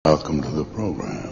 Welcome to the program.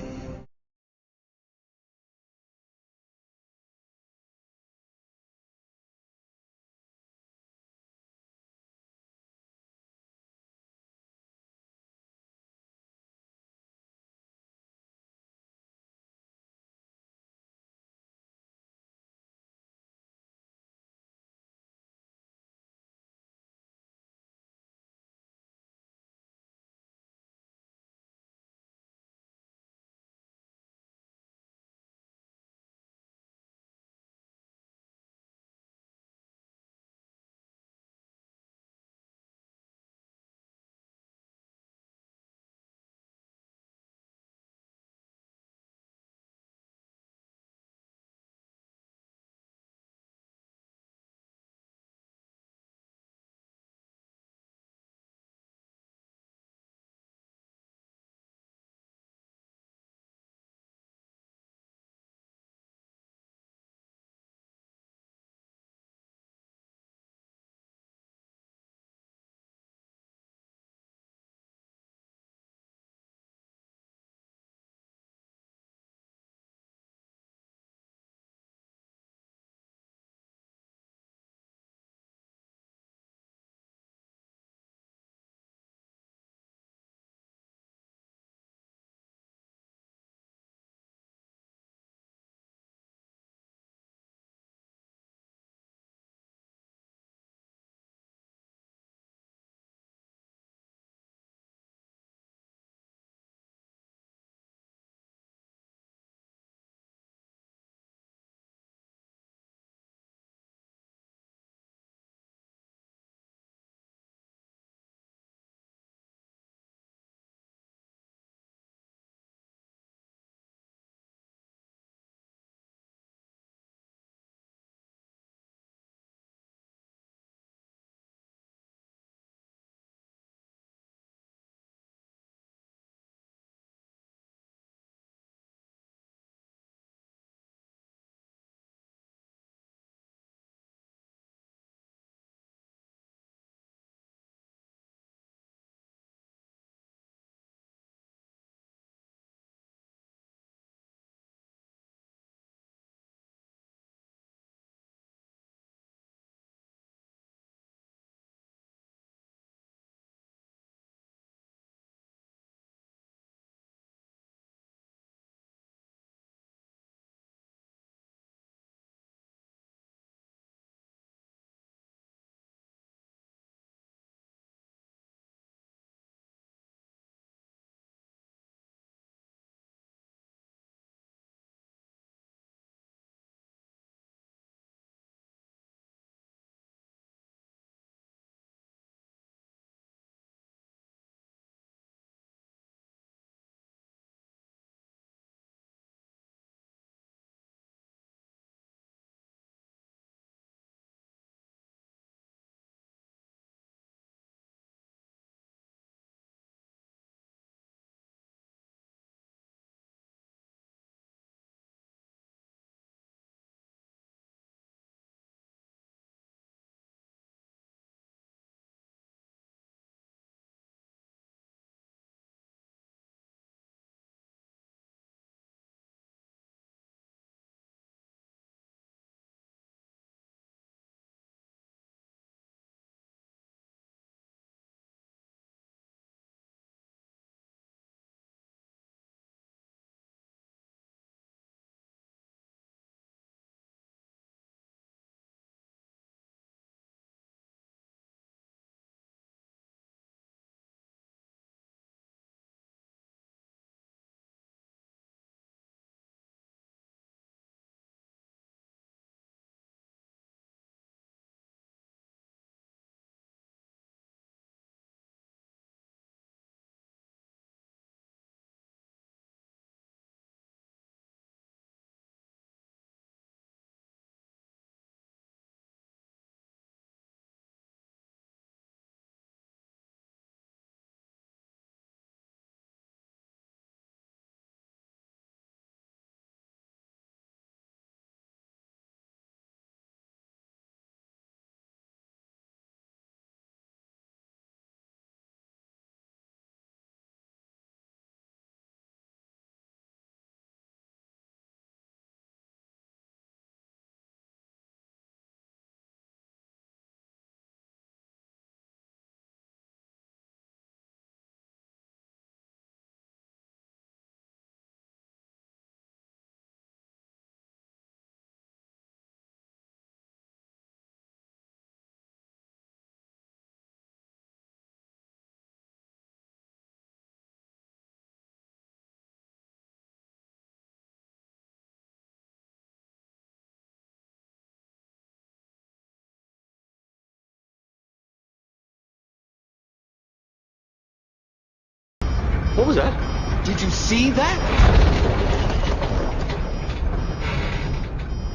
What was that? Did you see that?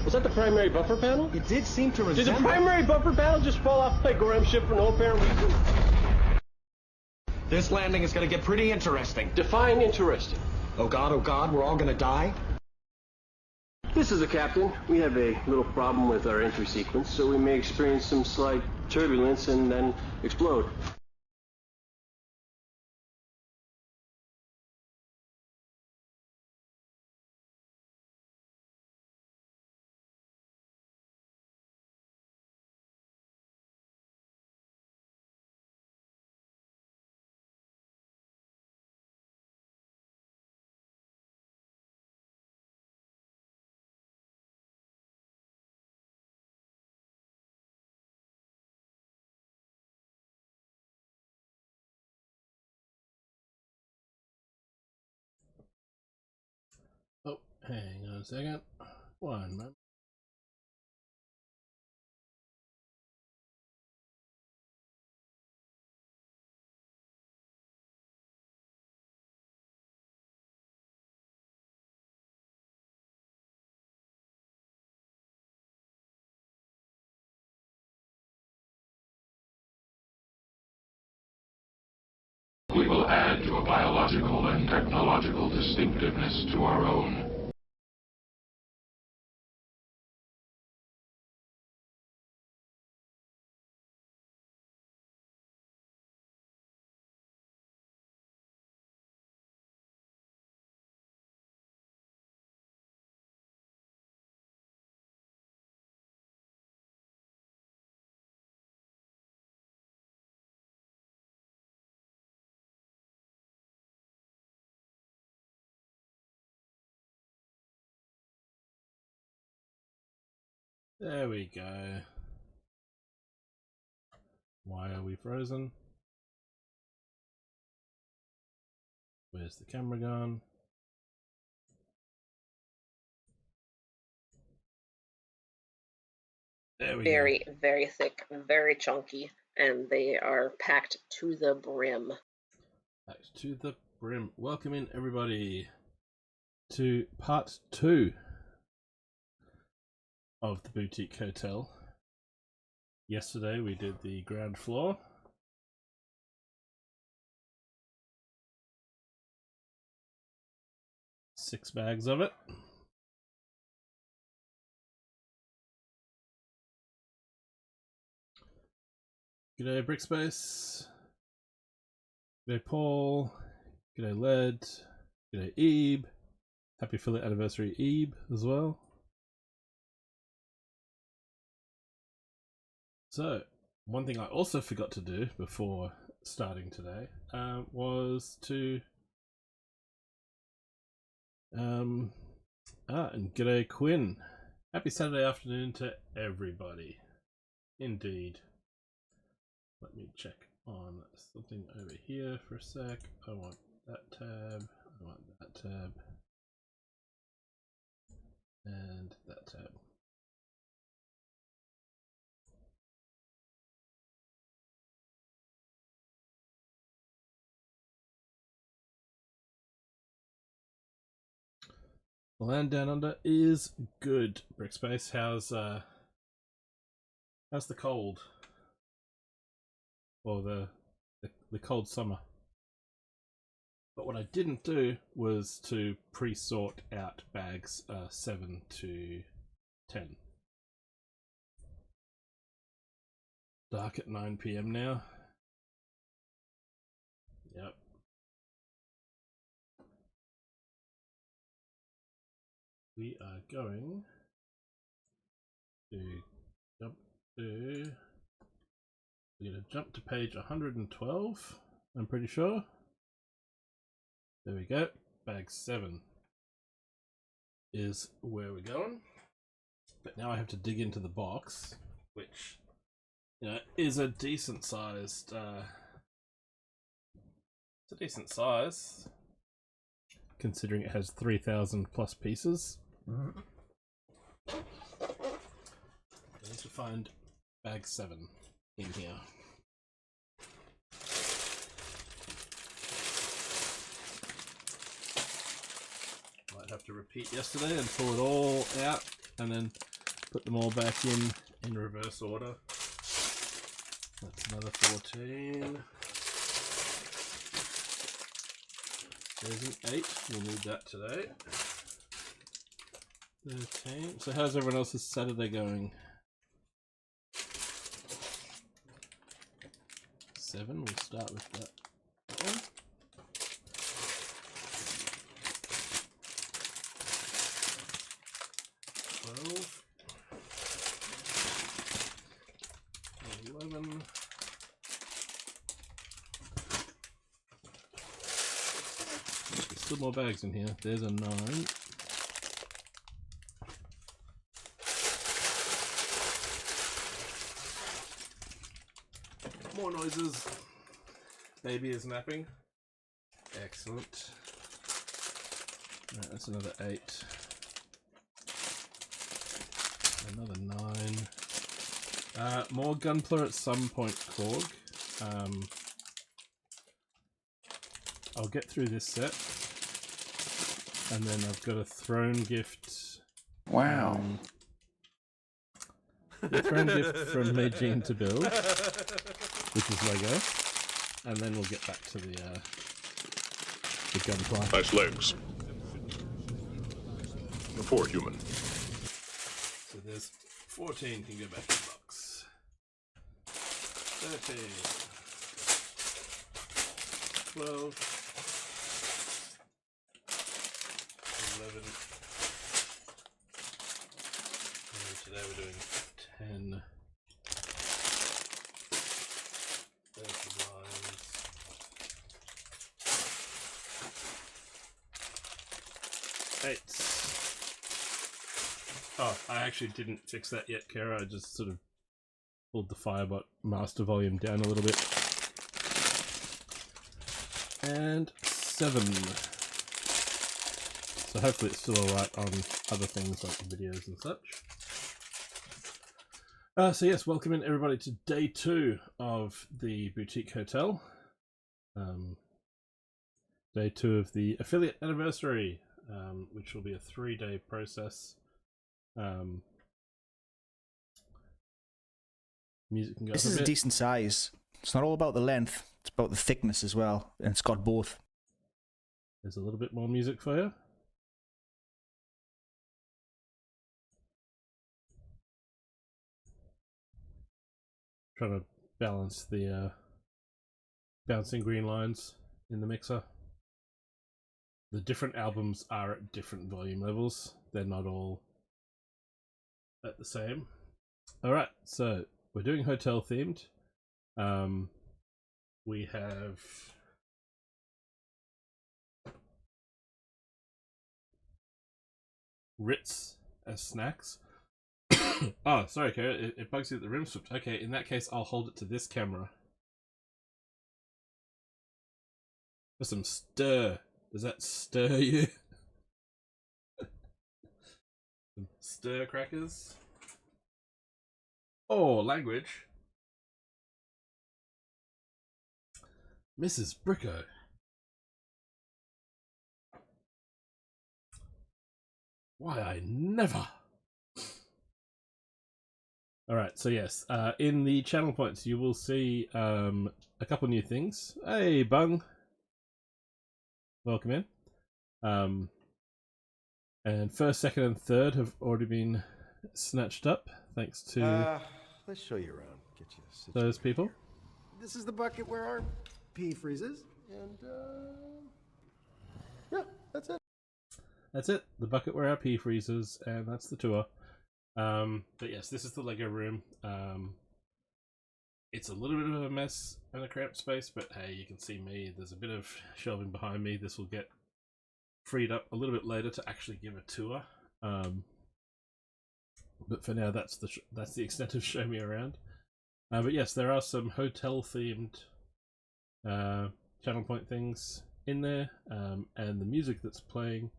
Was that the primary buffer panel? It did seem to resemble... Did the primary buffer panel just fall off like Gorham ship for no apparent reason? This landing is gonna get pretty interesting. Define interesting. Oh God, we're all gonna die? This is the captain. We have a little problem with our entry sequence, so we may experience some slight turbulence and then explode. Oh, hang on a second. One moment. We will add to a biological and technological distinctiveness to our own. There we go. Why are we frozen? Where's the camera gone? There we Very, very thick, very chunky, and they are packed to the brim. go. Back to the brim. Welcome in everybody to part 2 of the Boutique Hotel. Yesterday we did the ground floor. Six bags of it. G'day Brickspace. G'day Paul. G'day Led. G'day Ebe. Happy affiliate anniversary Ebe as well. So, one thing I also forgot to do before starting today was to and g'day Quinn. Happy Saturday afternoon to everybody. Indeed. Let me check on something over here for a sec. I want that tab, I want that tab, and that tab. The land down under is good. Brickspace, how's the cold? Or the cold summer? But what I didn't do was to pre-sort out bags 7 to 10. Dark at 9 PM now. Yep. We are going to jump to... We're going to jump to page 112, I'm pretty sure. There we go. Bag 7 is where we're going. But now I have to dig into the box, which, you know, is a decent sized... it's a decent size, considering it has 3,000 plus pieces. I need to find bag 7 in here. have to repeat yesterday and pull it all out and then put them all back in reverse order. That's another 14. There's an 8. We'll need that today. 13. So how's everyone else's Saturday going? 7. We'll start with that one. 12. 11. There's still more bags in here. There's a 9. More noises. Baby is napping. Excellent. Right, that's another 8. Another 9. More Gunpla at some point, Korg. I'll get through this set. And then I've got a throne gift. Wow. The throne gift from Meijin to build, which is Lego. And then we'll get back to the Gunpla. Nice legs. A poor human. So there's 14 can go back in the box. 13. 12. 11. And today we're doing 10. 8. Oh, I actually didn't fix that yet, Kara. I just sort of pulled the Firebot master volume down a little bit. And 7. So hopefully it's still alright on other things like videos and such. So yes, welcome in everybody to day 2 of the Boutique Hotel. Day 2 of the affiliate anniversary, which will be a 3-day process. Music can go This up is a a bit. decent size. It's not all about the length, it's about the thickness as well, and it's got both. There's a little bit more music for you. Trying to balance the bouncing green lines in the mixer. The different albums are at different volume levels. They're not all at the same. Alright, so we're doing hotel themed. We have Ritz as snacks. Oh, sorry, Kara, it bugs you that the rim's flipped. Okay, in that case, I'll hold it to this camera. For some stir. Does that stir you? Some stir crackers. Oh, language. Mrs. Bricko. Why I never. Alright, so yes, in the channel points you will see a couple new things. Hey, Bung! Welcome in. And first, second, and third have already been snatched up, thanks to Let's show you around. Get you those people. This is the bucket where our pea freezes, and yeah, that's it. That's it. The bucket where our pea freezes, and that's the tour. But yes, this is the Lego room. It's a little bit of a mess and a cramped space, but hey, you can see me. There's a bit of shelving behind me. This will get freed up a little bit later to actually give a tour. But for now, that's the extent of show me around. But yes, there are some hotel themed channel point things in there, and the music that's playing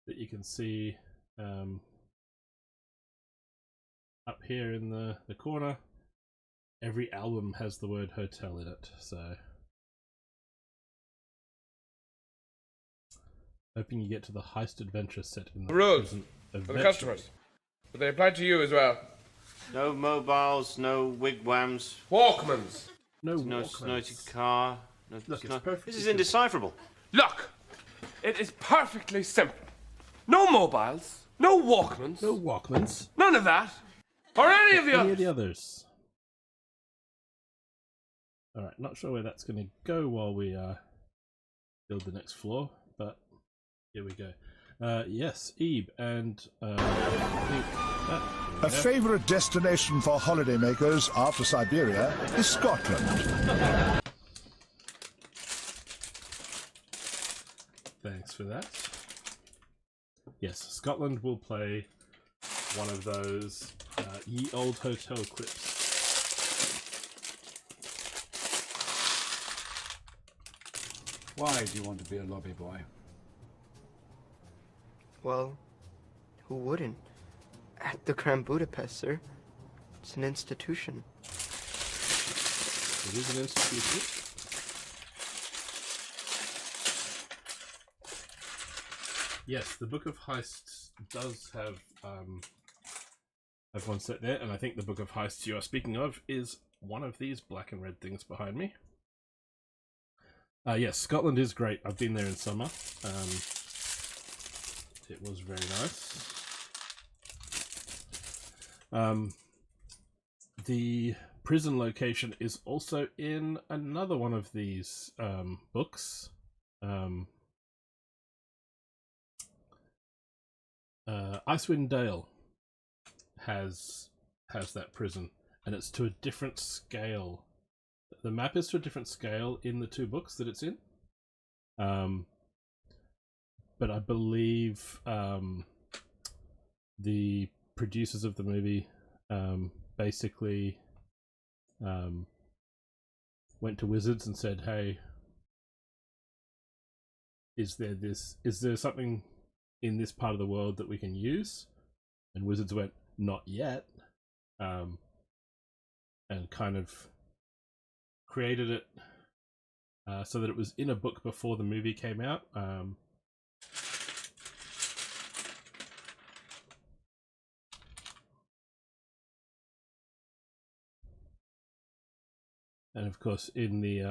that you can see up here in the corner. Every album has the word hotel in it, so hoping you get to the heist adventure set in the Rules prison for the eventually. customers. But they apply to you as well. No mobiles, no wigwams, Walkmans. No no Walkmans. snorted car. No, Look, it's no- perfectly This is simple. indecipherable. Look, it is perfectly simple. No mobiles, no Walkmans, No Walkmans. none of that, or any of the Any others. of the others. Alright, not sure where that's going to go while we build the next floor, but here we go. Yes, Ebe, and I think A favourite destination for holidaymakers after Siberia is Scotland. Thanks for that. Yes, Scotland will play one of those ye old hotel clips. Why do you want to be a lobby boy? Well, who wouldn't? At the Grand Budapest, sir. It's an institution. It is an institution. Yes, the Book of Heists does have one set there, and I think the Book of Heists you are speaking of is one of these black and red things behind me. Yes, Scotland is great. I've been there in summer. It was very nice. The prison location is also in another one of these books. Icewind Dale has that prison, and it's to a different scale. The map is to a different scale in the two books that it's in. But I believe the producers of the movie basically went to Wizards and said, "Hey, is there something in this part of the world that we can use?" And Wizards went, "Not yet," and kind of created it so that it was in a book before the movie came out. And of course, in the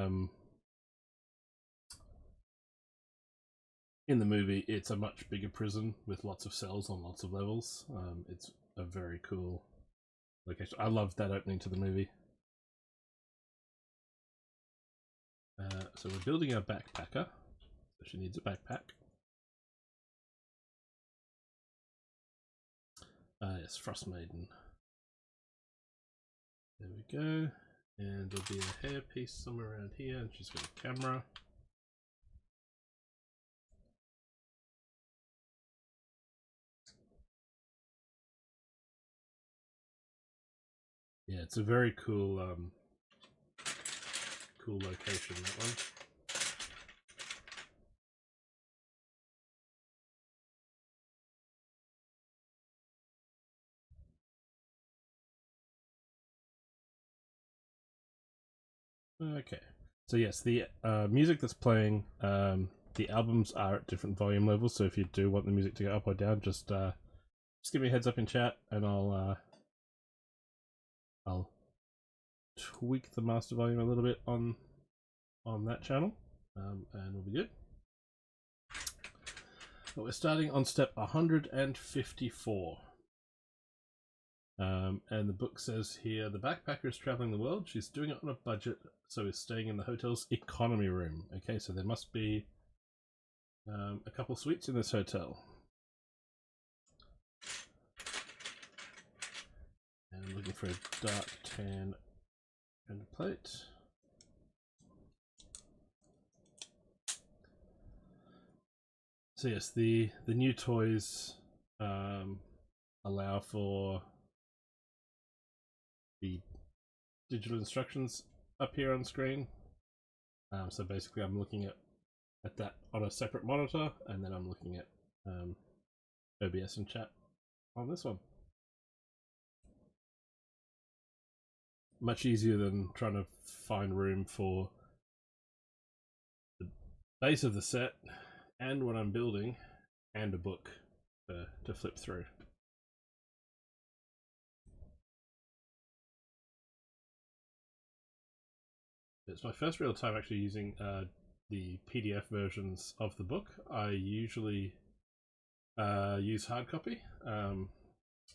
movie, it's a much bigger prison with lots of cells on lots of levels. It's a very cool location. I loved that opening to the movie. So we're building our backpacker. So she needs a backpack. Yes, Frost Maiden. There we go. And there'll be a hairpiece somewhere around here, and she's got a camera. Yeah, it's a very cool cool location, that one. Okay, so yes, the music that's playing, the albums are at different volume levels, so if you do want the music to go up or down, just give me a heads up in chat, and I'll tweak the master volume a little bit on that channel, and we'll be good. But we're starting on step 154. And the book says here, the backpacker is traveling the world. She's doing it on a budget, so is staying in the hotel's economy room. Okay, so there must be a couple suites in this hotel. And I'm looking for a dark tan and plate. So yes, the new toys allow for the digital instructions up here on screen. So basically I'm looking at that on a separate monitor, and then I'm looking at OBS and chat on this one. Much easier than trying to find room for the base of the set and what I'm building, and a book to flip through. It's my first real time actually using the PDF versions of the book. I usually use hard copy,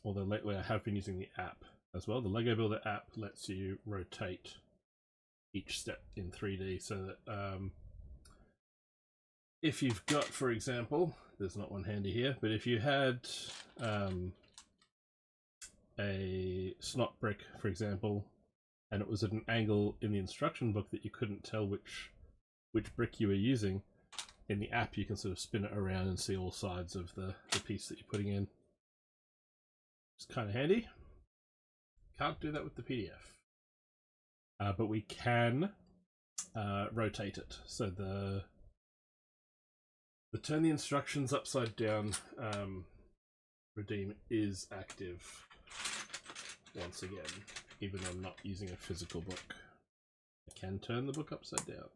although lately I have been using the app as well. The Lego Builder app lets you rotate each step in 3D, so that if you've got, for example, there's not one handy here, but if you had a snot brick, for example, and it was at an angle in the instruction book that you couldn't tell which brick you were using, in the app you can sort of spin it around and see all sides of the piece that you're putting in. It's kind of handy. Can't do that with the PDF. But we can rotate it. So the turn the instructions upside down redeem is active once again, even though I'm not using a physical book. I can turn the book upside down.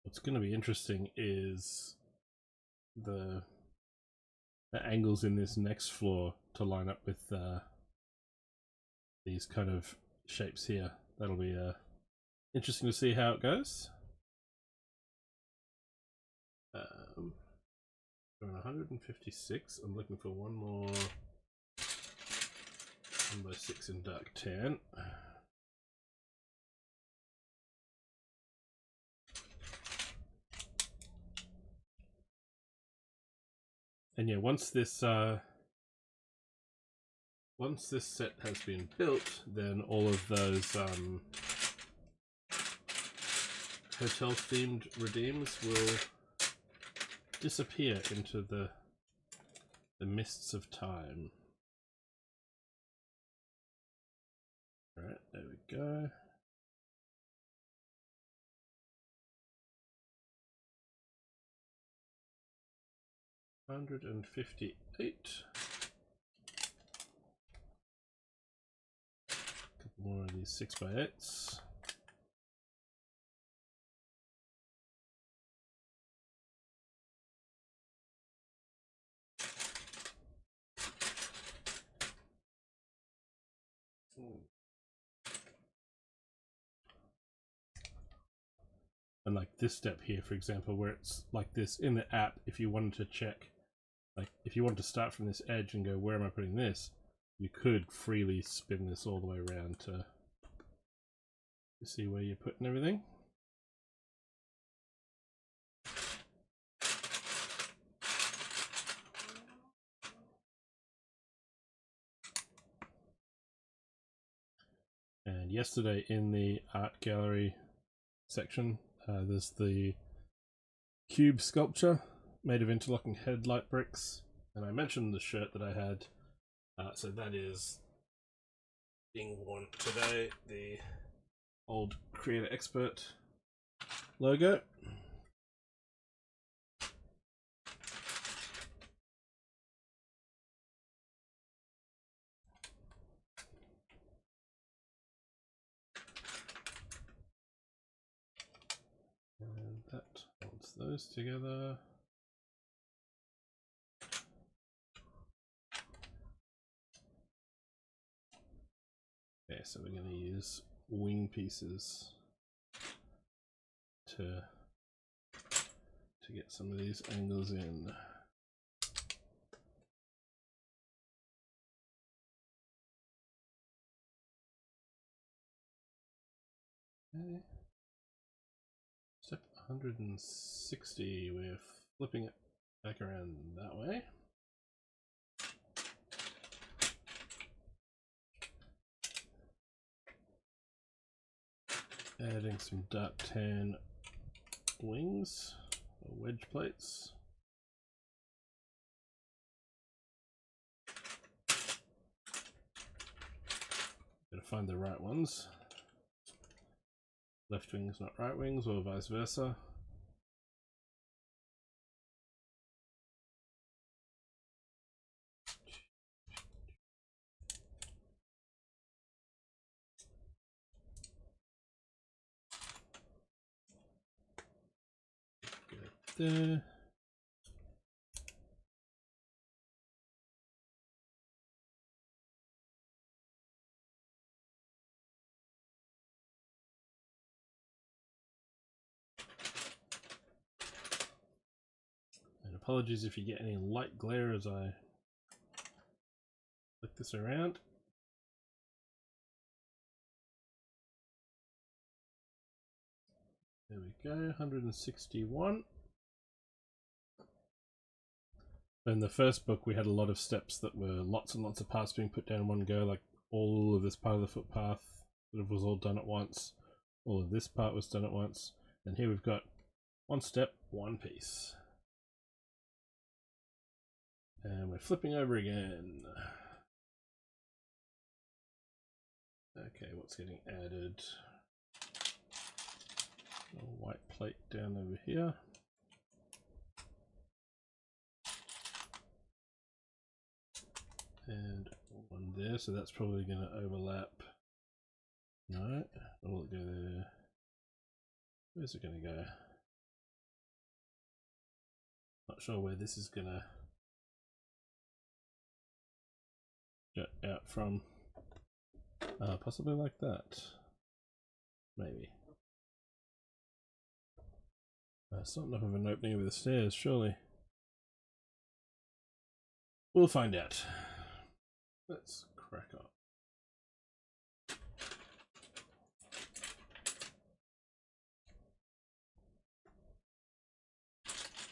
What's going to be interesting is the angles in this next floor to line up with these kind of shapes here. That'll be interesting to see how it goes. I'm 156. I'm looking for one more 1x6 in dark tan. And yeah, once this set has been built, then all of those hotel themed redeems will disappear into the mists of time. Alright, there we go. $158. Couple more of these 6x8s. And like this step here, for example, where it's like this in the app, if you wanted to check, like if you wanted to start from this edge and go, where am I putting this? You could freely spin this all the way around to see where you're putting everything. And yesterday in the art gallery section, there's the cube sculpture made of interlocking headlight bricks, and I mentioned the shirt that I had, so that is being worn today, the old Creator Expert logo. And that holds those together. Okay, so we're going to use wing pieces to get some of these angles in. Okay. Step 160, we're flipping it back around that way. Adding some dark tan wings wedge plates. Gotta find the right ones. Left wings, not right wings, or vice versa. There. And apologies if you get any light glare as I flick this around. There we go, 161. In the first book we had a lot of steps that were lots and lots of parts being put down in one go, like all of this part of the footpath sort of was all done at once. All of this part was done at once. And here we've got one step, one piece. And we're flipping over again. Okay, what's getting added? A white plate down over here. And one there, so that's probably going to overlap. No, will it go there? Where's it going to go? Not sure where this is going to jut out from. Possibly like that. Maybe. It's not enough of an opening over the stairs, surely. We'll find out. Let's crack on.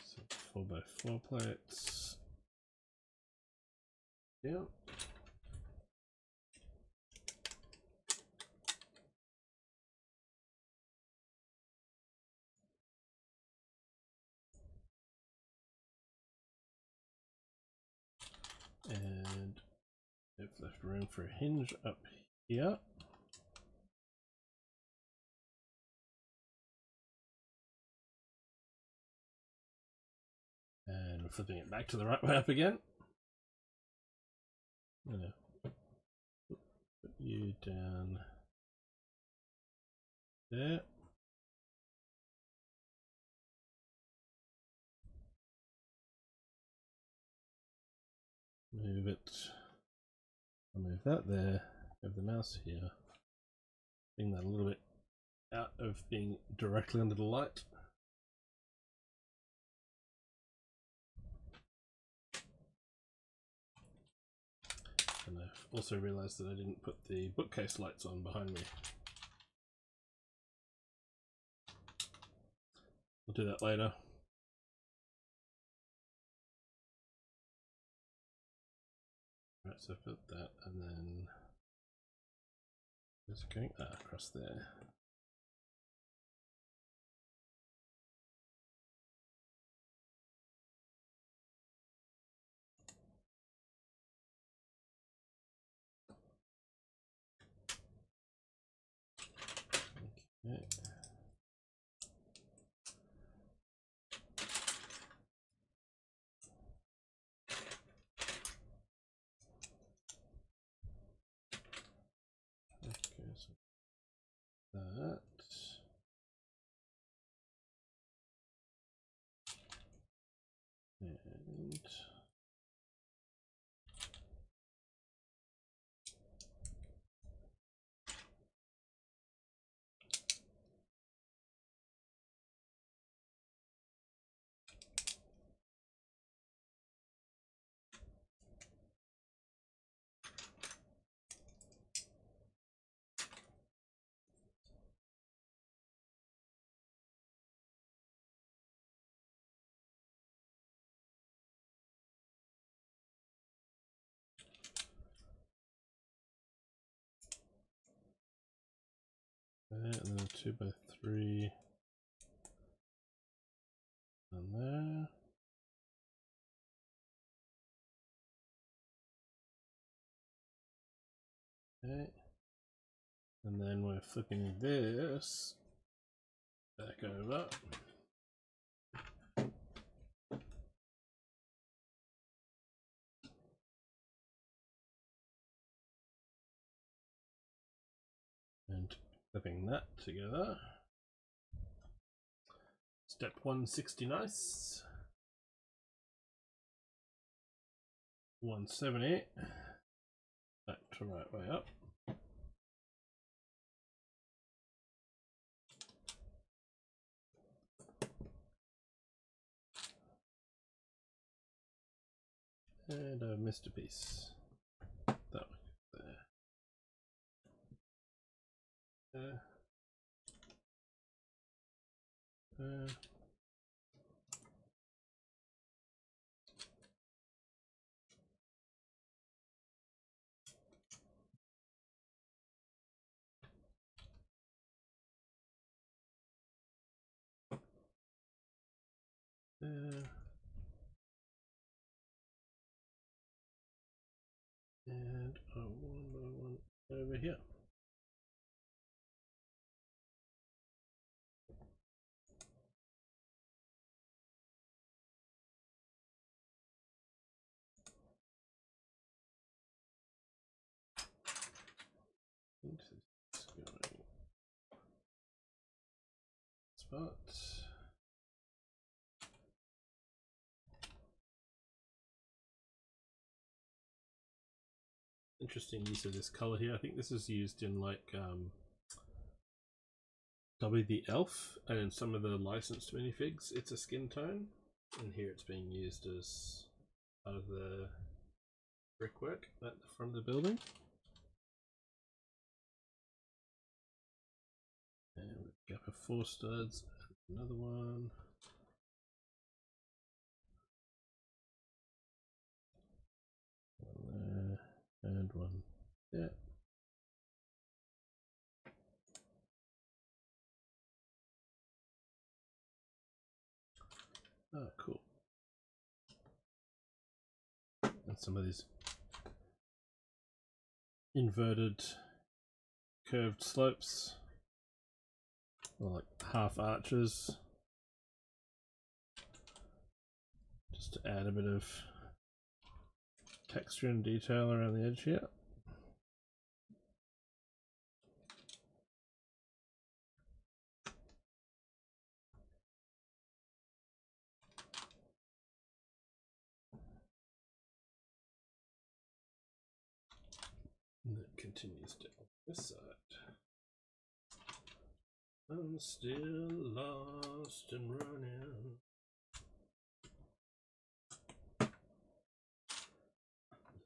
So 4x4 plates. Yeah. And they've left room for a hinge up here. And we're flipping it back to the right way up again. I'm gonna put you down there. Move it. I'll move that there. Have the mouse here. Bring that a little bit out of being directly under the light. And I've also realized that I didn't put the bookcase lights on behind me. We'll do that later. Right, so put that and then where's it going? Across there. Okay. That. And then a 2x3 on Okay. And then we're flipping this back over. And flipping that together. Step 160, nice. 170. Back to right way up. And I missed a piece. That one there. And one by one over here. Spot. Interesting use of this color here. I think this is used in like W the Elf and in some of the licensed minifigs. It's a skin tone, and here it's being used as part of the brickwork at the front of the building. And we've got 4 studs, another one. One there, and one there. Oh, cool. And some of these inverted curved slopes, or like half arches, just to add a bit of texture and detail around the edge here. And it continues down this side. I'm still lost and running.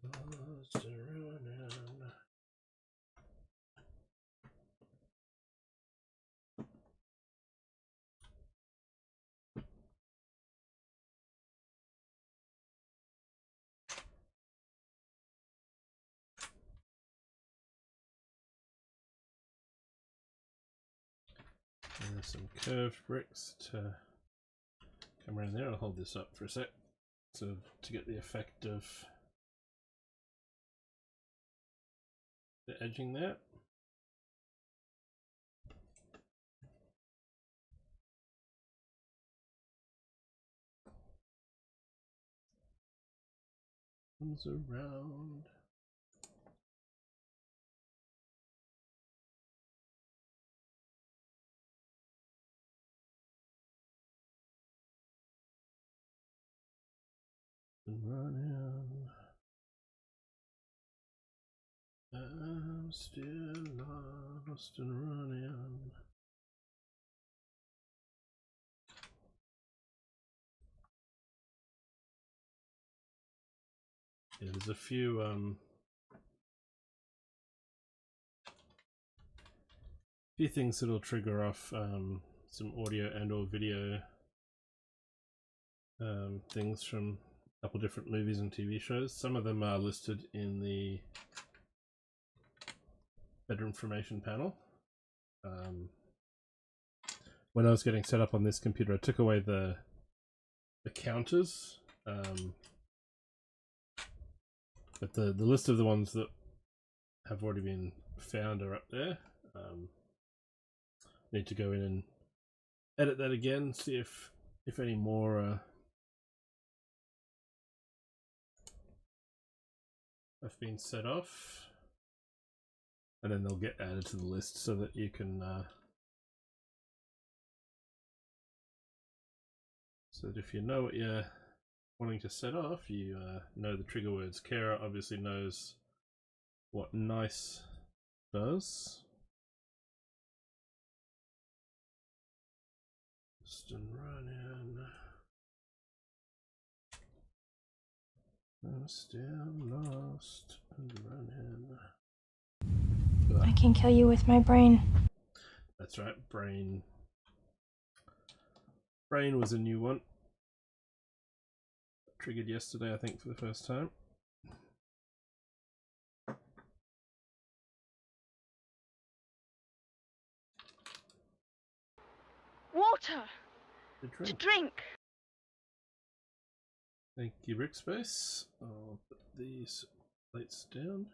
Lost and running. And there's some curved bricks to come around there. I'll hold this up for a sec so to get the effect of the edging there. Comes around. Running. I'm still lost and running. Yeah, there's a few things that'll trigger off some audio and or video things from a couple different movies and TV shows. Some of them are listed in the better information panel. When I was getting set up on this computer, I took away the counters, but the list of the ones that have already been found are up there. Need to go in and edit that again, see if any more have been set off, and then they'll get added to the list so that you can so that if you know what you're wanting to set off, you know the trigger words. Kara obviously knows what nice does. Lost and run in. Still lost and run in. I can kill you with my brain. That's right, brain. Brain was a new one. Triggered yesterday, I think, for the first time. Water! To drink! Thank you, Brickspace. I'll put these plates down.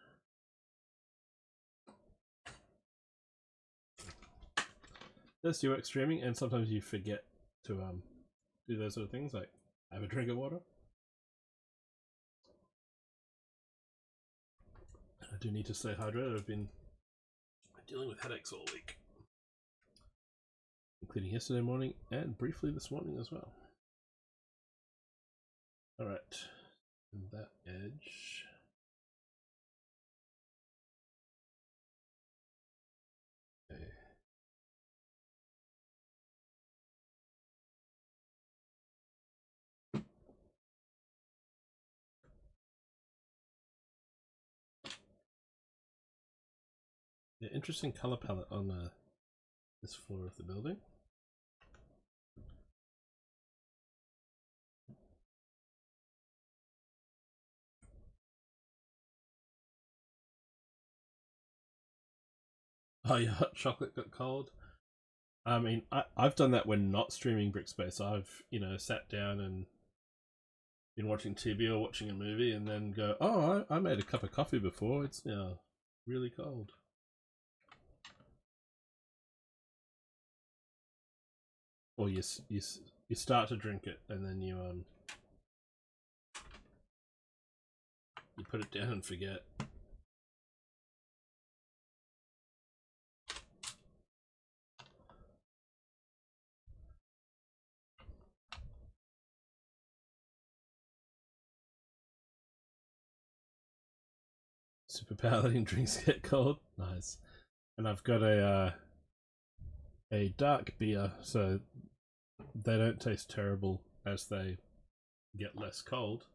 Does do work streaming, and sometimes you forget to do those sort of things, like have a drink of water. I do need to stay hydrated. I've been dealing with headaches all week, including yesterday morning and briefly this morning as well. Alright, and that edge. Okay. Yeah, interesting color palette on this floor of the building. Oh, your hot chocolate got cold. I mean, I've done that when not streaming Brickspace. I've, you know, sat down and been watching TV or watching a movie and then go, oh, I made a cup of coffee before. It's now really cold. Or you start to drink it and then you put it down and forget. Superpower letting drinks get cold. Nice. And I've got a dark beer, so they don't taste terrible as they get less cold.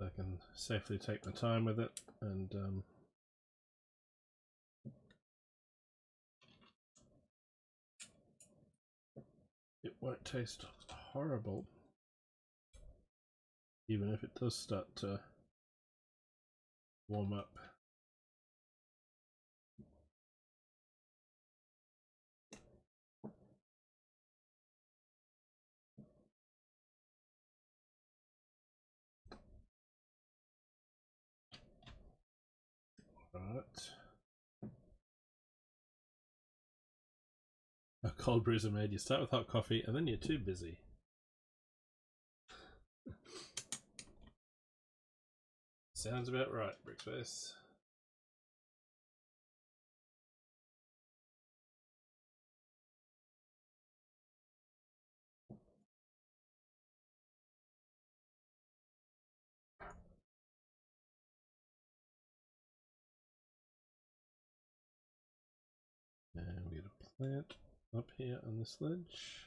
I can safely take my time with it, and it won't taste horrible, even if it does start to warm up. Right. A cold brews are made. You start with hot coffee and then you're too busy. Sounds about right, Brickspace. And we get a plant up here on this ledge.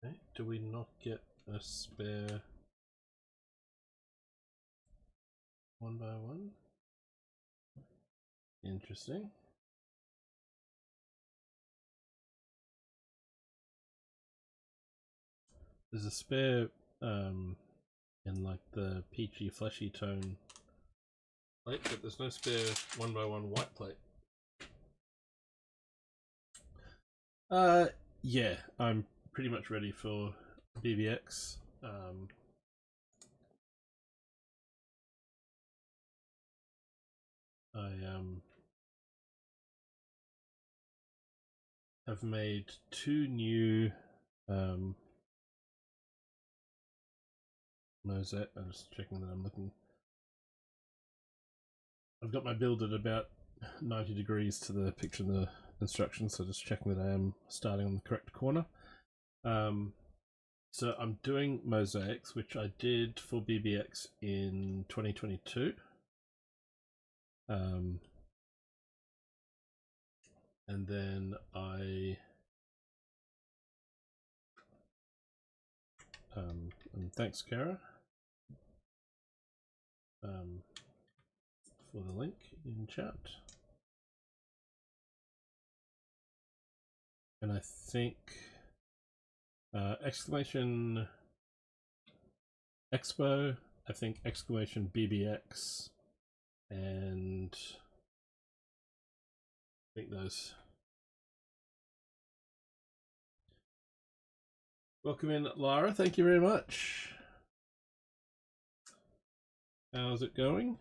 Okay, do we not get a spare 1x1? Interesting. There's a spare in like the peachy fleshy tone plate, but there's no spare 1x1 white plate. Yeah, I'm pretty much ready for BBX. I have made 2 new mosaic. I'm just checking that I'm looking. I've got my build at about 90 degrees to the picture in the instructions, so just checking that I am starting on the correct corner. So I'm doing mosaics, which I did for BBX in 2022. And then I and thanks Kara for the link in chat. And I think exclamation Expo, I think exclamation BBX, and I think those. Welcome in, Lara. Thank you very much. How's it going?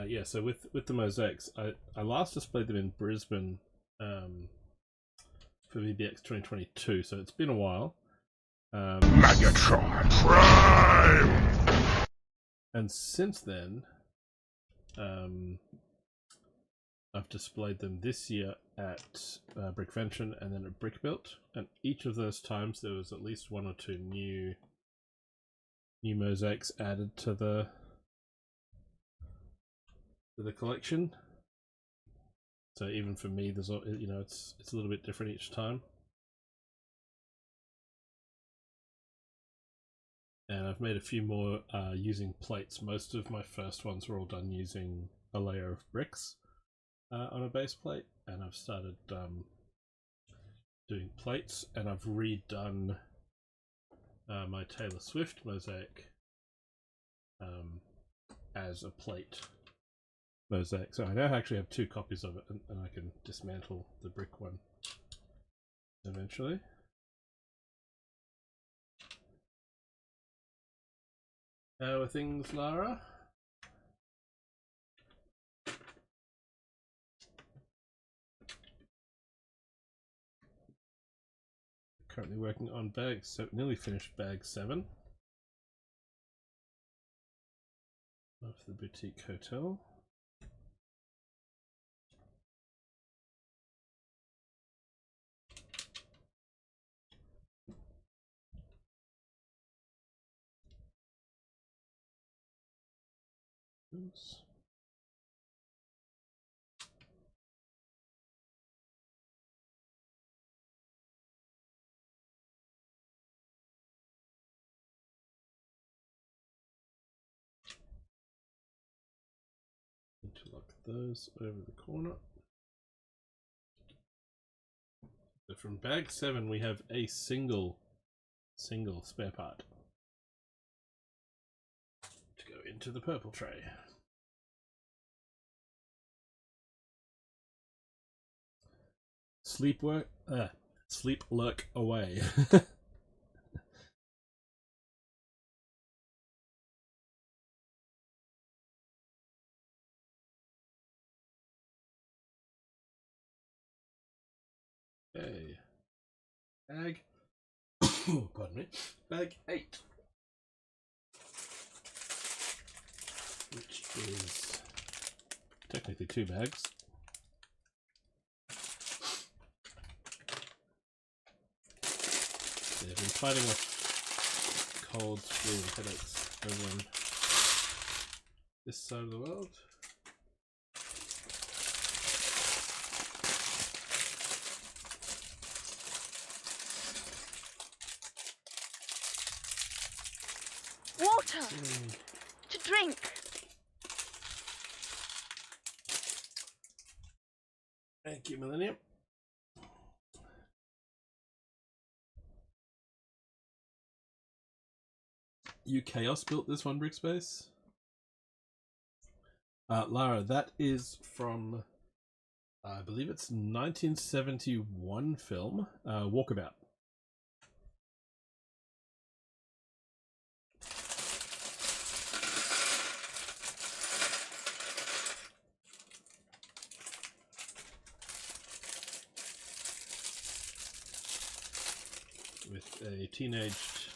Yeah, so with the mosaics, I last displayed them in Brisbane for BBX 2022, so it's been a while. Megatron Prime! And since then, I've displayed them this year at Brickvention and then at Brickbuilt, and each of those times there was at least 1 or 2 new mosaics added to the collection. So even for me, there's, you know, it's a little bit different each time. And I've made a few more using plates. Most of my first ones were all done using a layer of bricks on a base plate, and I've started doing plates, and I've redone my Taylor Swift mosaic as a plate mosaic. So I now actually have 2 copies of it, and I can dismantle the brick one eventually. How are things, Lara? Currently working on bag 7, nearly finished bag 7 of the boutique hotel. Oops. Interlock those over the corner. So from bag 7 we have a single spare part to go into the purple tray. Sleep lurk away. Okay. Bag. Pardon me. Bag 8. Which is technically 2 bags. Yeah, I've been fighting off colds, flu, and headaches over on this side of the world. Water! To drink! Thank you, Millennium. You Chaos built this one, Brickspace? Lara, that is from, I believe it's 1971 film, Walkabout. With a teenaged,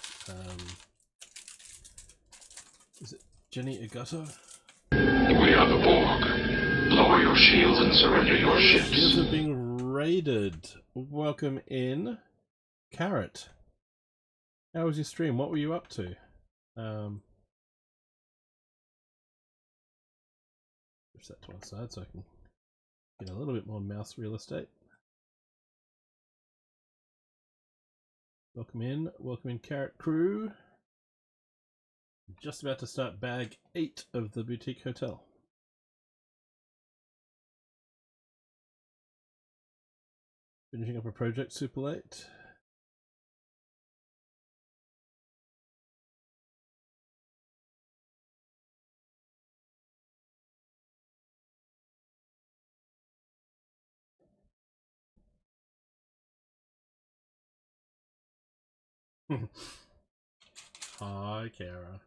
is it Jenny Agutter? We are the Borg. Lower your shields and surrender your ships. Shields are being raided. Welcome in. Carrot. How was your stream? What were you up to? Push that to one side so I can get a little bit more mouse real estate. Welcome in Carrot Crew. Just about to start bag 8 of the Boutique Hotel. Finishing up a project super late. Hi, Kara.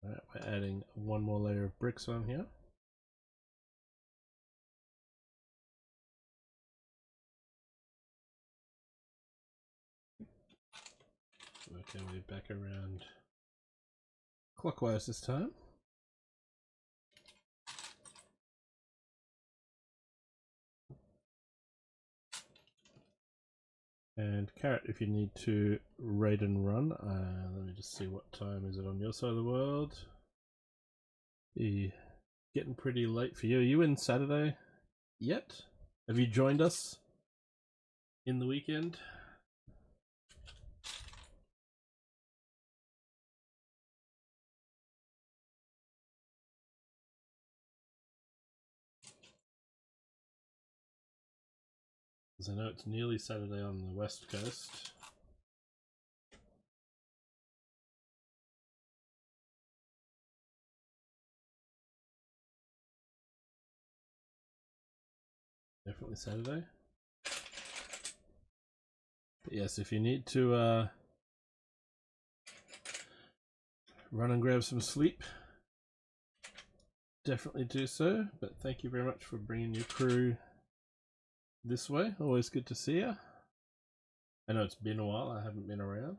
Alright, we're adding one more layer of bricks on here. Okay, we're back around clockwise this time. And Carrot, if you need to raid and run, let me just see what time is it on your side of the world. Getting pretty late for you. Are you in Saturday yet? Have you joined us in the weekend? Because I know it's nearly Saturday on the West Coast. Definitely Saturday. But yes, if you need to run and grab some sleep, definitely do so. But thank you very much for bringing your crew this way. Always good to see you. I know it's been a while. I haven't been around.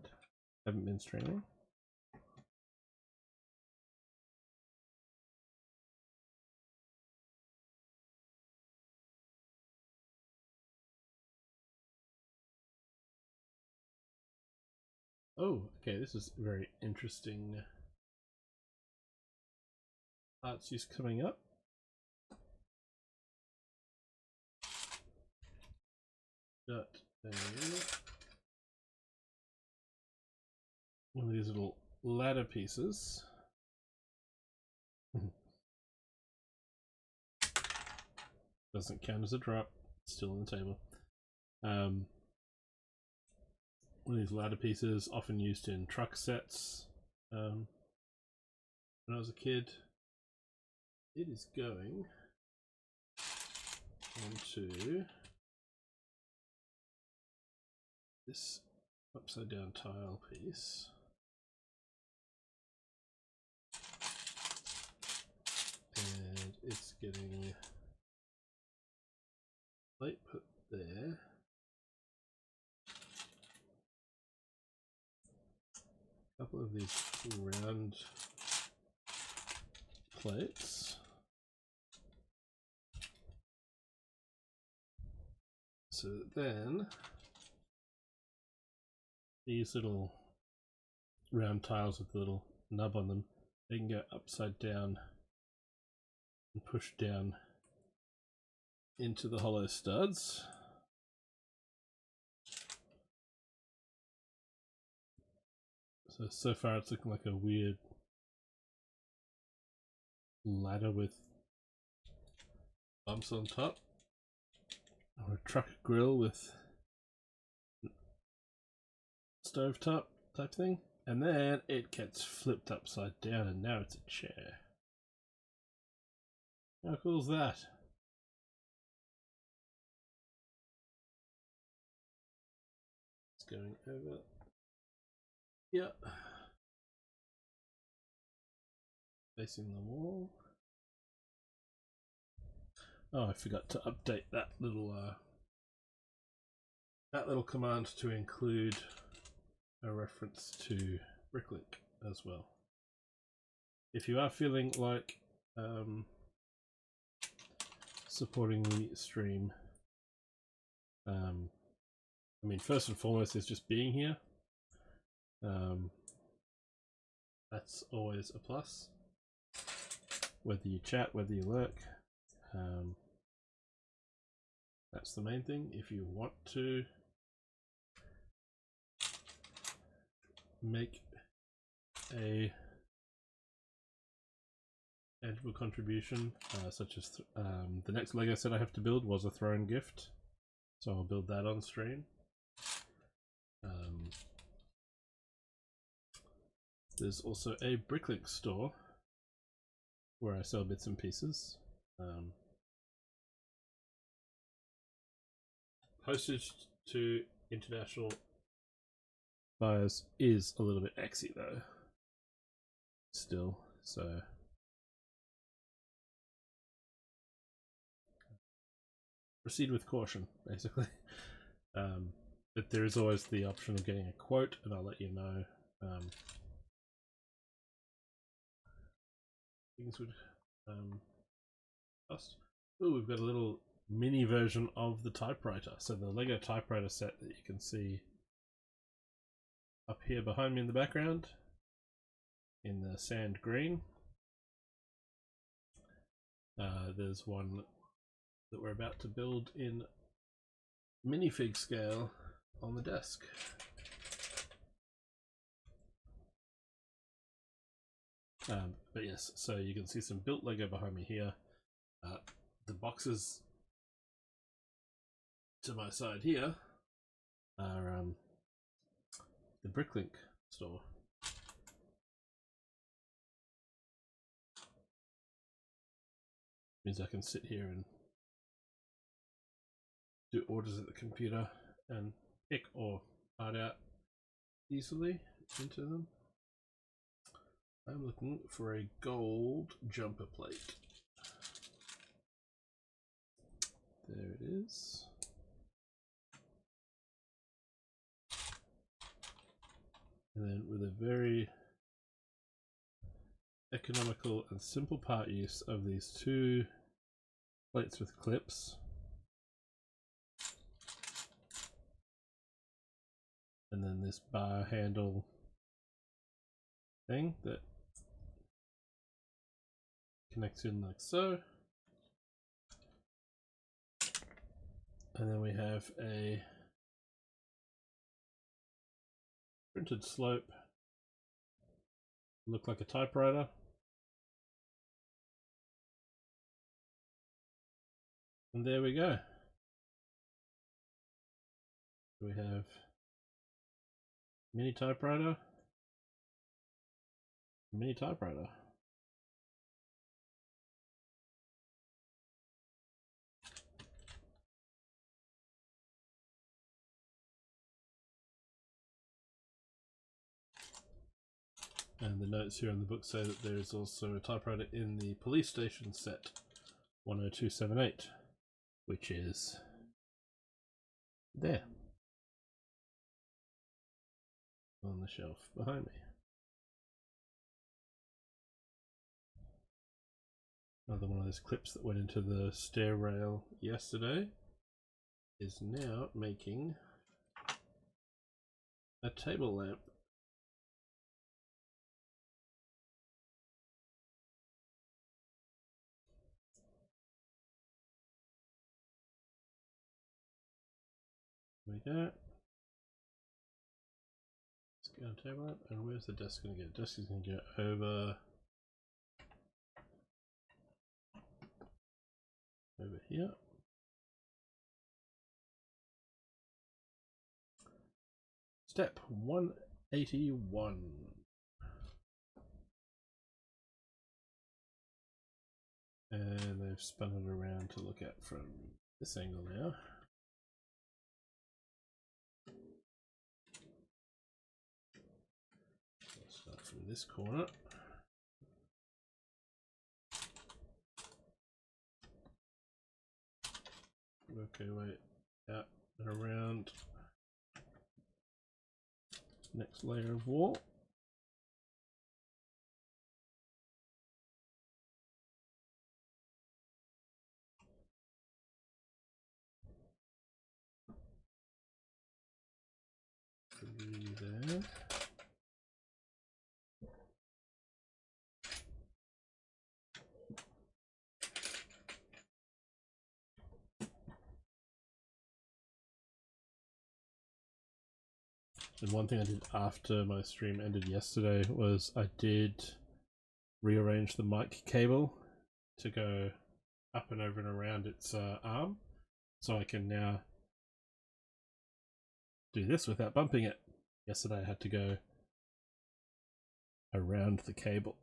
Haven't been streaming. Oh, okay. This is very interesting. Arts use coming up. Got one of these little ladder pieces. Doesn't count as a drop. Still on the table. One of these ladder pieces, often used in truck sets. When I was a kid, it is going onto this upside down tile piece. And it's getting plate put there. A couple of these round plates. So then these little round tiles with the little nub on them, they can go upside down and push down into the hollow studs. So far it's looking like a weird ladder with bumps on top, or a truck grill with stovetop type thing, and then it gets flipped upside down and now it's a chair. How cool is that? It's going over. Yeah. Facing the wall. Oh, I forgot to update that little command to include a reference to Bricklink as well. If you are feeling like supporting the stream, I mean, first and foremost is just being here. That's always a plus. Whether you chat, whether you lurk, that's the main thing. If you want to make a tangible contribution, such as the next Lego set I have to build was a throne gift, so I'll build that on stream. There's also a Bricklink store where I sell bits and pieces. Postage to international buyers is a little bit exy though, still, so proceed with caution, basically. But there is always the option of getting a quote, and I'll let you know. Things would cost. Oh, we've got a little mini version of the typewriter. So the Lego typewriter set that you can see up here behind me in the background in the sand green. There's one that we're about to build in minifig scale on the desk. But yes, so you can see some built Lego behind me here. The boxes to my side here are the Bricklink store. Means I can sit here and do orders at the computer and pick or art out easily into them. I'm looking for a gold jumper plate. There it is. And then with a very economical and simple part use of these two plates with clips. And then this bar handle thing that connects in like so. And then we have a printed slope, look like a typewriter. And there we go. We have mini typewriter, mini typewriter. And the notes here in the book say that there is also a typewriter in the police station set 10278, which is there on the shelf behind me. Another one of those clips that went into the stair rail yesterday is now making a table lamp. There we go. Let's go on the table, and where's the desk going to go? The desk is going to go over here. Step 181. And they've spun it around to look at from this angle now. Let's start from this corner. Work our way out and around. Next layer of wall. Three there. And one thing I did after my stream ended yesterday was I did rearrange the mic cable to go up and over and around its arm, so I can now do this without bumping it. Yesterday I had to go around the cable,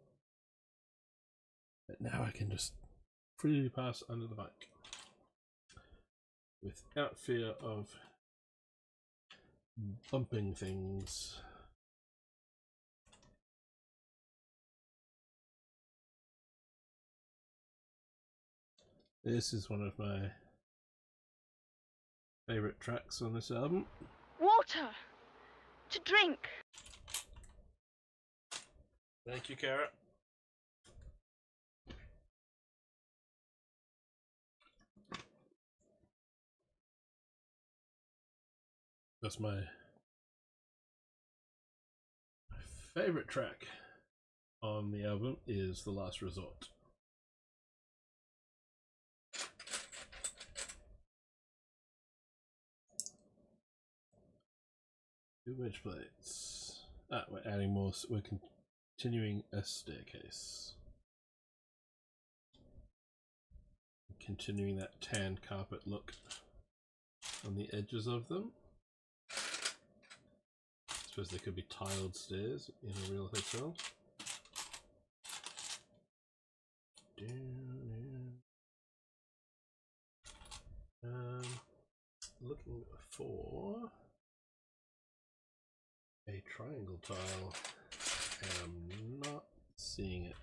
but now I can just freely pass under the mic without fear of bumping things. This is one of my favorite tracks on this album. Water! To drink! Thank you, Carrot. That's my favorite track on the album is The Last Resort. Two wedge plates. Ah, we're adding more. We're continuing a staircase. Continuing that tan carpet look on the edges of them. I suppose there could be tiled stairs in a real hotel. Looking for a triangle tile, and I'm not seeing it.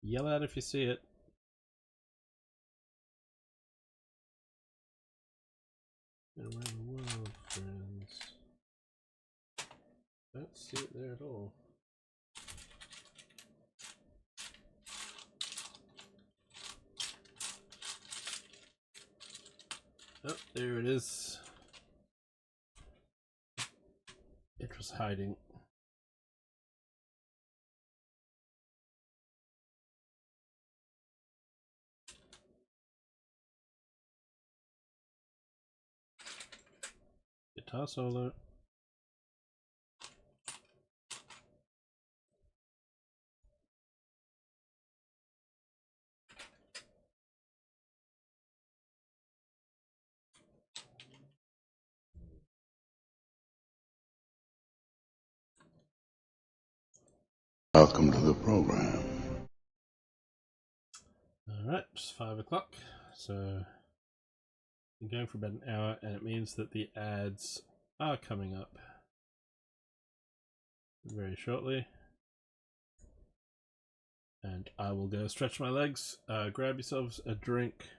Yell out if you see it. Around the world, friends. Don't see it there at all. Oh, there it is. It was hiding. Guitar solo. Welcome to the program. Alright, it's 5 o'clock, so I'm going for about an hour, and it means that the ads are coming up very shortly. And I will go stretch my legs, grab yourselves a drink,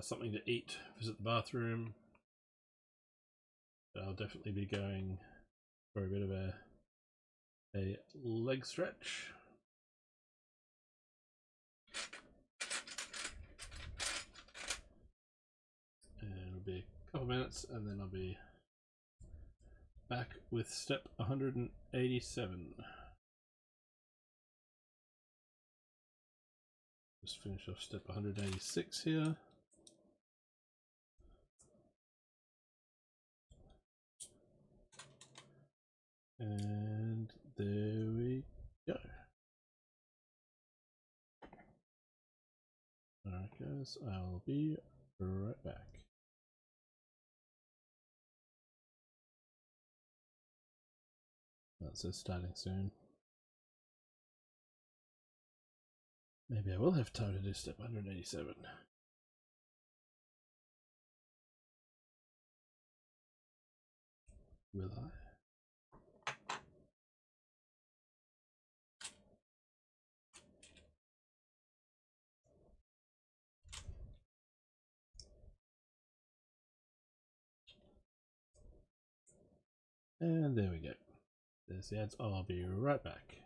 something to eat, visit the bathroom. But I'll definitely be going for a bit of a leg stretch. And it'll be a couple minutes, and then I'll be back with step 187. Just finish off step 186 here. And there we go. Alright guys, I'll be right back. That says starting soon. Maybe I will have time to do step 187. Will I? And there we go. There's the ads. I'll be right back.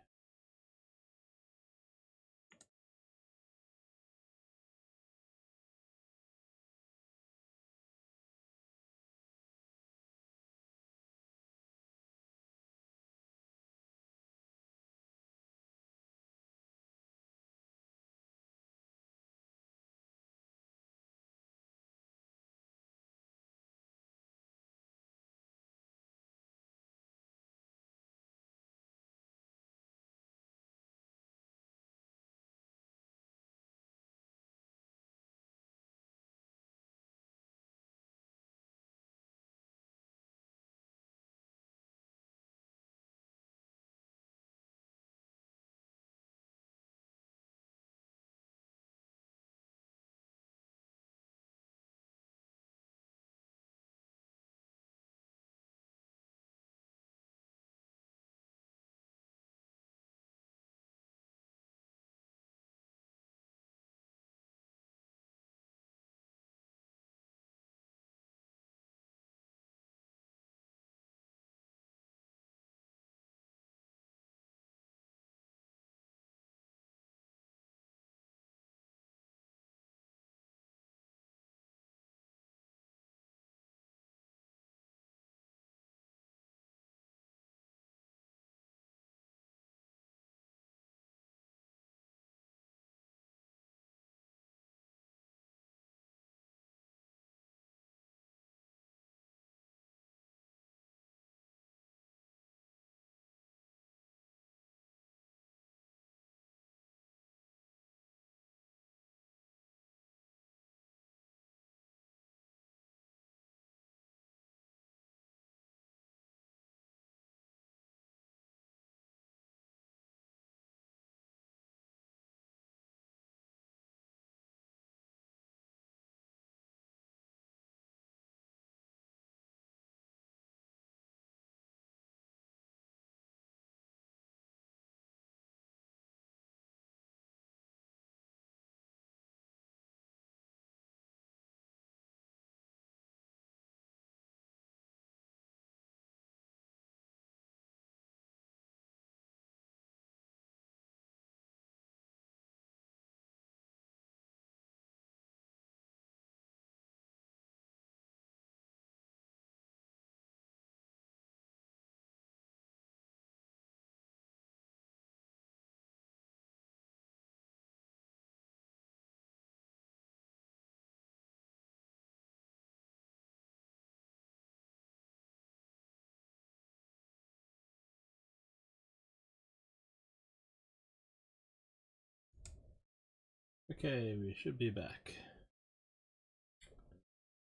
Okay, we should be back.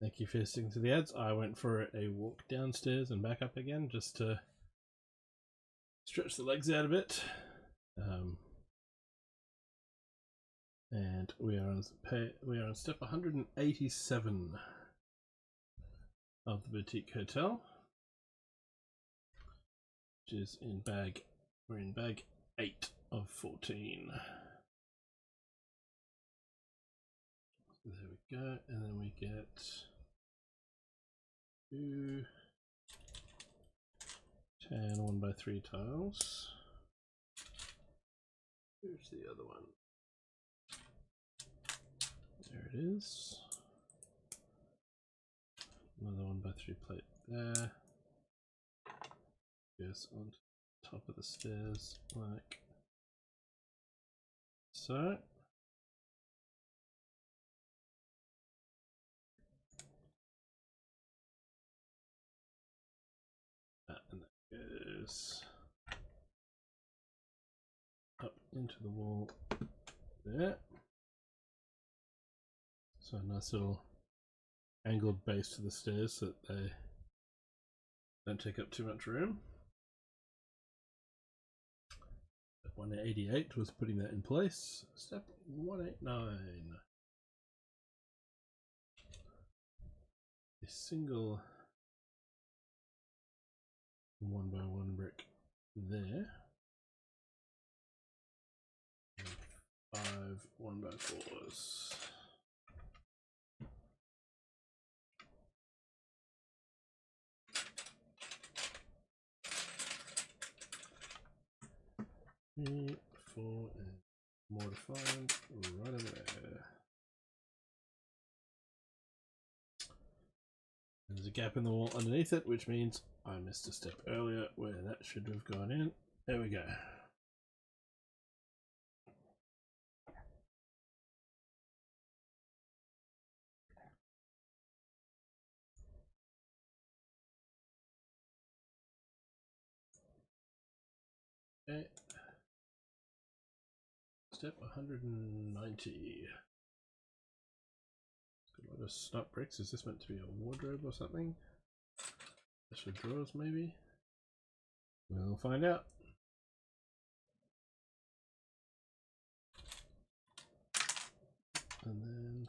Thank you for listening to the ads. I went for a walk downstairs and back up again just to stretch the legs out a bit. And we are on step 187 of the Boutique Hotel, which is in we're in bag 8 of 14. There we go, and then we get 2 tan 1x3 tiles. Here's the other one. There it is. Another 1x3 plate there. Goes on top of the stairs like so. And that goes up into the wall there. So a nice little angled base to the stairs so that they don't take up too much room. 188 was putting that in place. Step 189. A single 1x1 brick there. And 5 1x4s. Three, 4, and more to find right over there. There's a gap in the wall underneath it, which means I missed a step earlier where that should have gone in. There we go. Okay. Step 190. Got a lot of snot bricks. Is this meant to be a wardrobe or something? Extra drawers, maybe? We'll find out. And then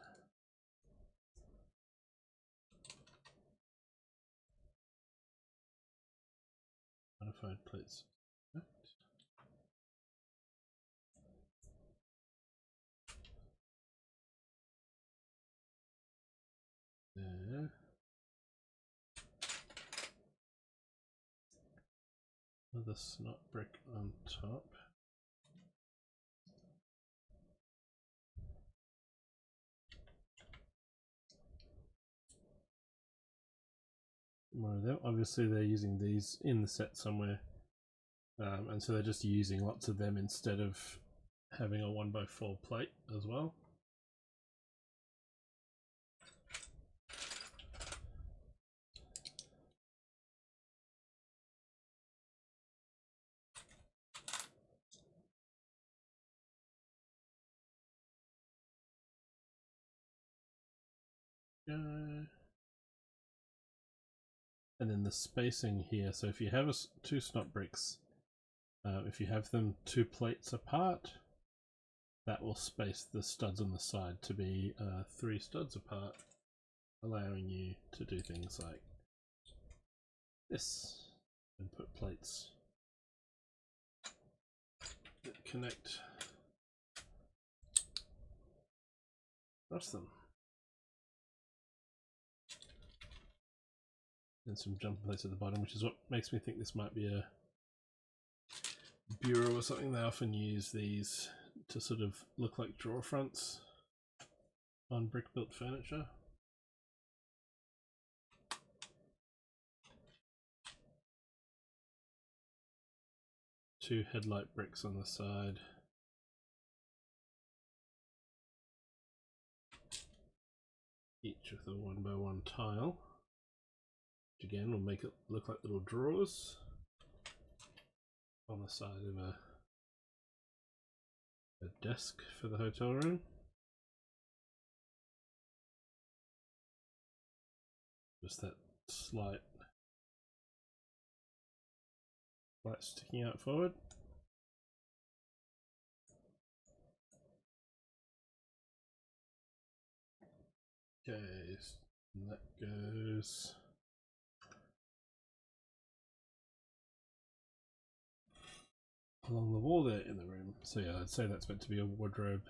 modified plates. There. Another snot brick on top. More of them. Obviously they're using these in the set somewhere. And so they're just using lots of them instead of having a 1x4 plate as well. And then the spacing here, so if you have two snot bricks, if you have them 2 plates apart, that will space the studs on the side to be 3 studs apart, allowing you to do things like this and put plates that connect across them. And some jumper plates at the bottom, which is what makes me think this might be a bureau or something. They often use these to sort of look like drawer fronts on brick built furniture. Two headlight bricks on the side. Each with a 1x1 tile. Which again will make it look like little drawers on the side of a desk for the hotel room. Just that slight sticking out forward. Okay, and that goes along the wall there in the room. So yeah, I'd say that's meant to be a wardrobe,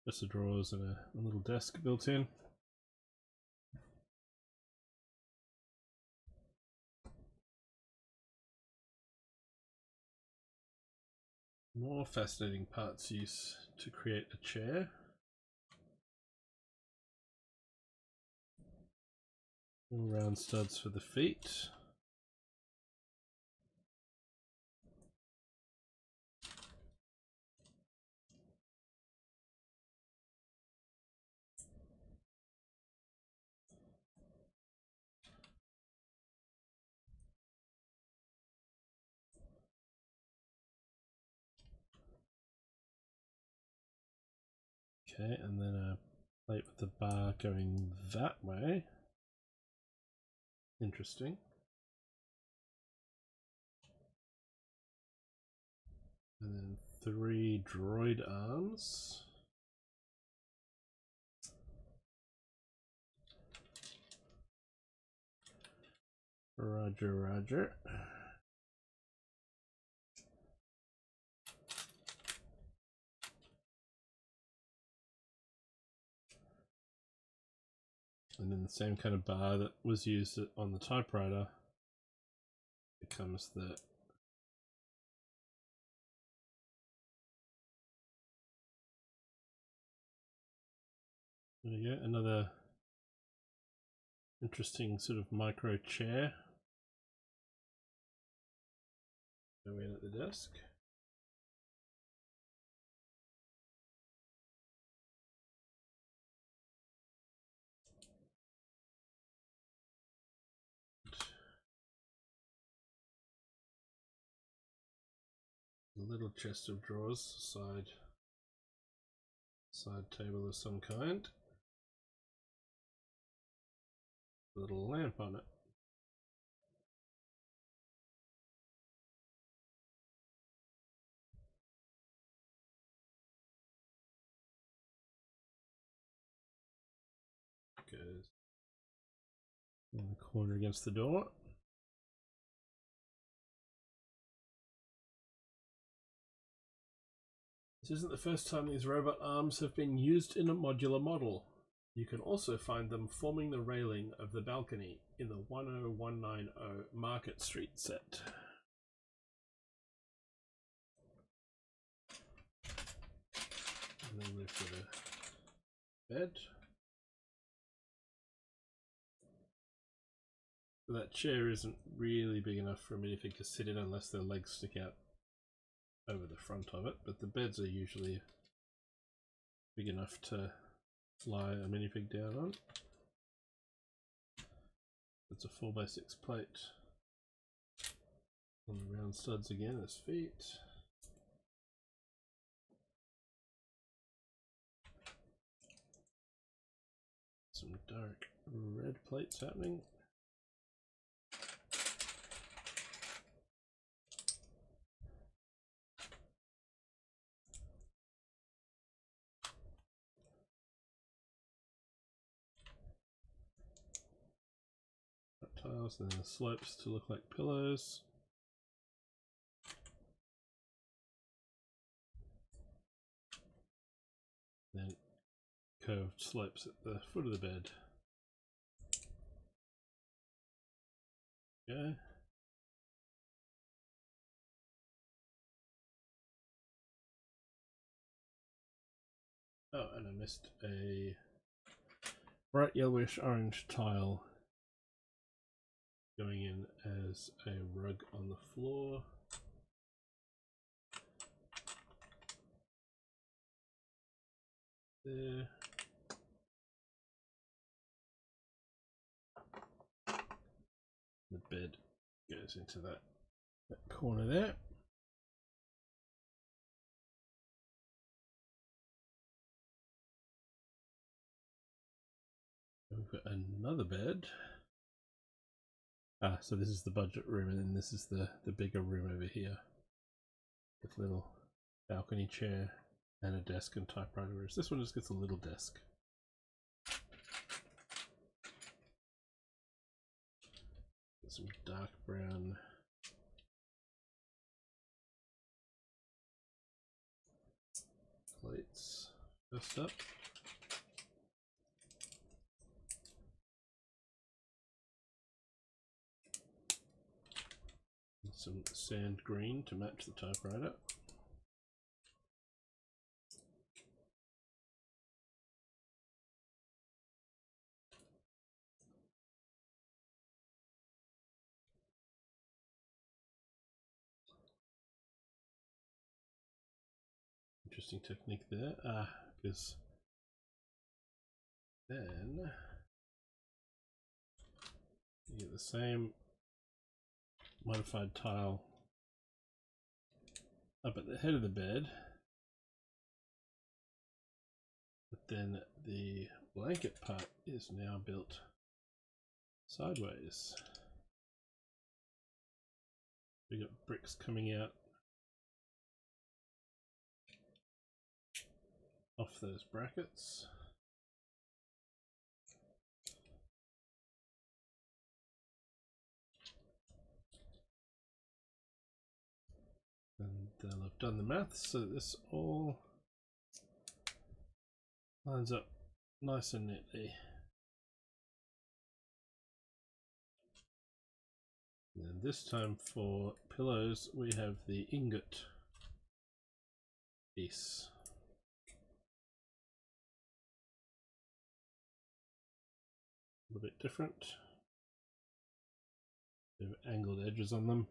just the drawers and a little desk built in. More fascinating parts used to create a chair. All round studs for the feet. Okay, and then a plate with the bar going that way. Interesting. And then 3 droid arms. Roger, roger. And then the same kind of bar that was used on the typewriter becomes the there you go, another interesting sort of micro chair going in at the desk. A little chest of drawers, side table of some kind. A little lamp on it. Goes in the corner against the door. This isn't the first time these robot arms have been used in a modular model. You can also find them forming the railing of the balcony in the 10190 Market Street set. And then we've got a bed. That chair isn't really big enough for a minifig to sit in unless their legs stick out over the front of it, but the beds are usually big enough to lie a minifig down on. It's a 4x6 plate on the round studs again as feet. Some dark red plates happening. Tiles and then the slopes to look like pillows. Then curved slopes at the foot of the bed. Okay. Oh, and I missed a bright yellowish orange tile going in as a rug on the floor. There. The bed goes into that corner there. We've got another bed. Ah, so this is the budget room, and then this is the bigger room over here with a little balcony chair and a desk and typewriter. Whereas this one just gets a little desk. Got some dark brown plates. First up. Some sand green to match the typewriter. Interesting technique there. Because then you get the same modified tile up at the head of the bed, then the blanket part is now built sideways. We got bricks coming out off those brackets. And then I've done the maths so that this all lines up nice and neatly. And then this time for pillows we have the ingot piece. A little bit different. They have angled edges on them.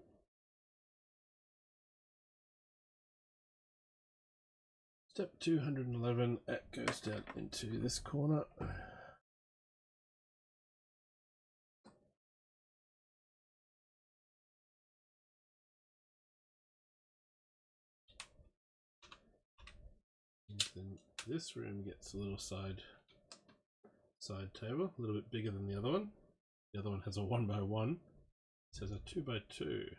Step 211, that goes down into this corner. And then this room gets a little side table, a little bit bigger than the other one. The other one has a 1x1. This has a 2x2.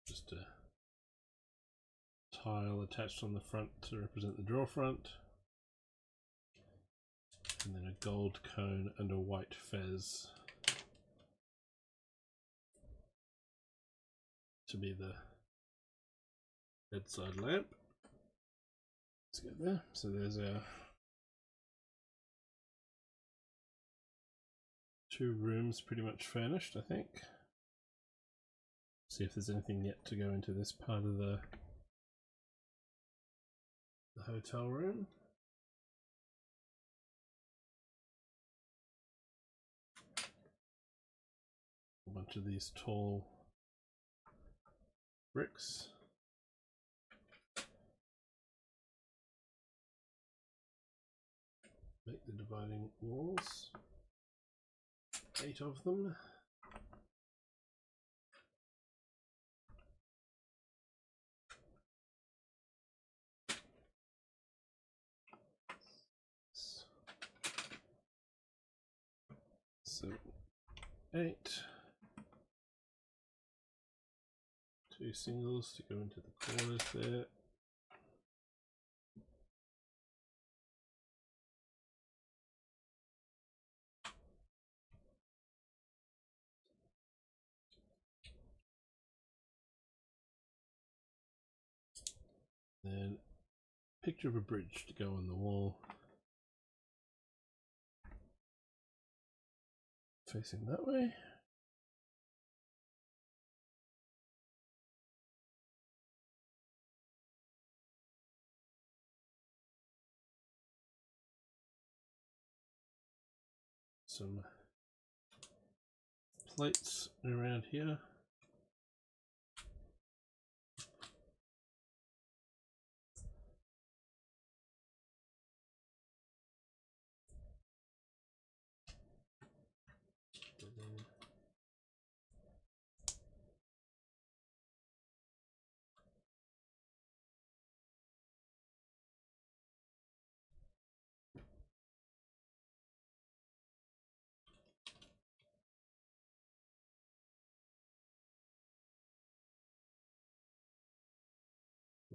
Just a tile attached on the front to represent the drawer front. And then a gold cone and a white fez to be the bedside lamp. Let's get there. So there's our 2 rooms pretty much furnished, I think. See if there's anything yet to go into this part of the hotel room. A bunch of these tall bricks. Make the dividing walls. 8 of them. So 8. 2 singles to go into the corners there. Then picture of a bridge to go on the wall facing that way. Some plates around here.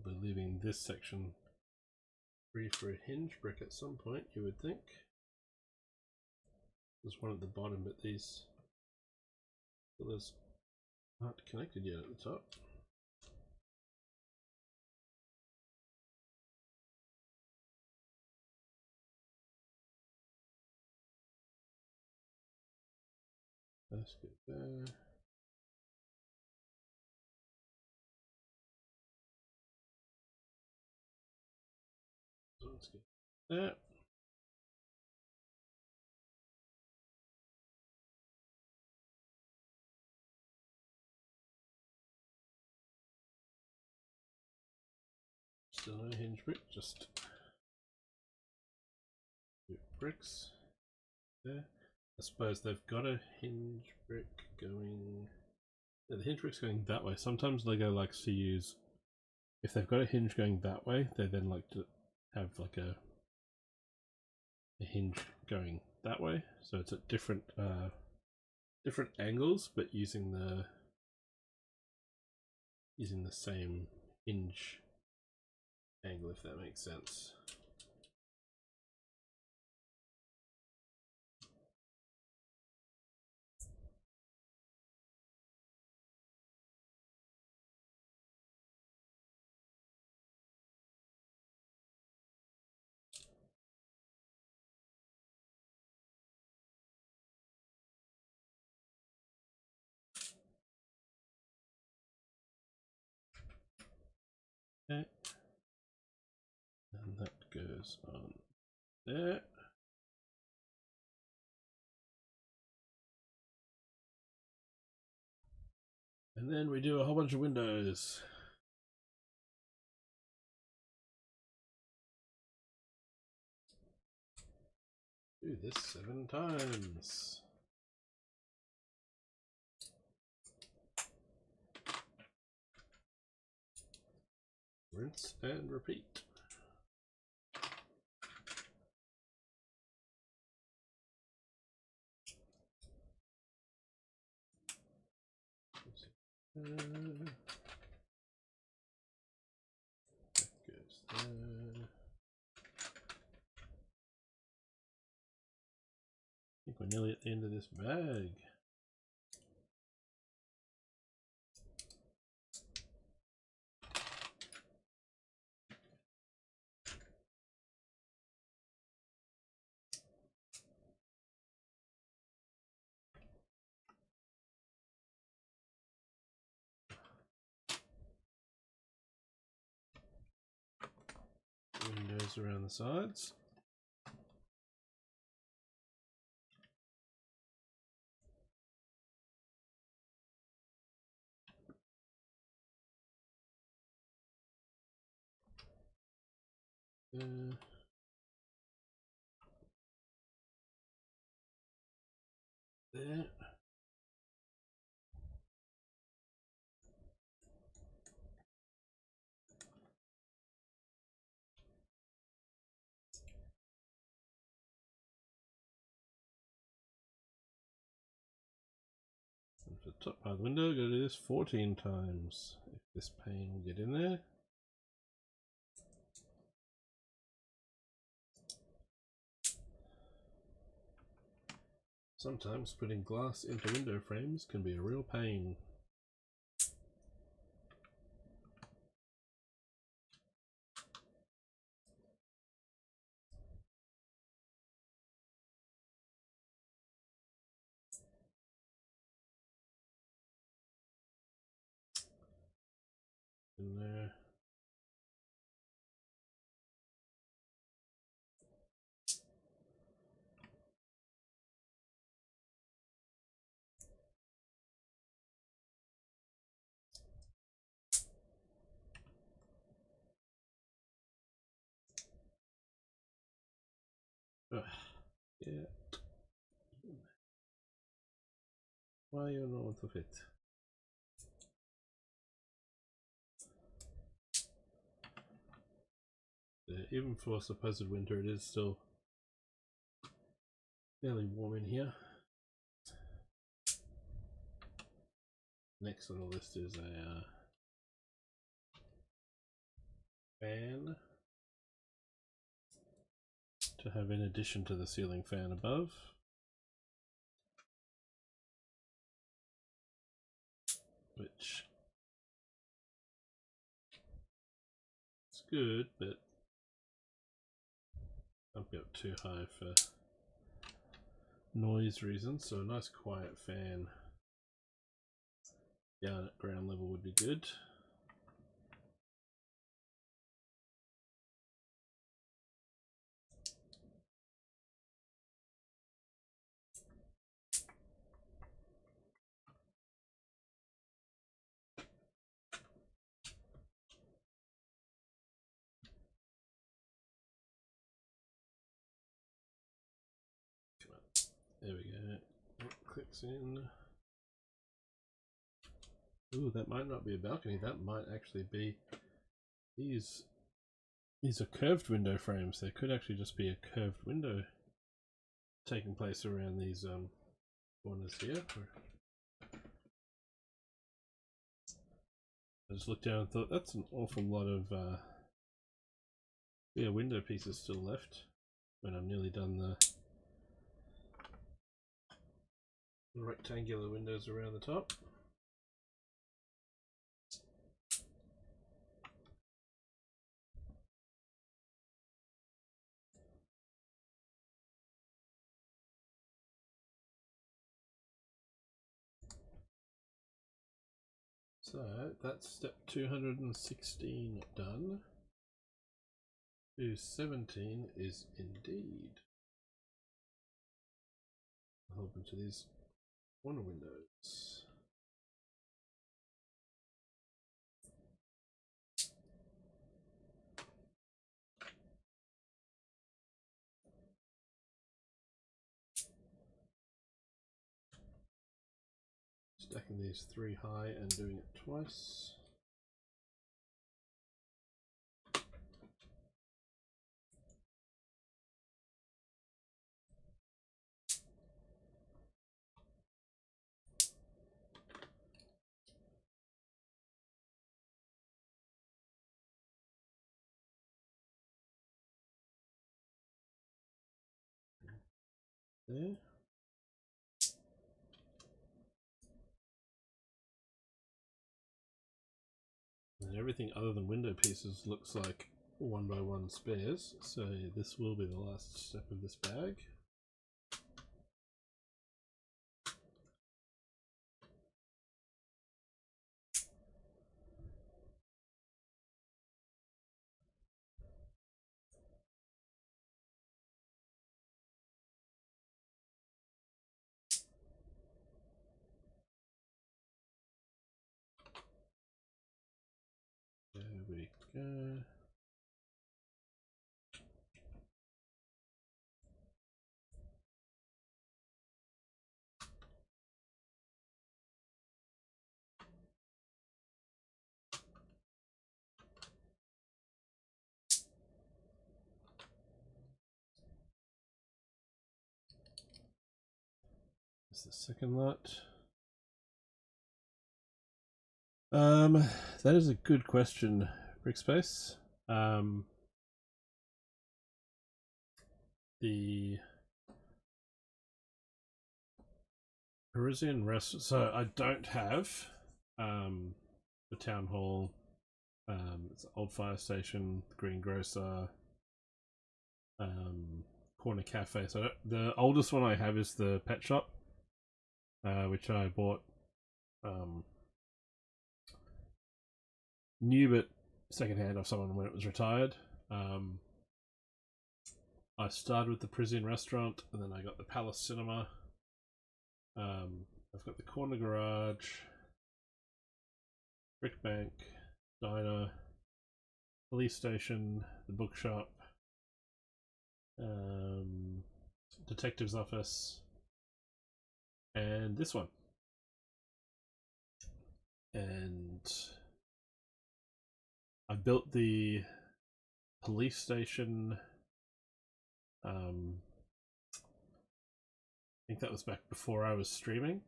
We'll be leaving this section free for a hinge brick at some point, you would think. There's one at the bottom, but these pillars aren't connected yet at the top. Basket there. So let's get that. Still no hinge brick, just bricks there. I suppose they've got a hinge brick going. Yeah, the hinge brick's going that way. Sometimes Lego likes to use, if they've got a hinge going that way, they then like to have like a hinge going that way. So it's at different different angles, but using the same hinge angle, if that makes sense. Okay. And that goes on there. And then we do a whole bunch of windows. Do this 7 times. Rinse and repeat. That goes there. I think we're nearly at the end of this bag. Windows around the sides. There. And for the top part of the window, go to this 14 times. If this pane will get in there. Sometimes putting glass into window frames can be a real pain. In there. Ugh. Yeah. Why you not of it? Even for supposed winter, it is still fairly warm in here. Next on the list is a fan to have in addition to the ceiling fan above. Which is good, but I've got too high for noise reasons, so a nice quiet fan down at ground level would be good. There we go. clicks in. Ooh, that might not be a balcony. That might actually be these are curved window frames. There could actually just be a curved window taking place around these corners here. I just looked down and thought that's an awful lot of window pieces still left when I'm nearly done the rectangular windows around the top. So that's step 216 done. 217 is indeed a whole bunch of these corner windows. Stacking these 3 high and doing it twice. There. And everything other than window pieces looks like 1x1 spares, so this will be the last step of this bag. There we go. That's the second lot. That is a good question, Brickspace. The Parisian rest. So I don't have the town hall. It's old fire station, greengrocer, corner cafe. So the oldest one I have is the pet shop, which I bought new but secondhand off someone when it was retired. I started with the Parisian restaurant, and then I got the Palace Cinema. I've got the corner garage, brick bank, diner, police station, the bookshop, detective's office, and this one. And I built the police station. I think that was back before I was streaming.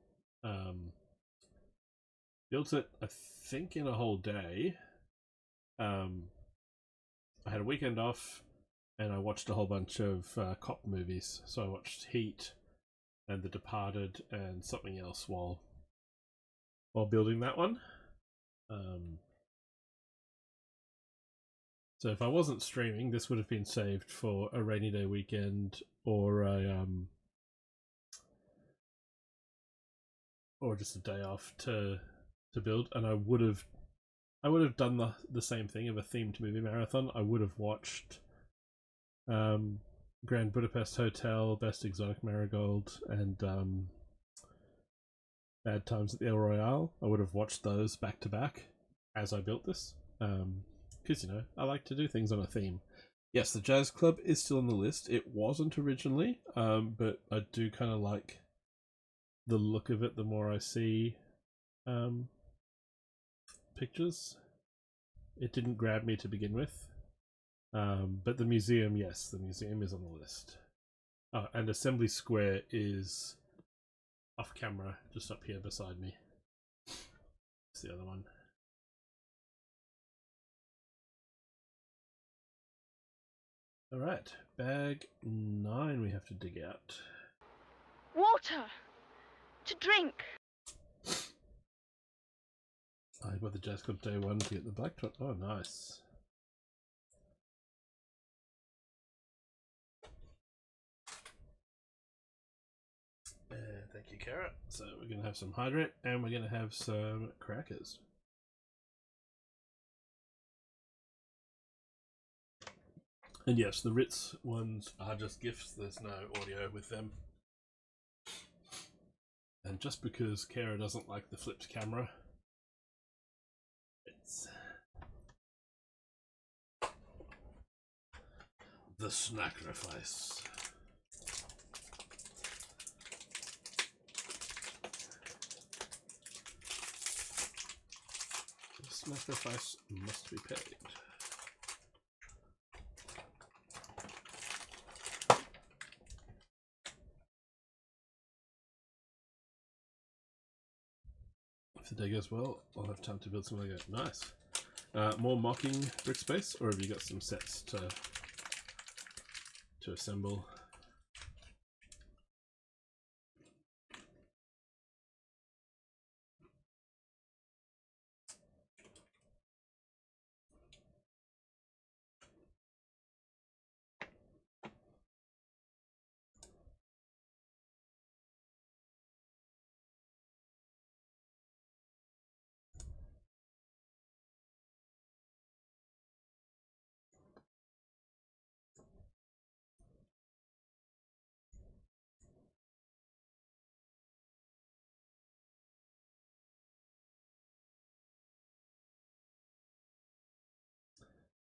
Built it, I think, in a whole day. I had a weekend off, and I watched a whole bunch of cop movies. So I watched Heat and The Departed and something else while building that one. So if I wasn't streaming, this would have been saved for a rainy day weekend or a or just a day off to build, and I would have done the same thing of a themed movie marathon. I would have watched Grand Budapest Hotel, Best Exotic Marigold, and Bad Times at the El Royale. I would have watched those back to back as I built this. Because, you know, I like to do things on a theme. Yes, the Jazz Club is still on the list. It wasn't originally, but I do kind of like the look of it the more I see pictures. It didn't grab me to begin with. But the museum, yes, the museum is on the list. Oh, and Assembly Square is off camera, just up here beside me. It's the other one. Alright, bag 9 we have to dig out. Water! To drink! I got the Jazz Club Day 1 to get the black top. Oh, nice. Thank you, Carrot. So we're going to have some hydrate and we're going to have some crackers. And yes, the Ritz ones are just gifts. There's no audio with them. And just because Kara doesn't like the flipped camera, it's the snacrifice. The sacrifice must be paid. If the day goes well, I'll have time to build some Lego. Nice. More mocking brick space, or have you got some sets to assemble?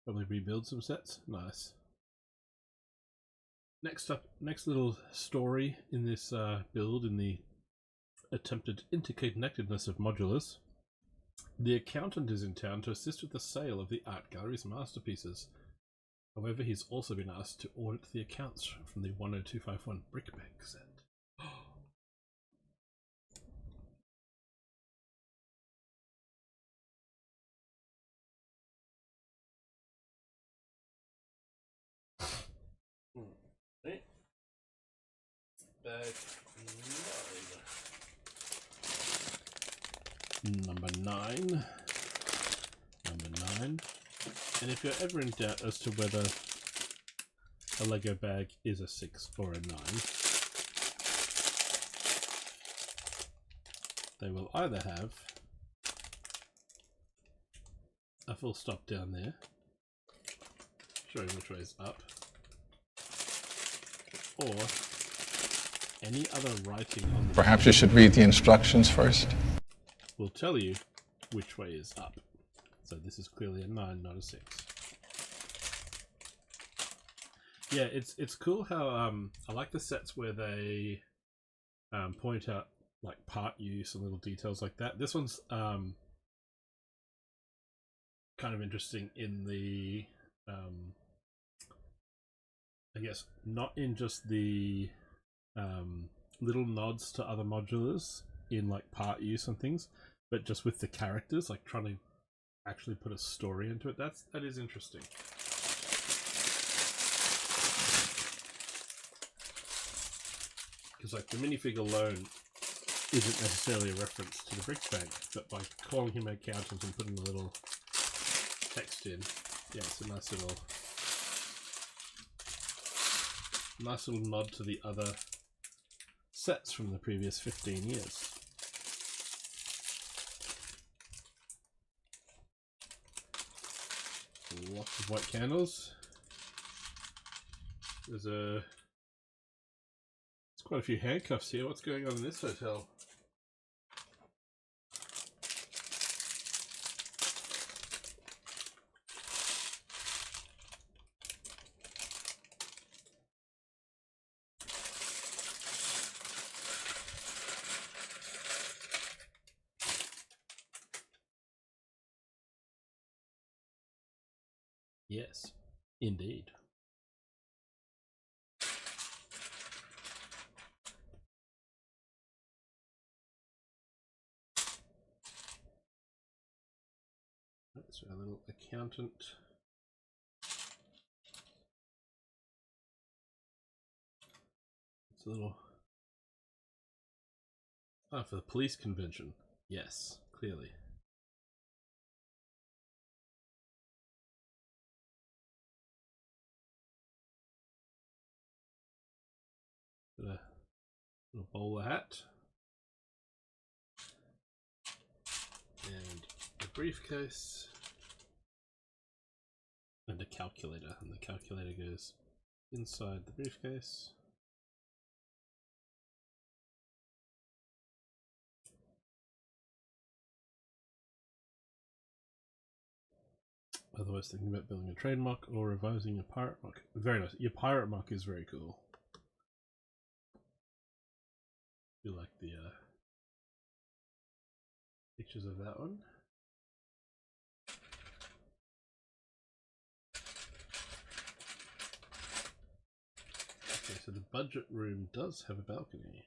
Probably rebuild some sets. Nice. Next up, next little story in this build, in the attempted interconnectedness of modulars. The accountant is in town to assist with the sale of the art gallery's masterpieces. However, he's also been asked to audit the accounts from the 10251 brick bank set. Bag 9. Number 9. And if you're ever in doubt as to whether a Lego bag is a 6 or a 9, they will either have a full stop down there, showing which way is up, or any other writing on the Perhaps you should read the instructions first. Will tell you which way is up. So this is clearly a 9, not a 6. Yeah, it's cool how I like the sets where they point out like part use and little details like that. This one's kind of interesting in the I guess not in just the little nods to other modulars in like part use and things, but just with the characters, like trying to actually put a story into it. That is interesting. Because like the minifig alone isn't necessarily a reference to the bricks bank, but by calling him an accountant and putting a little text in, yeah, it's a nice little nod to the other sets from the previous 15 years. Lots of white candles. There's quite a few handcuffs here. What's going on in this hotel? Yes, indeed. So our little accountant. It's a little... Ah, for the police convention. Yes, clearly. Got a little bowler hat. And a briefcase. And a calculator. And the calculator goes inside the briefcase. Otherwise thinking about building a trademark or revising your pirate mark. Very nice. Your pirate mark is very cool. You like the pictures of that one. Okay, so the budget room does have a balcony.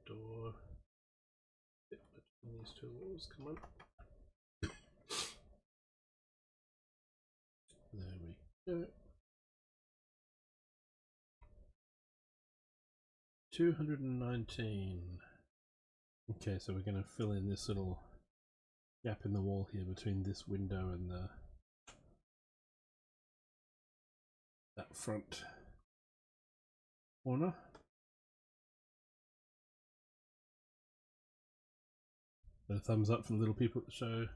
Door. Yep, between these two walls, come on. There we go. 219. Okay, so we're going to fill in this little gap in the wall here between this window and that front corner. A thumbs up from the little people at the show.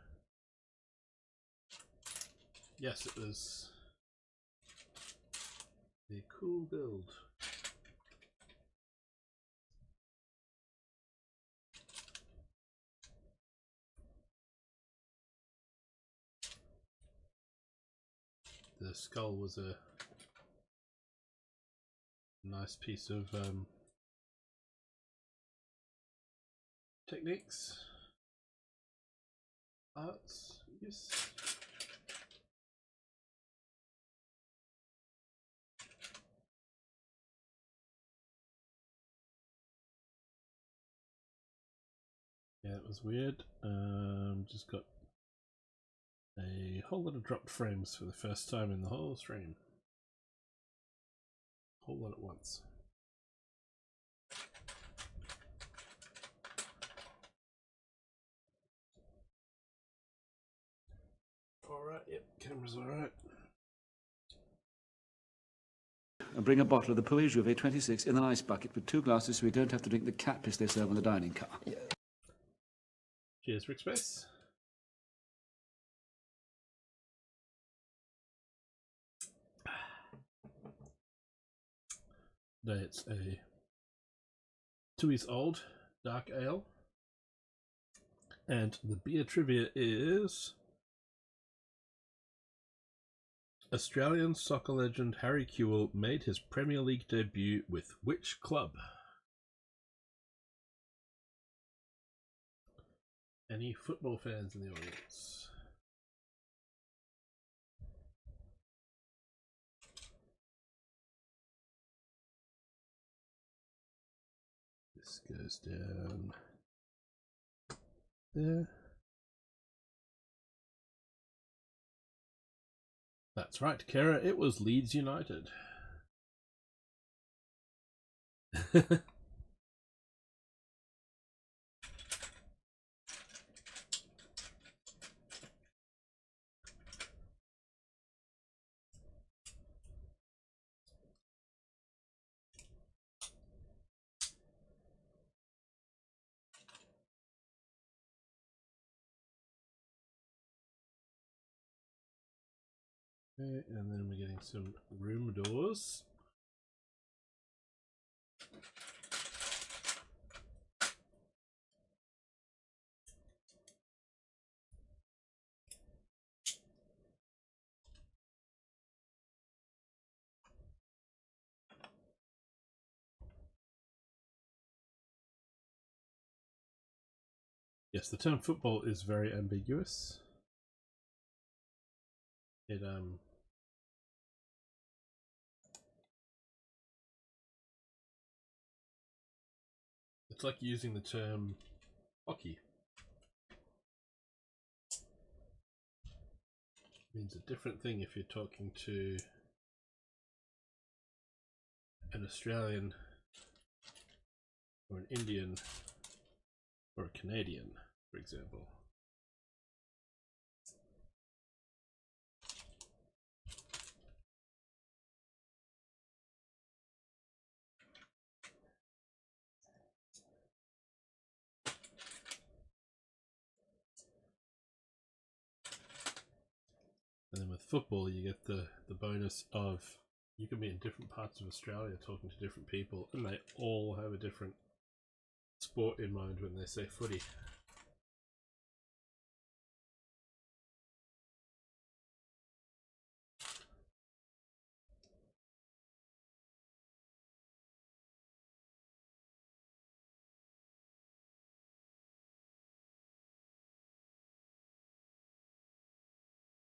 Yes, it was a cool build. The skull was a nice piece of techniques. Arts, yes. Yeah, it was weird. Just got a whole lot of dropped frames for the first time in the whole stream. Whole lot at once. Alright, yep, camera's alright. And bring a bottle of the Puy Jouvet 26 in an ice bucket with 2 glasses so we don't have to drink the cat piss they serve on the dining car. Yeah. Cheers, Rick Space. Today it's a 2 years old dark ale. And the beer trivia is Australian soccer legend Harry Kewell made his Premier League debut with which club? Any football fans in the audience? This goes down there. That's right, Kara, it was Leeds United. Okay, and then we're getting some room doors. Yes, the term football is very ambiguous. It's like using the term hockey. It means a different thing if you're talking to an Australian or an Indian or a Canadian, for example. And then with football, you get the bonus of you can be in different parts of Australia talking to different people, and they all have a different sport in mind when they say footy.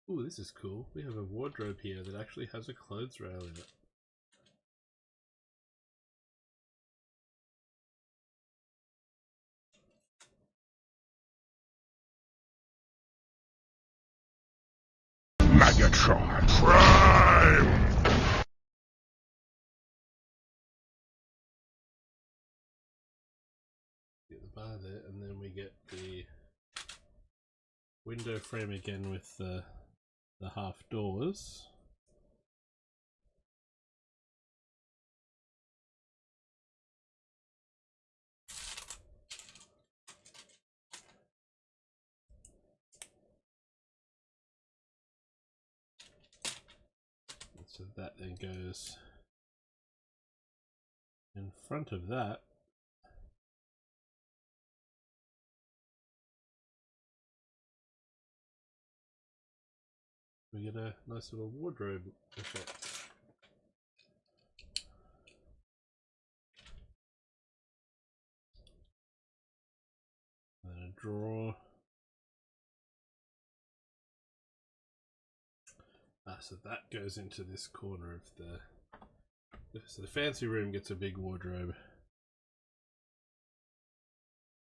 Ooh, this is cool. We have a wardrobe here that actually has a clothes rail in it. Megatron Prime! Get the bar there, and then we get the window frame again with the half doors. And so that then goes in front of that. We get a nice little wardrobe effect. And then a drawer. So that goes into this corner of so the fancy room gets a big wardrobe.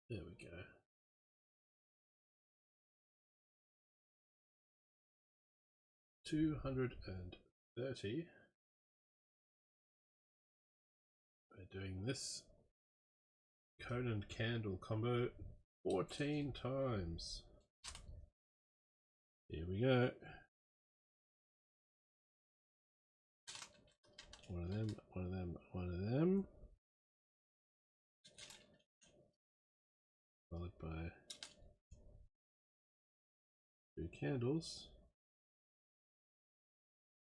There we go. $230. We're doing this Conan candle combo 14 times. Here we go. One of them, one of them, one of them. Followed by 2 candles.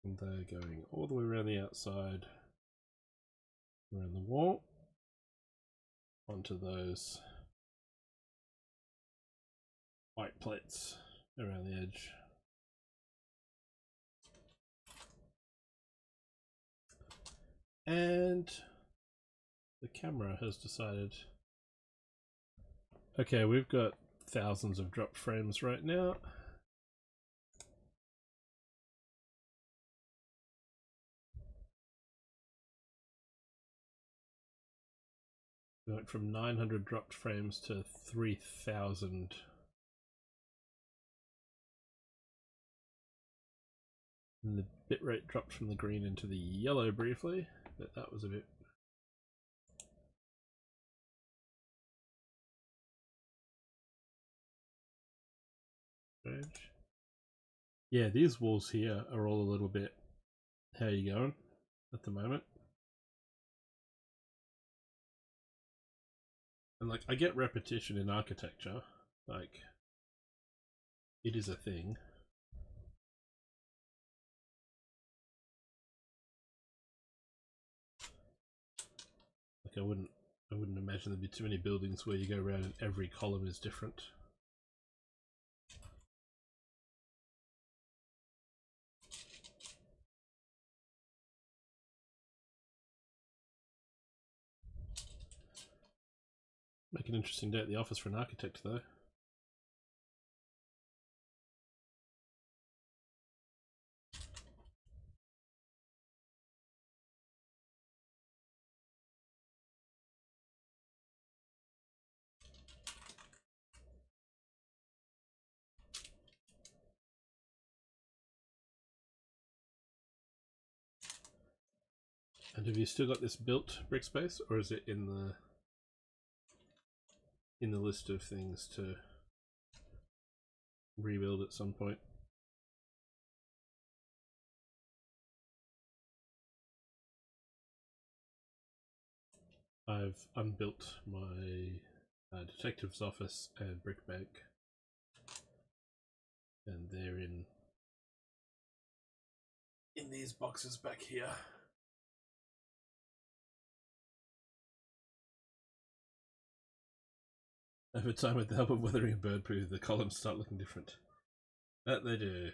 And they're going all the way around the outside, around the wall, onto those white plates around the edge. And the camera has decided, okay, we've got thousands of dropped frames right now. We went from 900 dropped frames to 3,000. And the bitrate dropped from the green into the yellow briefly, but that was a bit strange. Yeah, these walls here are all a little bit, how you going at the moment? And like, I get repetition in architecture, like, it is a thing. Like, I wouldn't imagine there'd be too many buildings where you go around and every column is different. Make an interesting day at the office for an architect, though. And have you still got this built brick space, or is it in the list of things to rebuild at some point? I've unbuilt my detective's office and brick bank, and they're in these boxes back here. Over time, with the help of weathering and bird poo, the columns start looking different. That they do.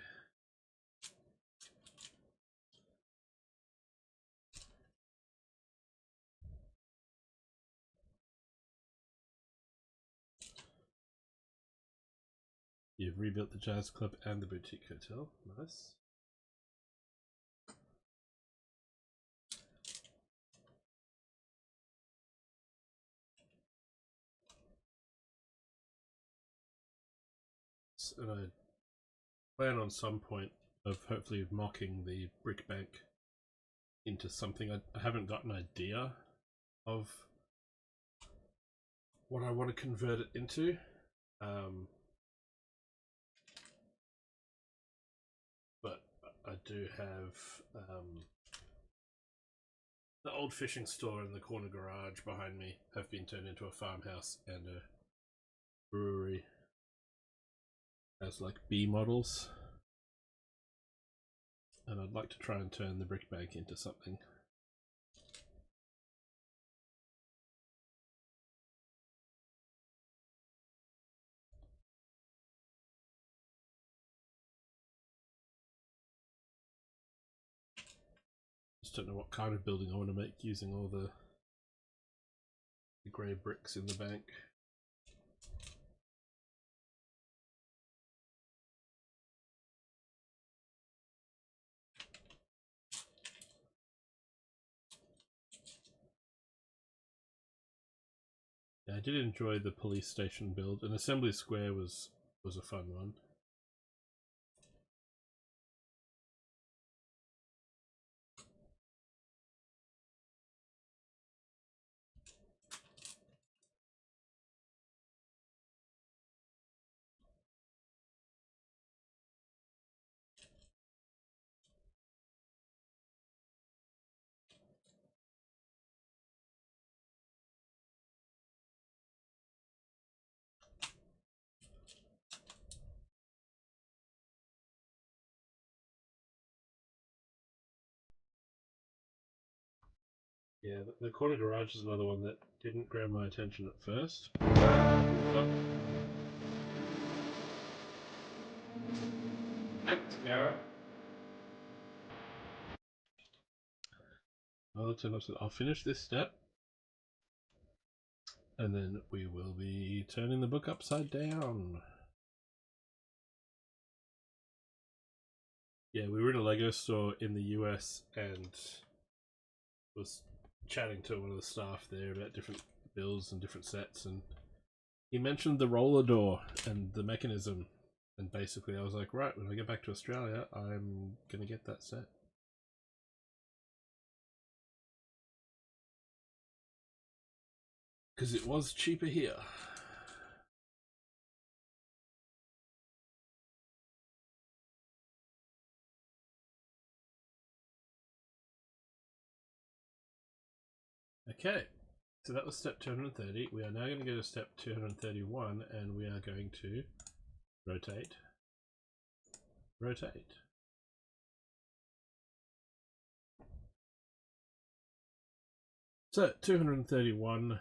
You've rebuilt the jazz club and the boutique hotel. Nice. And I plan on some point of hopefully mocking the brick bank into something. I haven't got an idea of what I want to convert it into. But I do have the old fishing store and the corner garage behind me have been turned into a farmhouse and a brewery as like B models, and I'd like to try and turn the brick bank into something. Just don't know what kind of building I want to make using all the grey bricks in the bank. Yeah, I did enjoy the police station build, and Assembly Square was a fun one. Yeah, the corner garage is another one that didn't grab my attention at first. Yeah. I'll finish this step, and then we will be turning the book upside down. Yeah, we were in a Lego store in the US and was chatting to one of the staff there about different builds and different sets, and he mentioned the roller door and the mechanism, and basically I was like, right, when I get back to Australia I'm gonna get that set. Because it was cheaper here. Okay, so that was step 230. We are now going to go to step 231, and we are going to rotate, rotate. So 231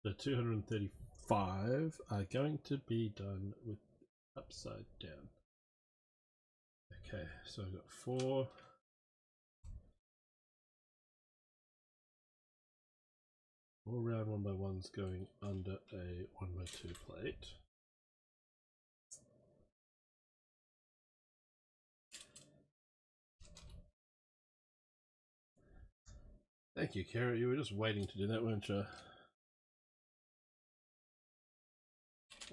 to 235 are going to be done with upside down. Okay, so I've got 4. All round 1x1s going under a 1x2 plate. Thank you, Kara. You were just waiting to do that, weren't you?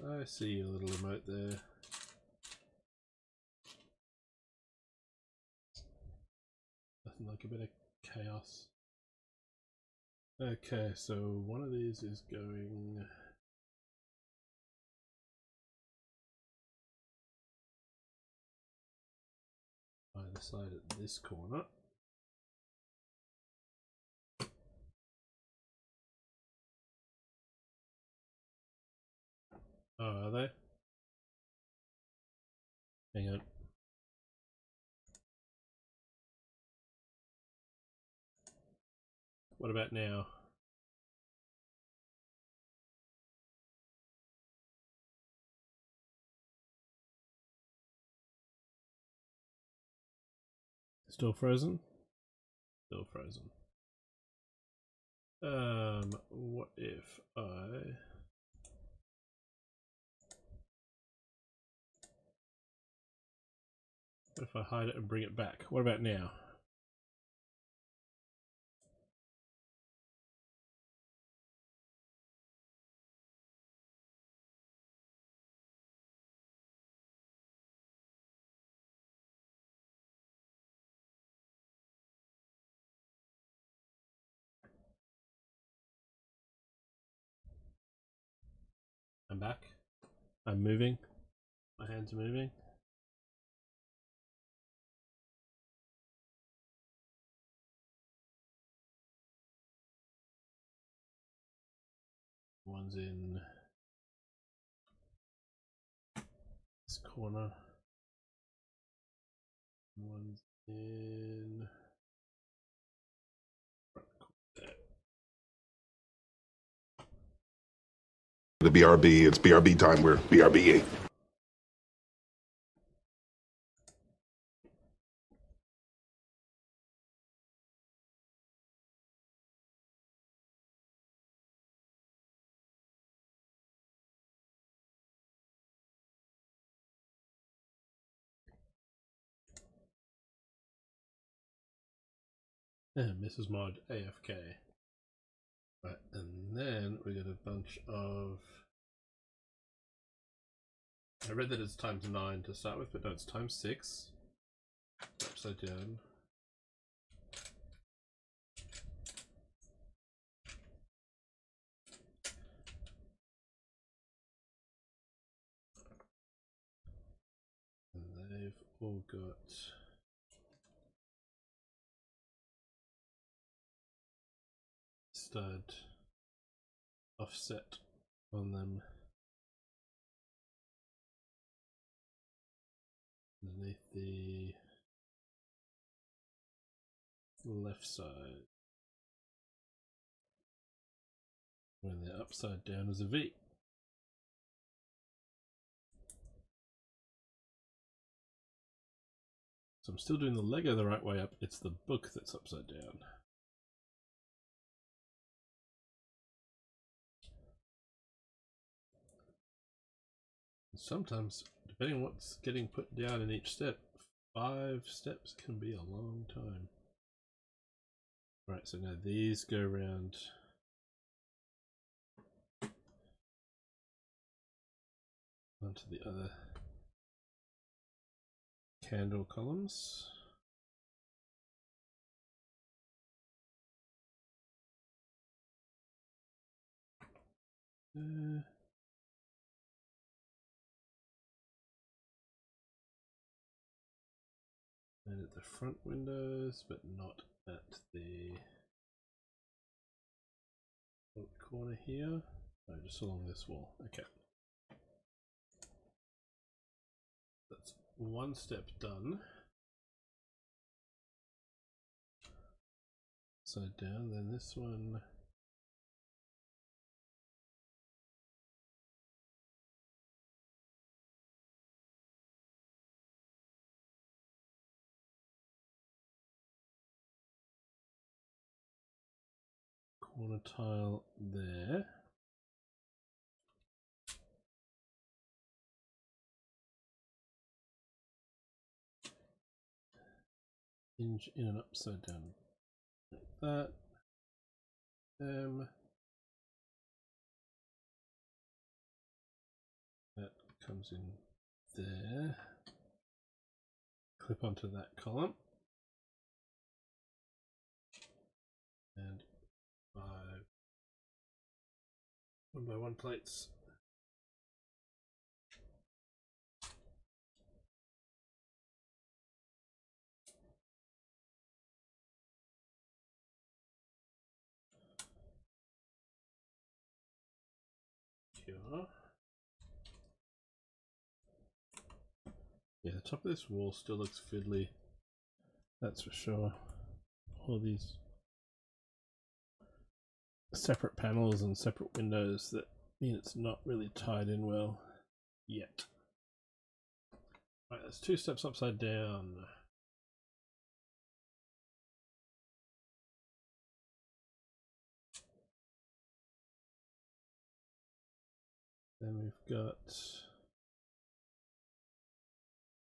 I see your little emote there. Nothing like a bit of chaos. Okay, so one of these is going either side at this corner. Oh, are they? Hang on. What about now? Still frozen? Still frozen. What if I hide it and bring it back? What about now? I'm back. I'm moving. My hands are moving. One's in this corner. One's in The BRB, it's BRB time. We're BRB. and Mrs. Mod AFK. Right, and then we got a bunch of. I read that it's times 9 to start with, but no, it's times 6. Upside down. And they've all got stud offset on them. Underneath the left side, when they're upside down as a V. So I'm still doing the Lego the right way up, it's the book that's upside down. And sometimes, depending on what's getting put down in each step, 5 steps can be a long time. Right, so now these go around onto the other candle columns. And at the front windows, but not at the corner here. No, just along this wall. Okay. That's one step done. Side down, then this one. Corner tile there. Hinge in and upside down like that. That comes in there. Clip onto that column. And 5 1x1 plates. Here. Yeah, the top of this wall still looks fiddly. That's for sure. All these separate panels and separate windows that mean it's not really tied in well yet. Right, there's 2 steps upside down. Then we've got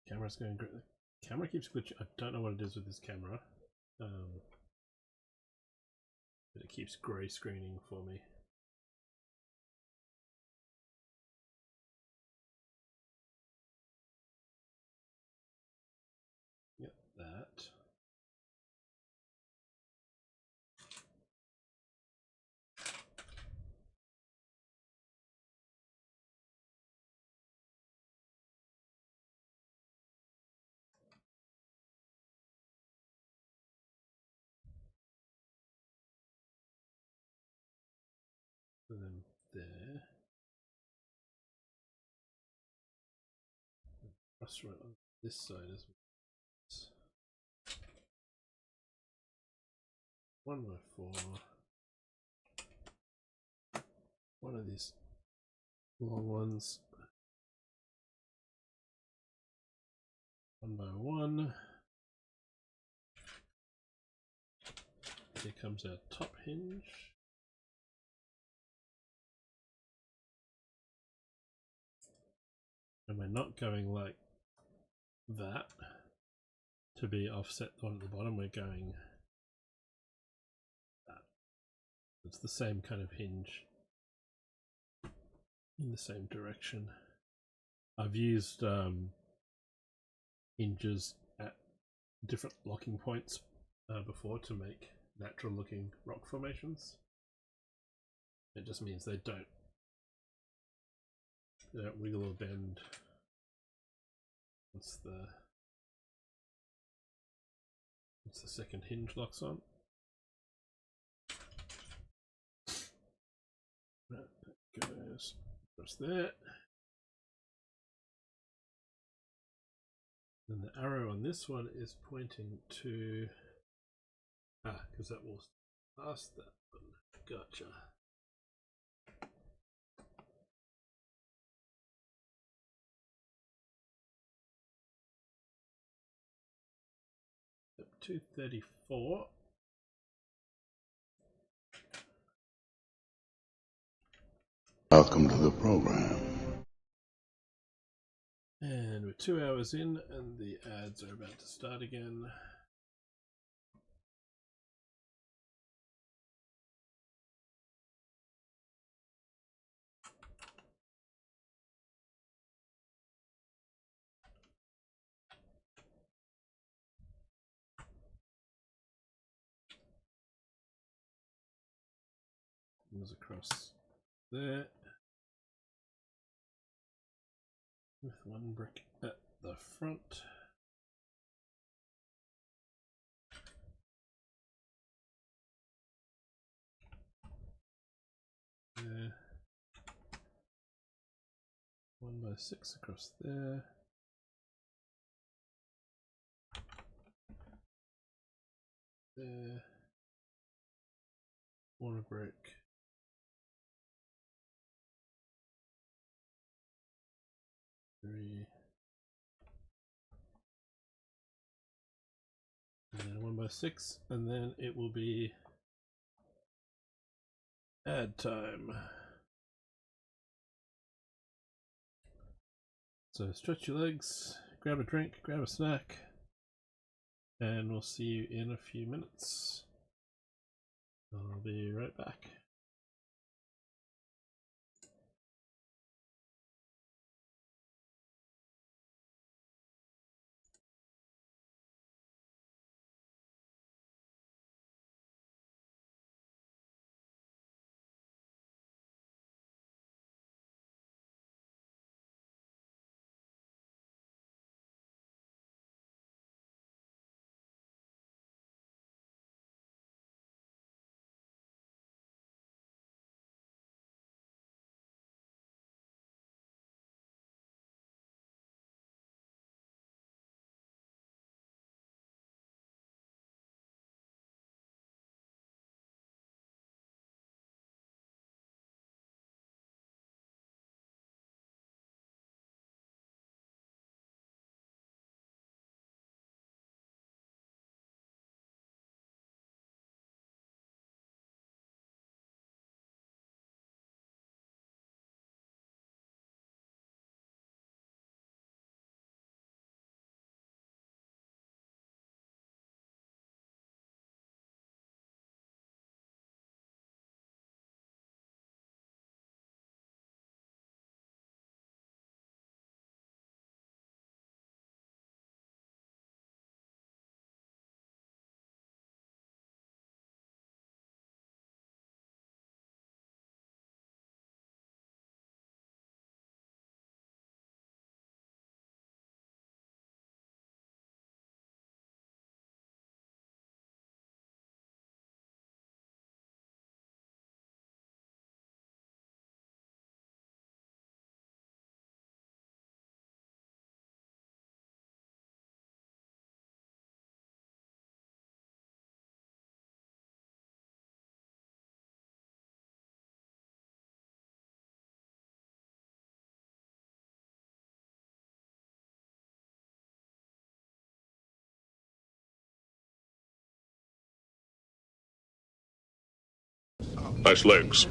camera's going great. The camera keeps glitching. I don't know what it is with this camera, but it keeps grey screening for me. Yep, that. And then there. Cross right on this side as well. 1x4. One of these long ones. 1x1. Here comes our top hinge. And we're not going like that to be offset the one at the bottom, we're going that. It's the same kind of hinge in the same direction. I've used hinges at different locking points before to make natural looking rock formations. It just means they don't wiggle or bend once the second hinge locks on. That goes across there. Then the arrow on this one is pointing to because that will pass that one. Gotcha. Step 234. Welcome to the program. And we're 2 hours in and the ads are about to start again. Goes across there with one brick at the front. There. 1x6 across there. There. One brick. Three. And then 1x6, and then it will be ad time. So stretch your legs, grab a drink, grab a snack, and we'll see you in a few minutes. I'll be right back. Nice legs.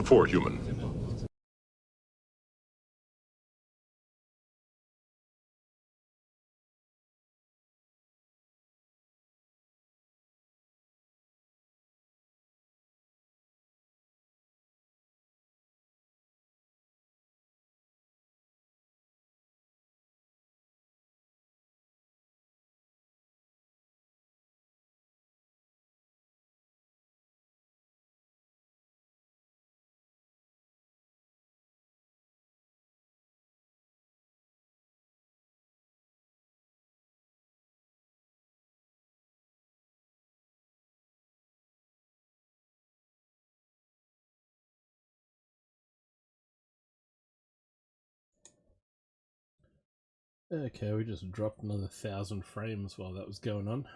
For a human. Okay, we just dropped another 1,000 frames while that was going on.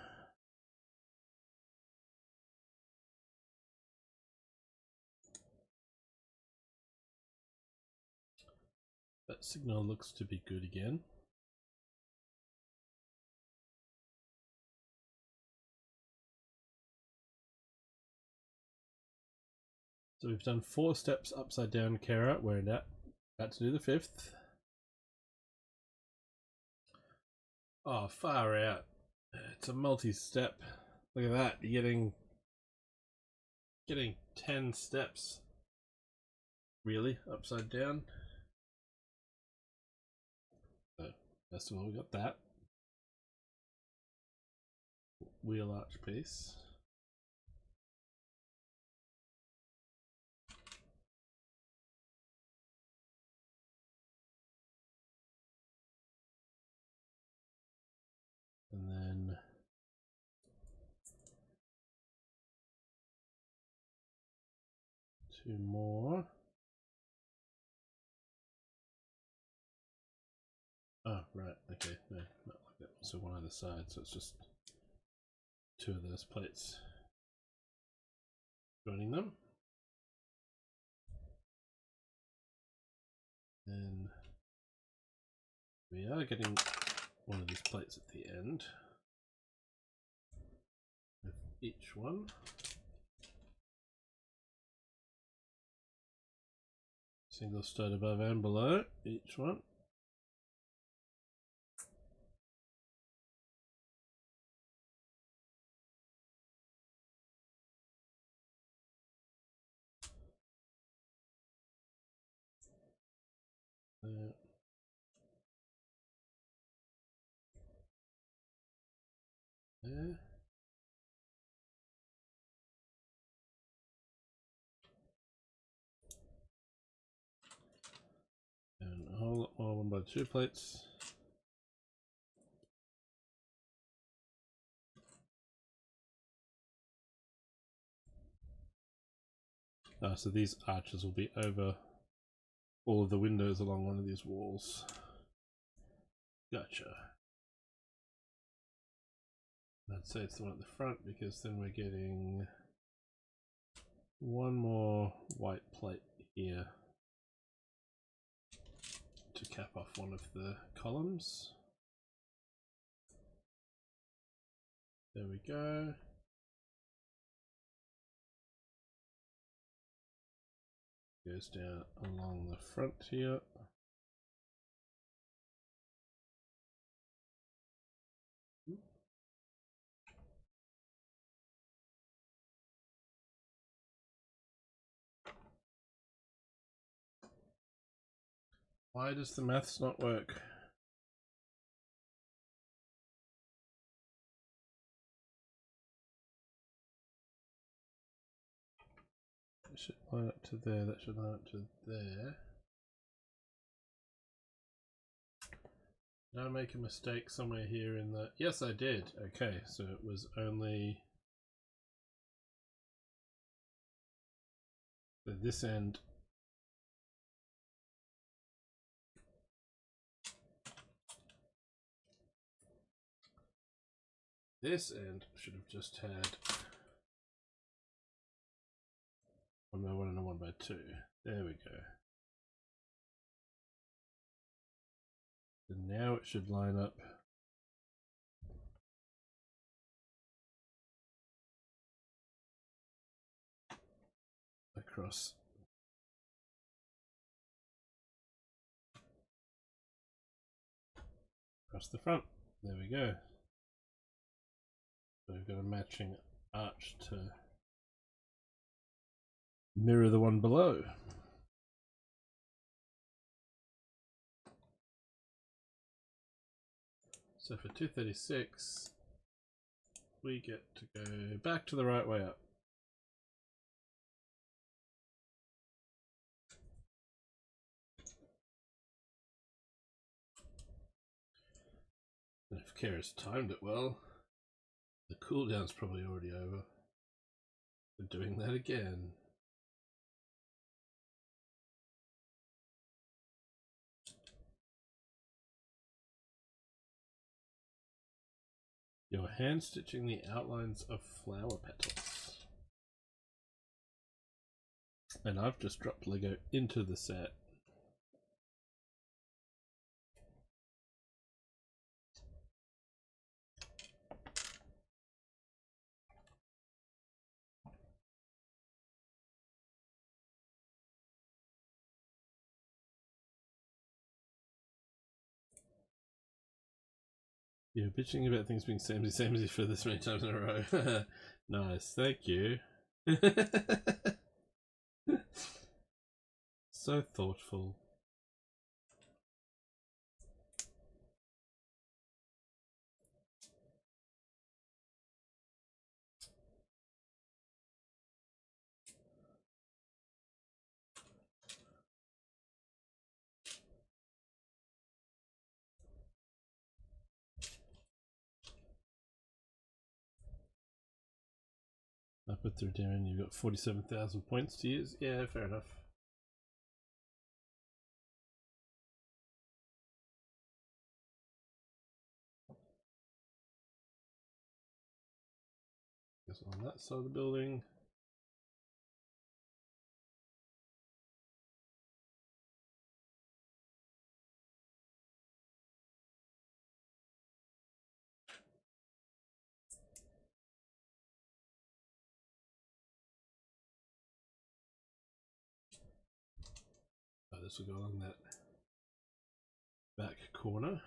That signal looks to be good again. So we've done 4 steps upside down, Kara. We're about to do the 5th. Oh, far out. It's a multi-step. Look at that. You're getting 10 steps. Really? Upside down? So, first of all, we got that. Wheel arch piece. And then two more. Oh, right, okay, no, not like that. So one either side, so it's just 2 of those plates joining them. And we are getting one of these plates at the end with each one. Single stud above and below each one. There. There. And a whole lot more 1x2 plates. So these arches will be over all of the windows along one of these walls. Gotcha. I'd say it's the one at the front because then we're getting one more white plate here to cap off one of the columns. There we go. Goes down along the front here. Why does the maths not work? That should line up to there, that should line up to there. Did I make a mistake somewhere here in the... Yes, I did. Okay, so it was only... this end. This end should have just had 1x1 and a 1x2. There we go. And now it should line up across. Across the front. There we go. So we've got a matching arch to mirror the one below. So for 236, we get to go back to the right way up. And if Kara's timed it well, the cooldown's probably already over. We're doing that again. You're hand stitching the outlines of flower petals. And I've just dropped Lego into the set. You're bitching about things being samey for this many times in a row. Nice, thank you. So thoughtful. I put through Darren, you've got 47,000 points to use. Yeah, fair enough. Guess on that side of the building. Oh, this will go along that back corner.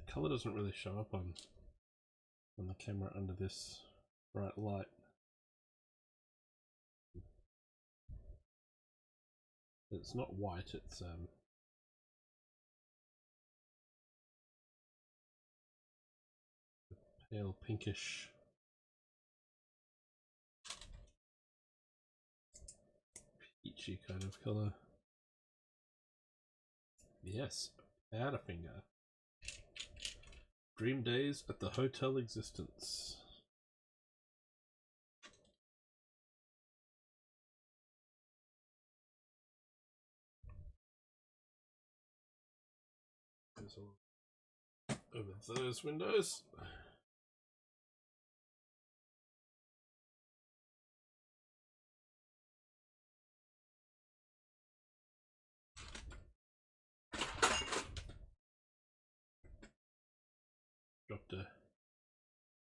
The color doesn't really show up on the camera under this bright light. It's not white, it's pale pinkish. Peachy kind of color. Yes, Powderfinger. Dream Days at the Hotel Existence. Over those windows. Dropped a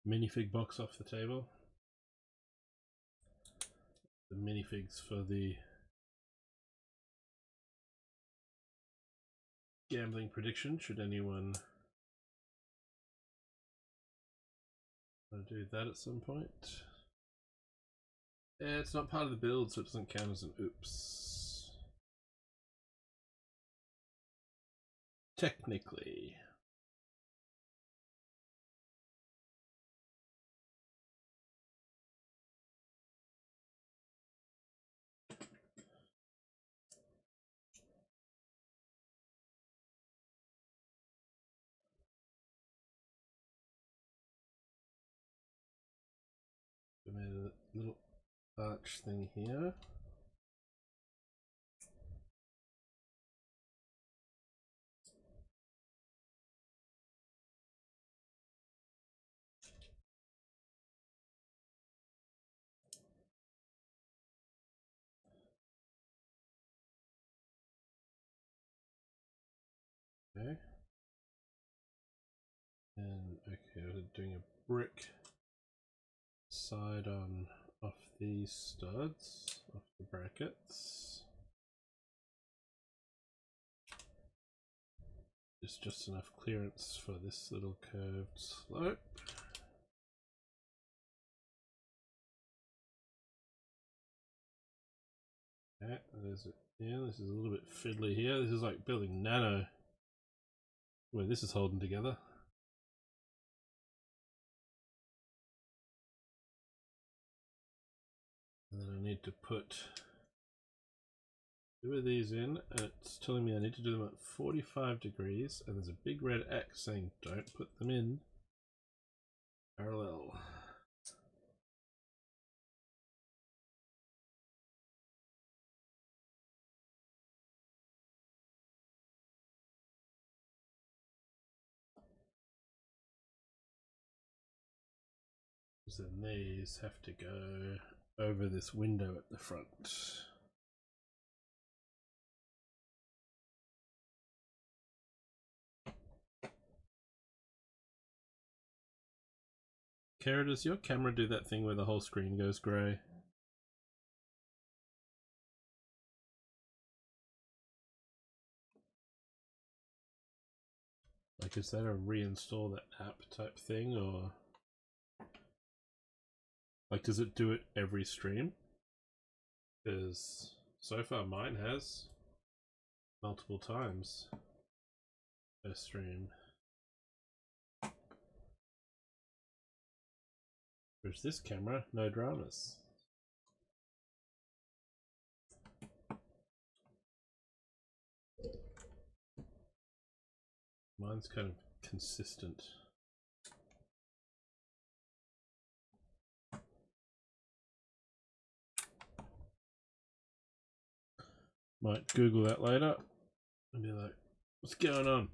minifig box off the table. The minifigs for the gambling prediction, should anyone want to do that at some point. Yeah, it's not part of the build, so it doesn't count as an oops. Technically. We made a little arch thing here. Okay. And okay, we're doing a brick side on off these studs, off the brackets. There's just enough clearance for this little curved slope. Okay, there's it. Yeah, this is a little bit fiddly here. This is like building nano, where this is holding together. And then I need to put 2 of these in, and it's telling me I need to do them at 45 degrees, and there's a big red X saying don't put them in parallel. So then these have to go over this window at the front. Kara, does your camera do that thing where the whole screen goes grey? Like, is that a reinstall that app type thing, or like does it do it every stream? Because so far mine has multiple times per stream. Whereas this camera, no dramas. Mine's kind of consistent. Might Google that later and be like, what's going on?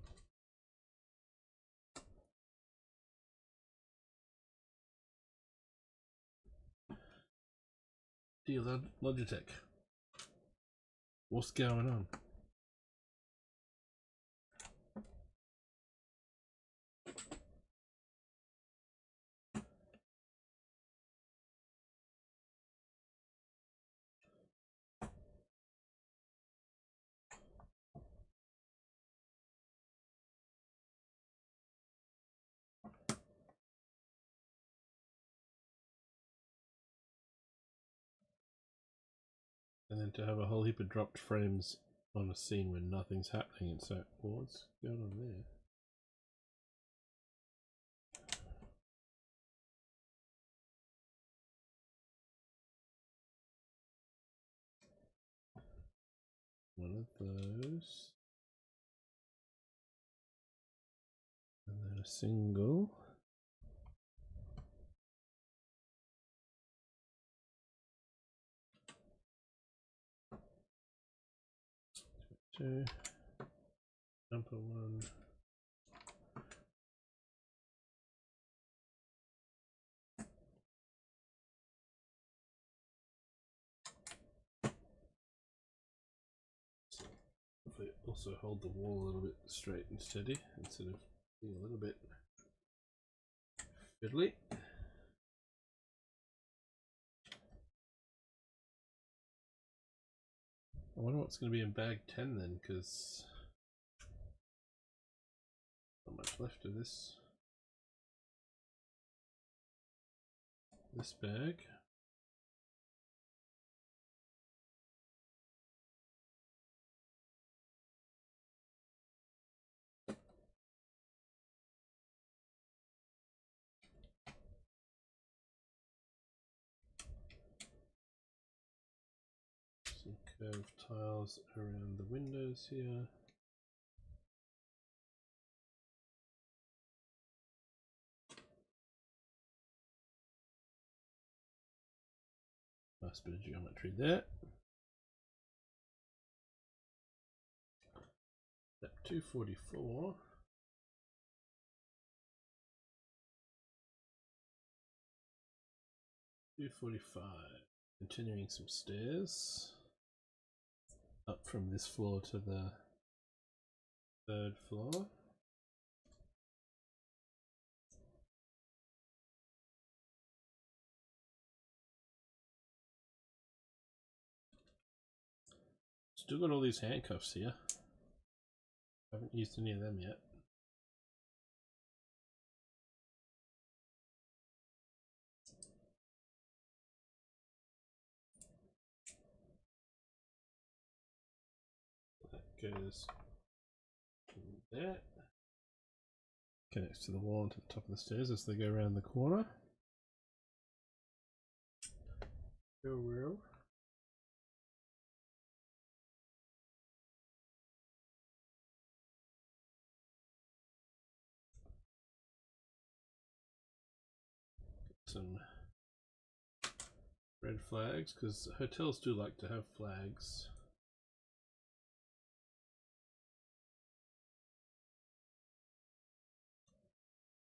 Dear Logitech, what's going on? And then to have a whole heap of dropped frames on a scene where nothing's happening, it's like, well, what's going on there? One of those. And then a single. Two. Jumper one. Hopefully also hold the wall a little bit straight and steady instead of being a little bit fiddly. I wonder what's going to be in bag 10 then, because not much left of this bag. Some curved tiles around the windows here. Nice bit of geometry there. Step 244. Continuing some stairs up from this floor to the 3rd floor. Still got all these handcuffs here. Haven't used any of them yet. That goes there. Connects to the wall and to the top of the stairs as they go around the corner. Real. Some red flags, because hotels do like to have flags.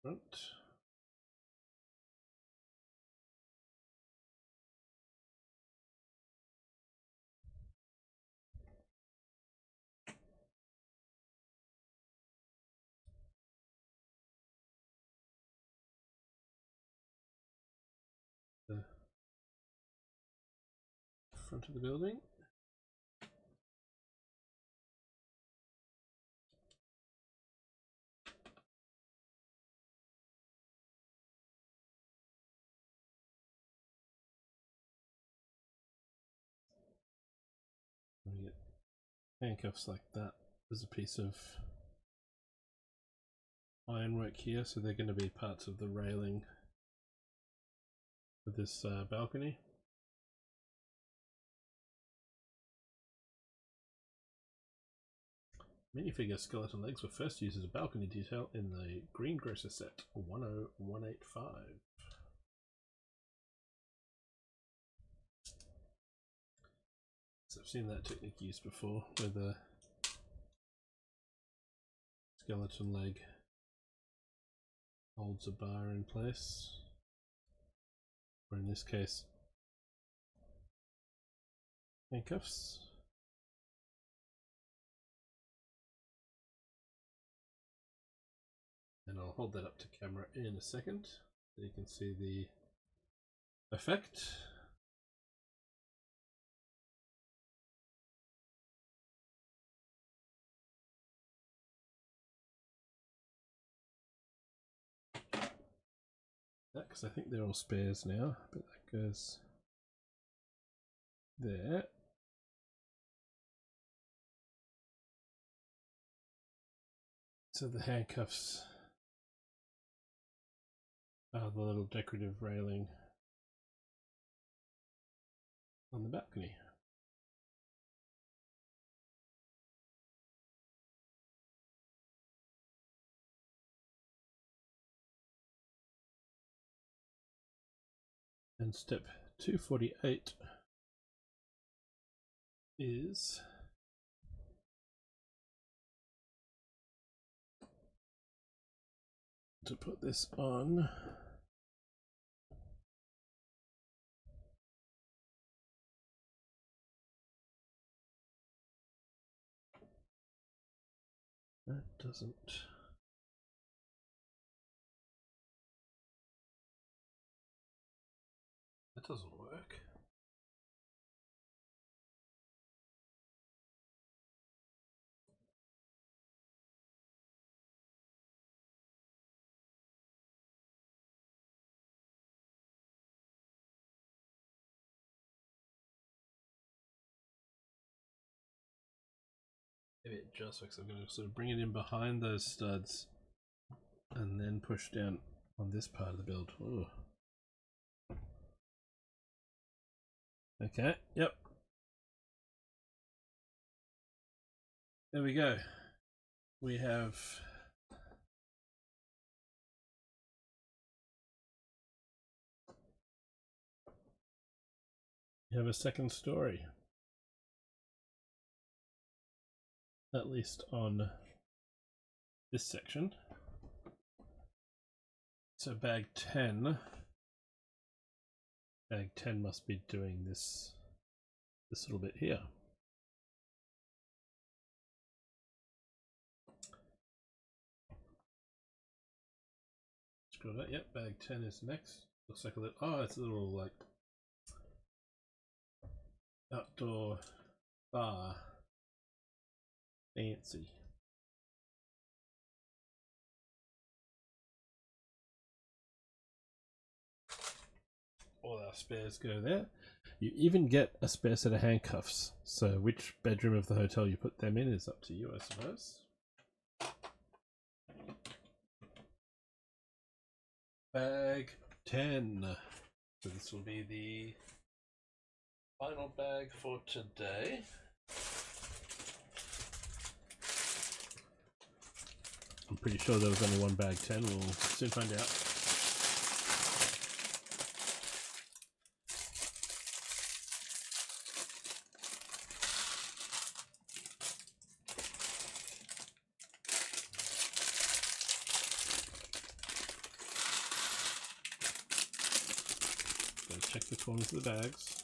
Front. The front of the building. We get handcuffs like that. There's a piece of ironwork here, so they're going to be parts of the railing of this balcony. Minifigure skeleton legs were first used as a balcony detail in the Greengrocer set 10185. So I've seen that technique used before, where the skeleton leg holds a bar in place, or in this case, handcuffs. And I'll hold that up to camera in a second so you can see the effect. Because I think they're all spares now, but that goes there. So the handcuffs are the little decorative railing on the balcony. And step 248 is to put this on that doesn't work. Maybe it just works. I'm going to sort of bring it in behind those studs and then push down on this part of the build. Ooh. Okay, yep. There we go. We have a second story. At least on this section. So bag 10 must be doing this little bit here. scroll that. Yep, bag 10 is next. Looks like a little. Oh, it's a little like outdoor bar. Fancy. All our spares go there. You even get a spare set of handcuffs. So which bedroom of the hotel you put them in is up to you, I suppose. Bag 10. So this will be the final bag for today. I'm pretty sure there was only one bag 10. We'll soon find out. Check the corners of the bags.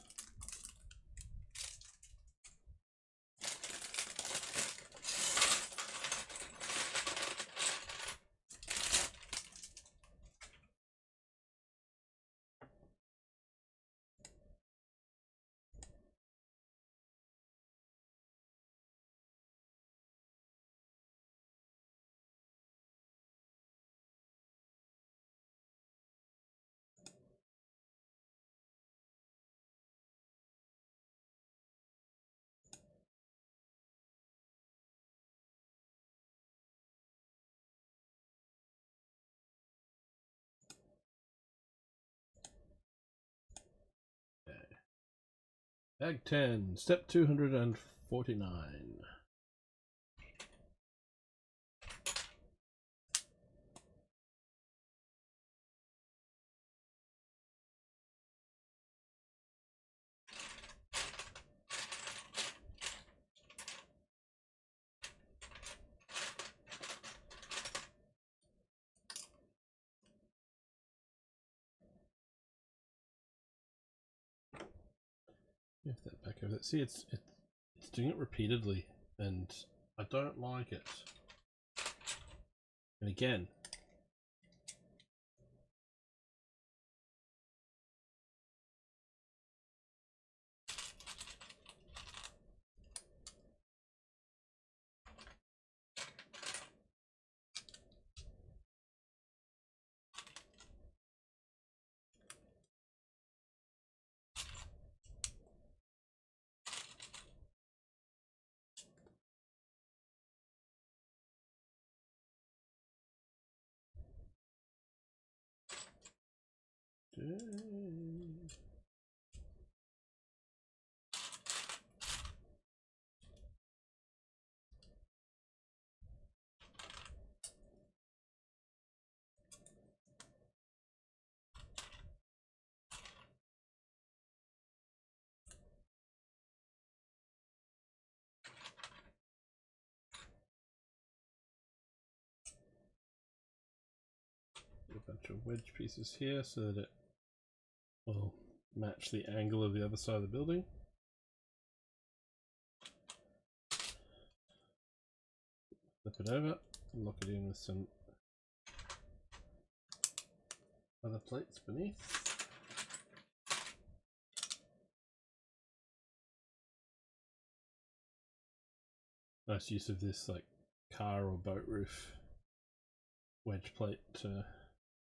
Bag 10, step 249. Move that back over there. See, it's doing it repeatedly, and I don't like it. And again, a bunch of wedge pieces here so that it will match the angle of the other side of the building. Flip it over and lock it in with some other plates beneath. Nice use of this like car or boat roof wedge plate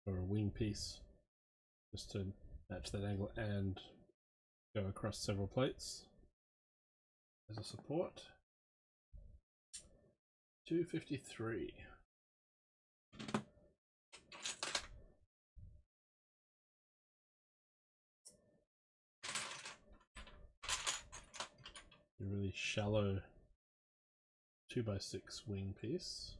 or a wing piece just to match that angle and go across several plates as a support. 253. A really shallow 2x6 wing piece.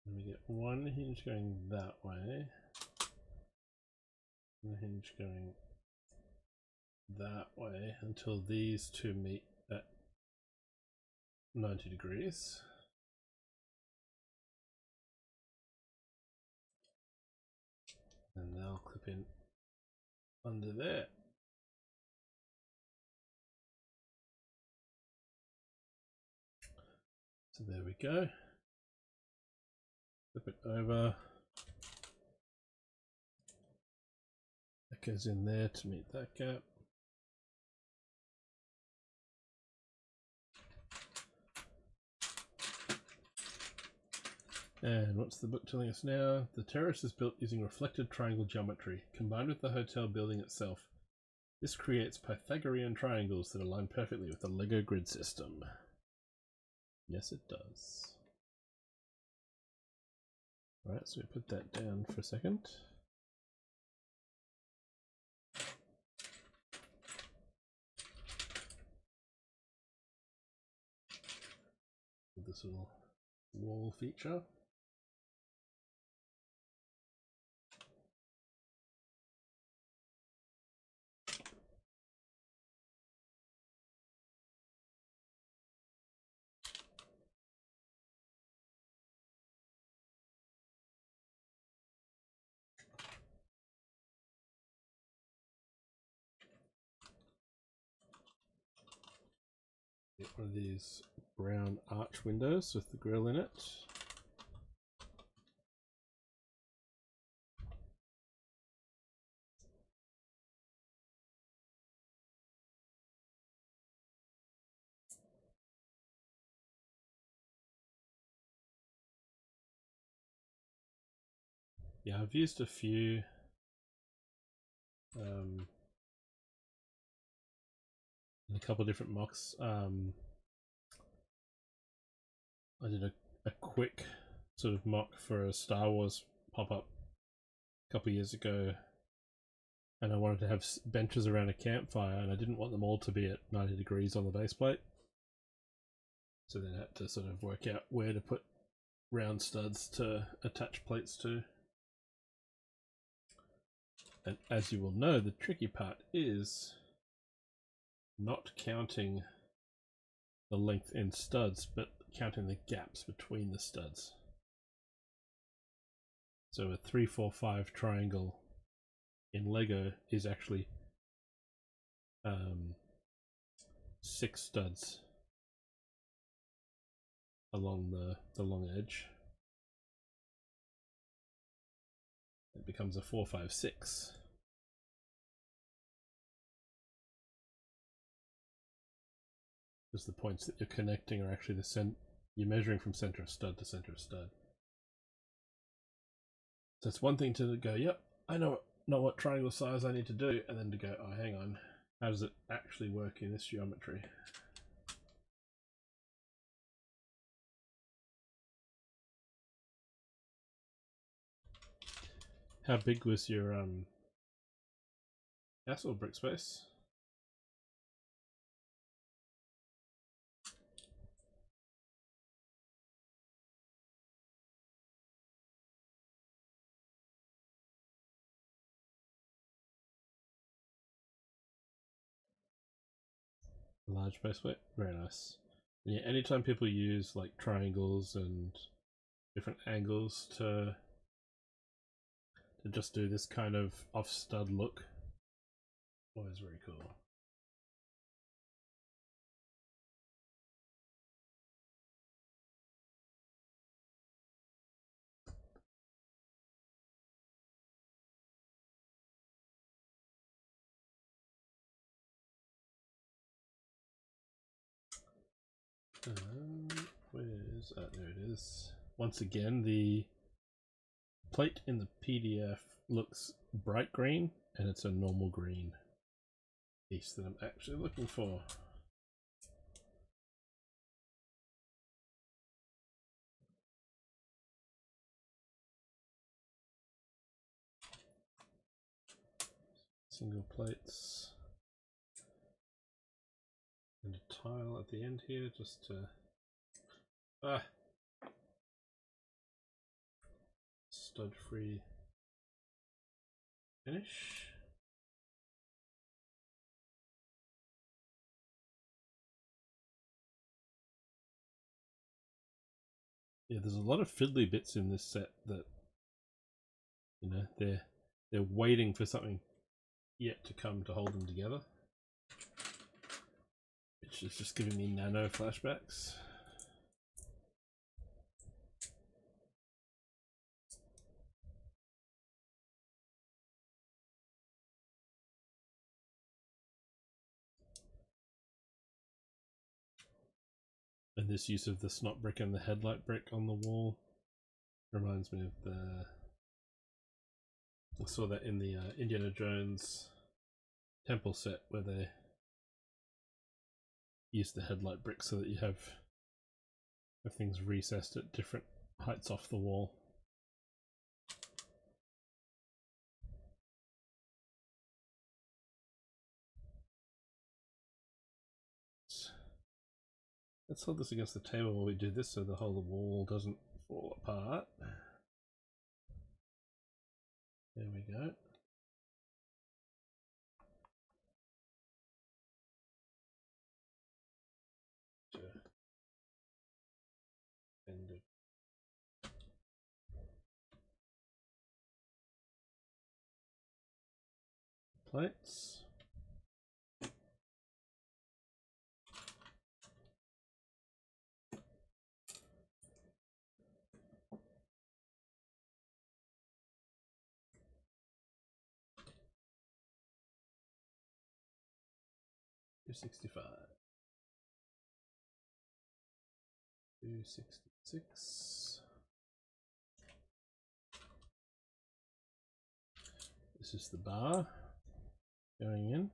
And we get one hinge going that way, and a hinge going that way until these two meet at 90 degrees. And they'll clip in under there. So there we go. Flip it over. That goes in there to meet that gap. And what's the book telling us now? The terrace is built using reflected triangle geometry, combined with the hotel building itself. This creates Pythagorean triangles that align perfectly with the LEGO grid system. Yes, it does. Alright, so we put that down for a second. This little wall feature. Get one of these brown arch windows with the grill in it. Yeah, I've used a few in a couple of different mocks. I did a quick sort of mock for a Star Wars pop-up a couple of years ago, and I wanted to have benches around a campfire, and I didn't want them all to be at 90 degrees on the base plate. So then I had to sort of work out where to put round studs to attach plates to. And as you will know, the tricky part is not counting the length in studs, but counting the gaps between the studs. So a 3, 4, 5 triangle in LEGO is actually 6 studs along the long edge. It becomes a 4, 5, 6. Because the points that you're connecting are actually you're measuring from center of stud to center of stud. So it's one thing to go, yep, I know what triangle size I need to do, and then to go, oh, hang on, how does it actually work in this geometry? How big was your castle brick space? Large base plate, very nice. And yeah, anytime people use like triangles and different angles to just do this kind of off stud look, always very cool. Where is that? There it is. Once again, the plate in the PDF looks bright green, and it's a normal green piece that I'm actually looking for. Single plates. And a tile at the end here, just to stud free finish. Yeah, there's a lot of fiddly bits in this set that, you know, they're they're waiting for something yet to come to hold them together, which is just giving me nano flashbacks. And this use of the snot brick and the headlight brick on the wall reminds me of the... I saw that in the Indiana Jones temple set where they use the headlight brick so that you have things recessed at different heights off the wall. Let's hold this against the table while we do this so the whole wall doesn't fall apart. There we go. End of plates. $265. $266. This is the bar going in.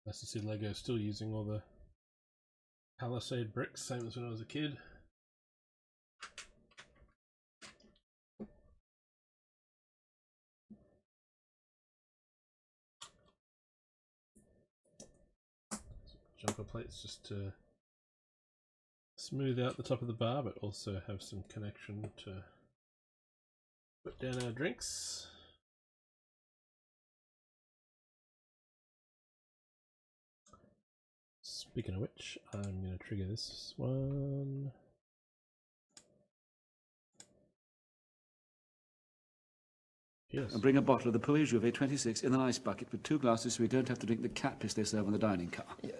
Nice to see Lego still using all the Palisade bricks, same as when I was a kid. Jumper plates just to smooth out the top of the bar, but also have some connection to put down our drinks. Speaking of which, I'm going to trigger this one. Yes. And bring a bottle of the Pouilly Jouvet 26 in an ice bucket with 2 glasses so we don't have to drink the cat piss they serve on the dining car. Yeah.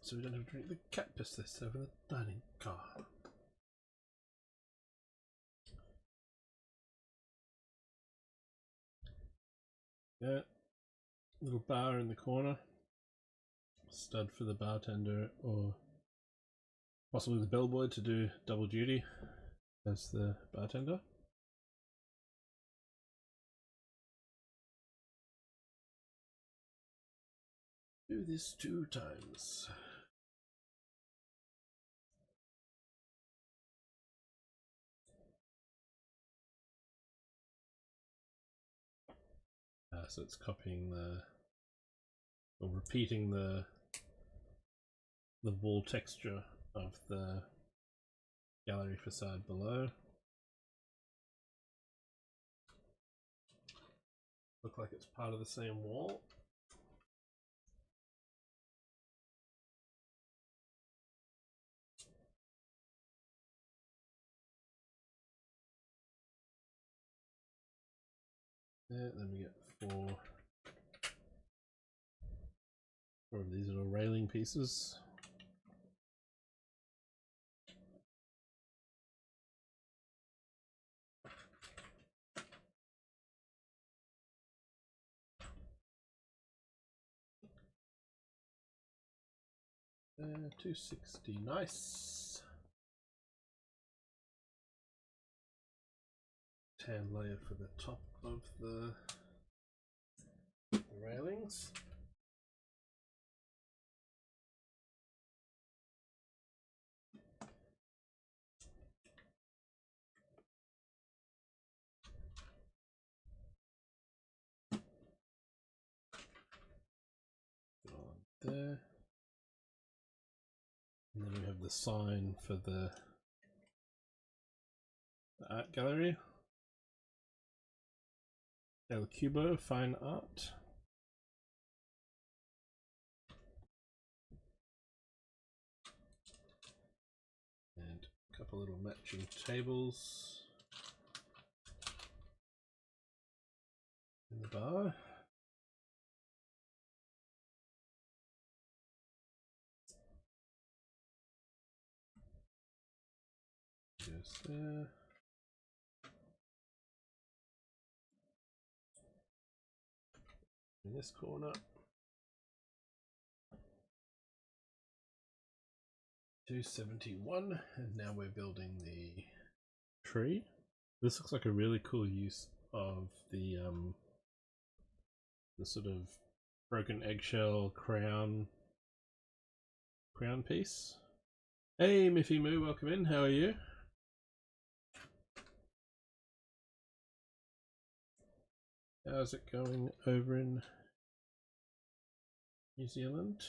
So we don't have to drink the cat piss they serve in the dining car. Yeah. Little bar in the corner. Stud for the bartender or possibly the bellboy to do double duty as the bartender. Do this 2 times. So it's copying or repeating the wall texture of the gallery facade below. Look like it's part of the same wall. Yeah, then we get 4 of these little railing pieces. $260, nice. Tan layer for the top of the railings. There. And then we have the sign for the art gallery. El Cubo Fine Art. couple little matching tables in the bar. Goes there. In this corner. 271, and now we're building the tree. This looks like a really cool use of the sort of broken eggshell crown piece. Hey Miffy Moo, welcome in, how are you? How's it going over in New Zealand?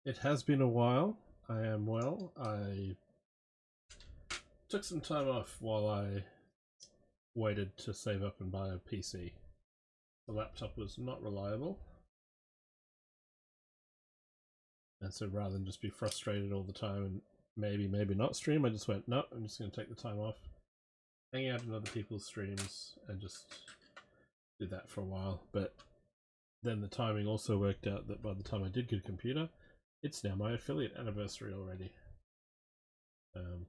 It has been a while. I am well. I took some time off while I waited to save up and buy a PC. The laptop was not reliable. And so rather than just be frustrated all the time and maybe not stream, I just went, no, I'm just going to take the time off, hang out in other people's streams and just do that for a while. But then the timing also worked out that by the time I did get a computer, it's now my affiliate anniversary already. And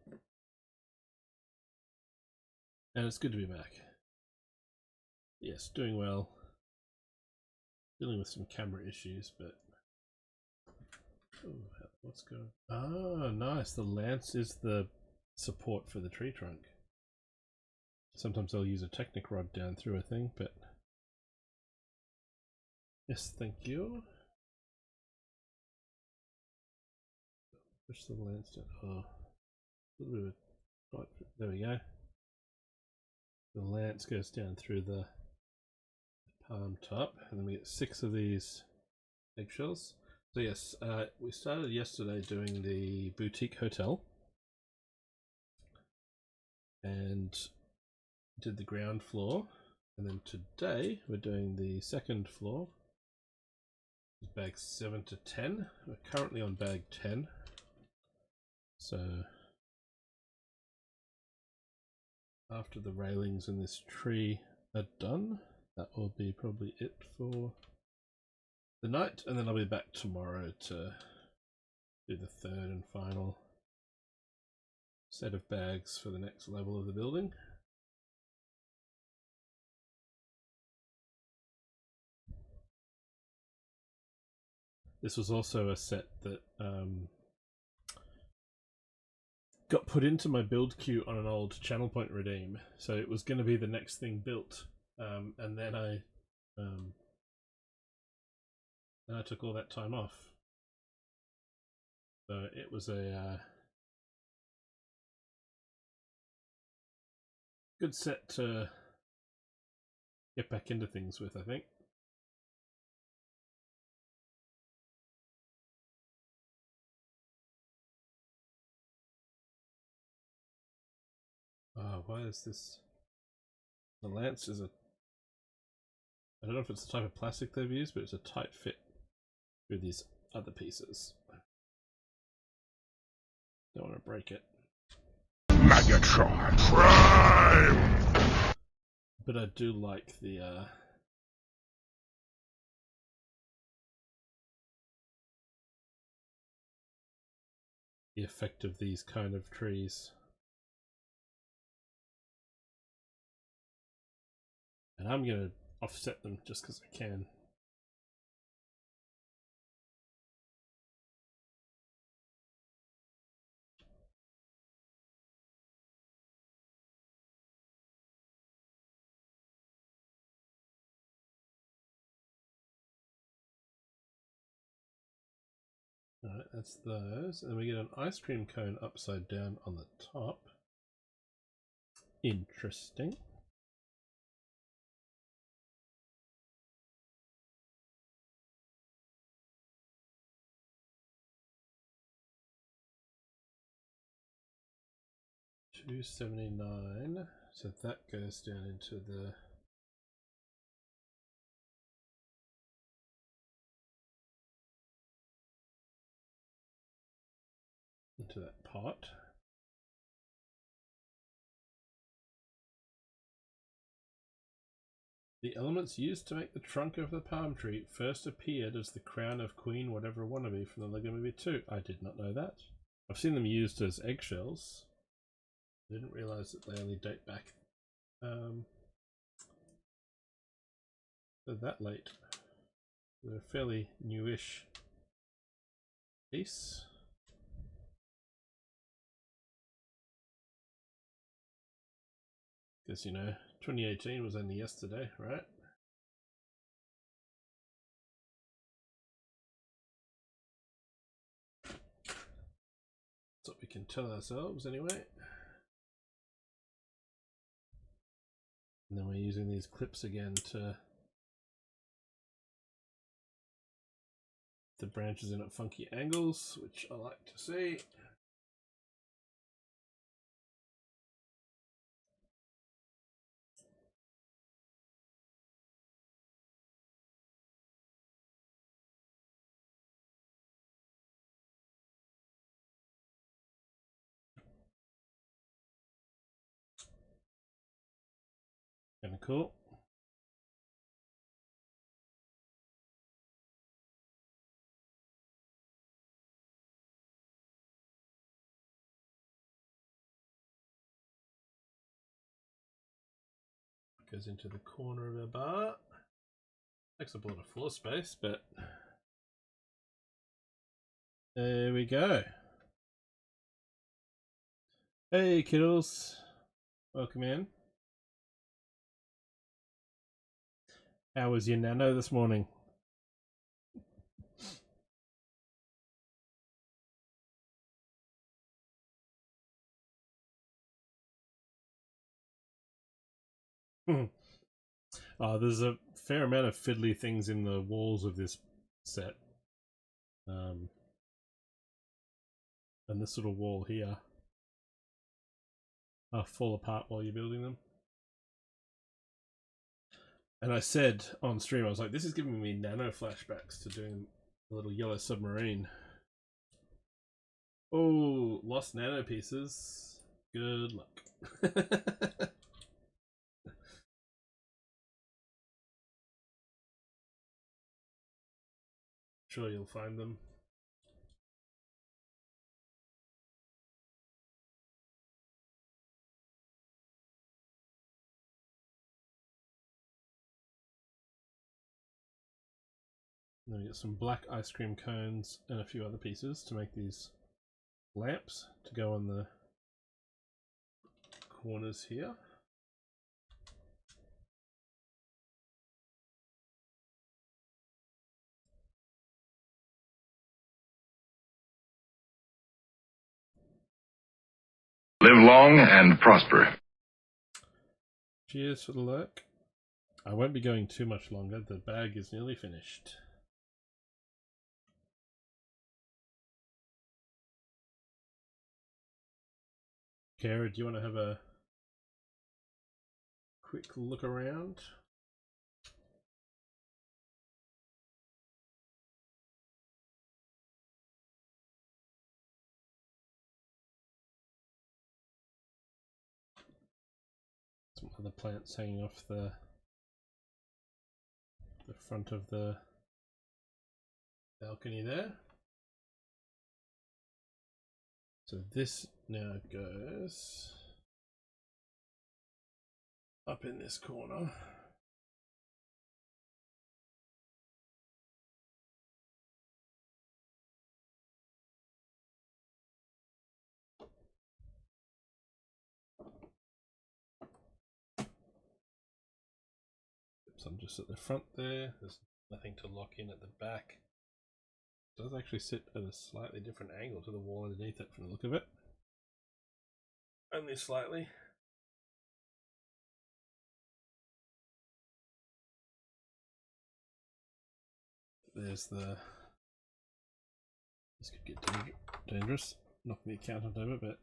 it's good to be back. Yes, doing well. Dealing with some camera issues, but... Ooh, what's going on? Ah, nice. The lance is the support for the tree trunk. Sometimes I'll use a Technic rod down through a thing, but... Yes, thank you. Push the lance down. Oh, a little bit of... There we go. The lance goes down through the palm top, and then we get 6 of these eggshells. So yes, we started yesterday doing the boutique hotel and did the ground floor, and then today we're doing the second floor, bags 7 to 10. We're currently on bag 10, so after the railings in this tree are done, that will be probably it for the night, and then I'll be back tomorrow to do the third and final set of bags for the next level of the building. This was also a set that got put into my build queue on an old Channel Point redeem, so it was going to be the next thing built, and then I took all that time off. So it was a good set to get back into things with, I think. Why is this? The lance is a... I don't know if it's the type of plastic they've used, but it's a tight fit through these other pieces. Don't want to break it. Megatron Prime! But I do like the effect of these kind of trees. And I'm going to offset them just because I can. Alright, that's those. And we get an ice cream cone upside down on the top. Interesting. $279. So that goes down into that pot. The elements used to make the trunk of the palm tree first appeared as the crown of Queen Whatever Wannabe from the Lego Movie 2. I did not know that. I've seen them used as eggshells. I didn't realise that they only date back they're that late. They're a fairly newish piece. Because, you know, 2018 was only yesterday, right? That's what we can tell ourselves anyway. And then we're using these clips again to the branches in at funky angles, which I like to see. Kind of cool. Goes into the corner of a bar. Takes up a lot of floor space, but there we go. Hey kiddos, welcome in. How was your nano this morning? There's a fair amount of fiddly things in the walls of this set. And this sort of wall here fall apart while you're building them. And I said on stream, I was like, this is giving me nano flashbacks to doing a little yellow submarine. Oh, lost nano pieces. Good luck. Sure you'll find them. Then we get some black ice cream cones and a few other pieces to make these lamps to go on the corners here. Live long and prosper. Cheers for the lurk. I won't be going too much longer. The bag is nearly finished. Kara, do you want to have a quick look around? Some other plants hanging off the front of the balcony there. So this now goes up in this corner. Some just at the front there. There's nothing to lock in at the back. It does actually sit at a slightly different angle to the wall underneath it from the look of it. Only slightly. There's the... This could get dangerous. Knock the accountant over, but...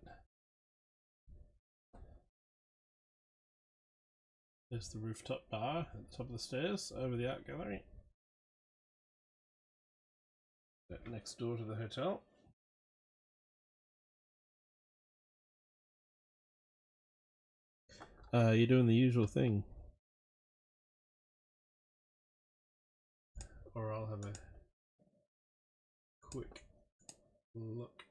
There's the rooftop bar at the top of the stairs over the art gallery. Next door to the hotel. You're doing the usual thing. Or I'll have a quick look.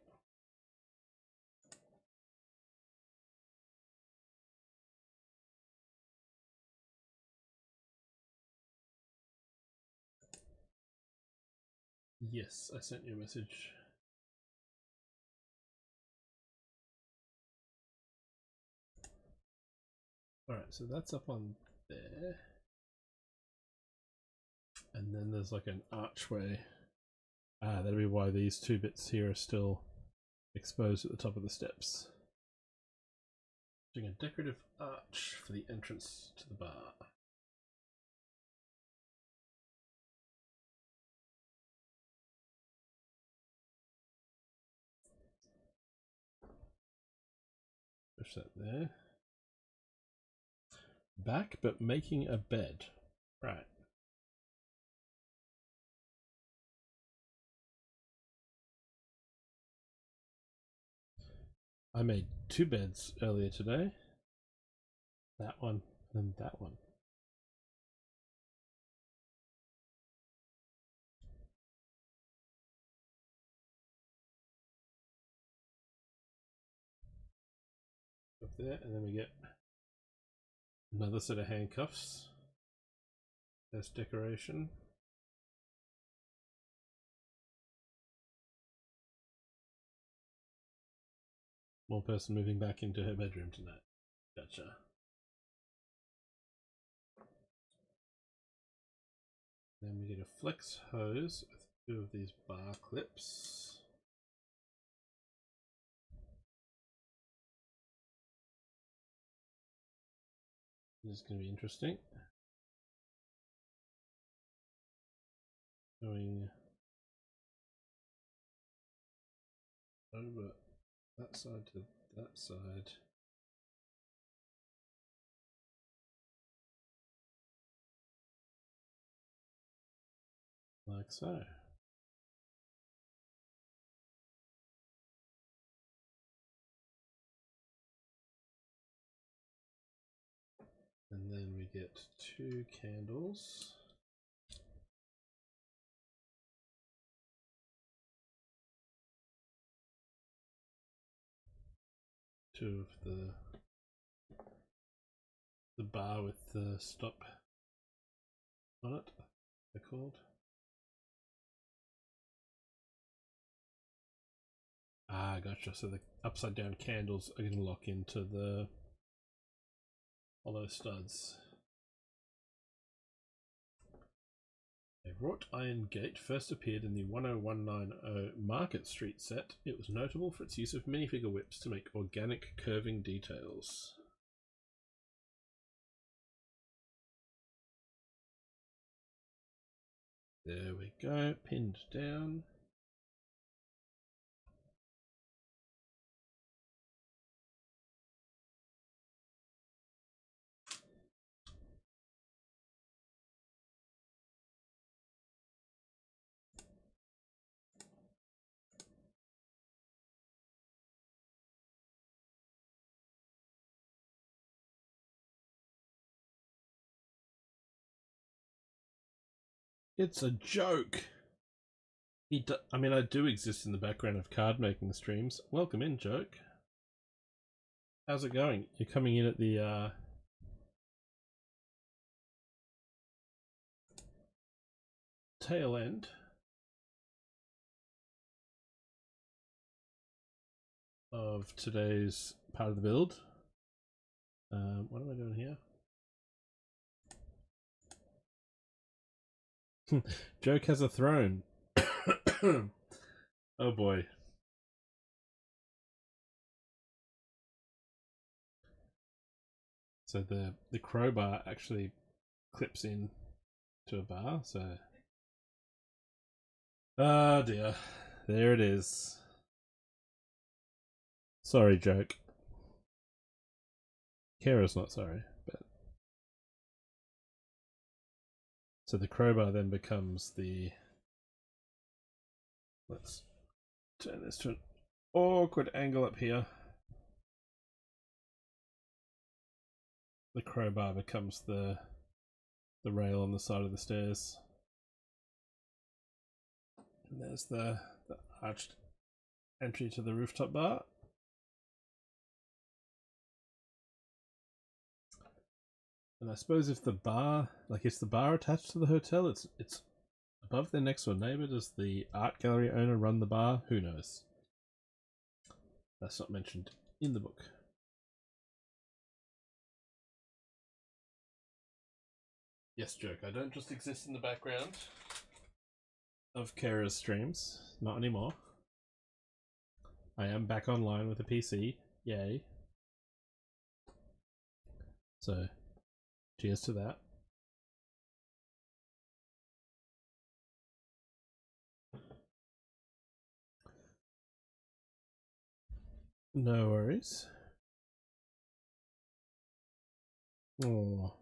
Yes, I sent you a message. Alright, so that's up on there. And then there's like an archway. Ah, that'll be why these two bits here are still exposed at the top of the steps. Doing a decorative arch for the entrance to the bar. Push that there. Back, but making a bed. Right. I made 2 beds earlier today. That one and that one. Up there, and then we get another set of handcuffs as decoration. One person moving back into her bedroom tonight. Gotcha. Then we get a flex hose with 2 of these bar clips. This is going to be interesting. Going over that side to that side. Like so. And then we get 2 candles. Two of the bar with the stop on it, they're called. Ah, gotcha. So the upside down candles are going to lock into the hollow studs. A wrought iron gate first appeared in the 10190 Market Street set. It was notable for its use of minifigure whips to make organic curving details. There we go, pinned down. It's a joke. I mean, I do exist in the background of card making streams. Welcome in, joke. How's it going? You're coming in at the tail end. Of today's part of the build. What am I doing here? Joke has a throne. Oh boy. So the crowbar actually clips in to a bar, so oh dear. There it is. Sorry, joke. Kara's not sorry, but So the crowbar then becomes the... Let's turn this to an awkward angle up here. The crowbar becomes the rail on the side of the stairs. And there's the arched entry to the rooftop bar. And I suppose if the bar, like, is the bar attached to the hotel? It's above their next door neighbor. Does the art gallery owner run the bar? Who knows? That's not mentioned in the book. Yes, joke. I don't just exist in the background of Kara's streams. Not anymore. I am back online with a PC. Yay. So, cheers to that. No worries. Oh.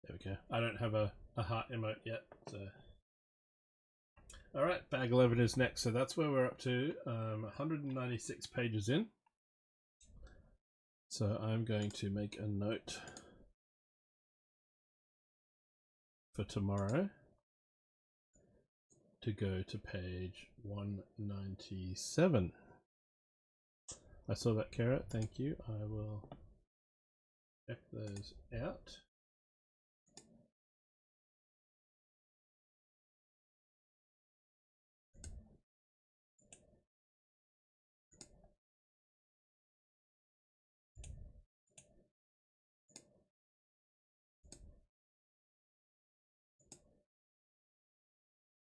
There we go. I don't have a heart emote yet, so... Alright, Bag 11 is next, so that's where we're up to, 196 pages in. So I'm going to make a note for tomorrow to go to page 197. I saw that, Kara, thank you. I will check those out.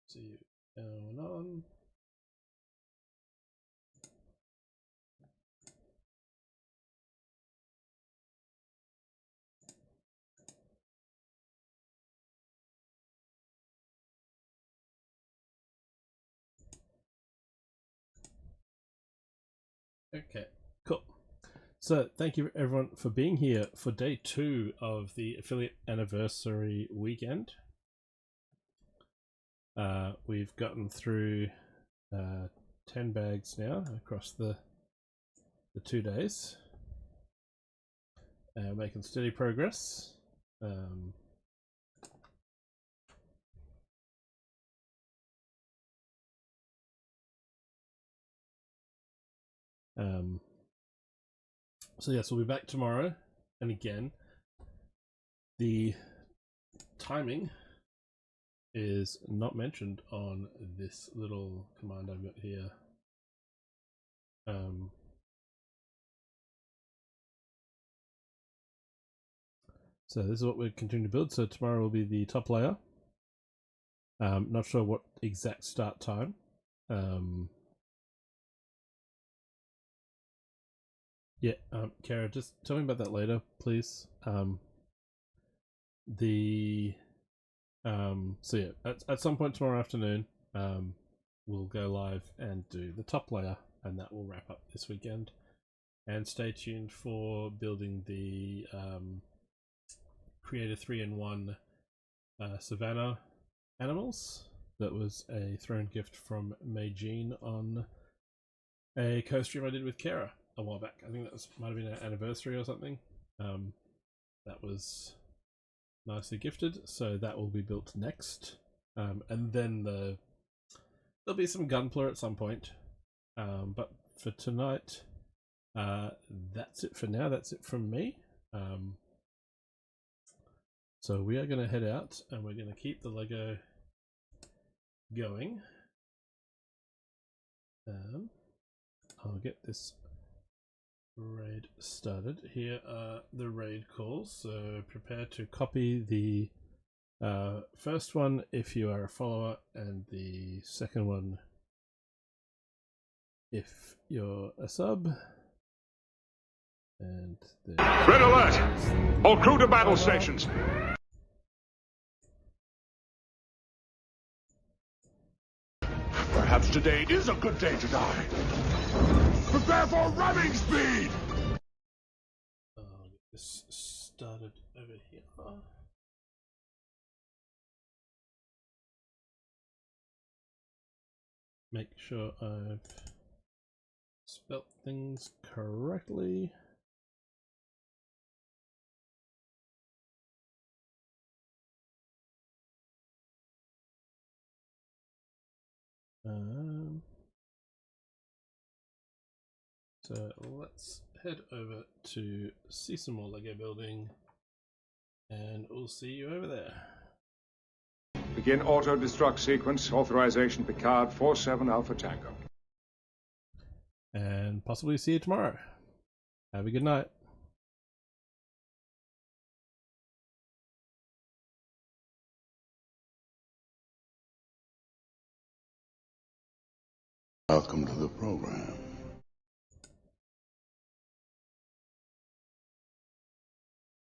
See what's going on. Okay, cool. So thank you everyone for being here for day 2 of the affiliate anniversary weekend. We've gotten through 10 bags now across the 2 days. Making steady progress. So yes, we'll be back tomorrow, and again, the timing is not mentioned on this little command I've got here. So this is what we're continuing to build. So tomorrow will be the top layer. Not sure what exact start time. Yeah, Kara, just tell me about that later, please. So yeah, at some point tomorrow afternoon, we'll go live and do the top layer, and that will wrap up this weekend. And stay tuned for building the Creator 3-in-1 Savannah animals. That was a thrown gift from Mei Jean on a co-stream I did with Kara a while back. I think that might have been an anniversary or something. That was nicely gifted, so that will be built next. And then there'll be some Gunpla at some point. But for tonight, that's it for now. That's it from me. So we are going to head out, and we're going to keep the Lego going. I'll get this raid started. Here are the raid calls, so prepare to copy the first one if you are a follower, and the second one if you're a sub. And Red alert! All crew to battle stations. Perhaps today is a good day to die. Prepare for ramming speed! I'll get this started over here. Make sure I've spelt things correctly. So let's head over to see some more Lego building, and we'll see you over there. Begin auto-destruct sequence. Authorization Picard 47 Alpha Tango. And possibly see you tomorrow. Have a good night. Welcome to the program.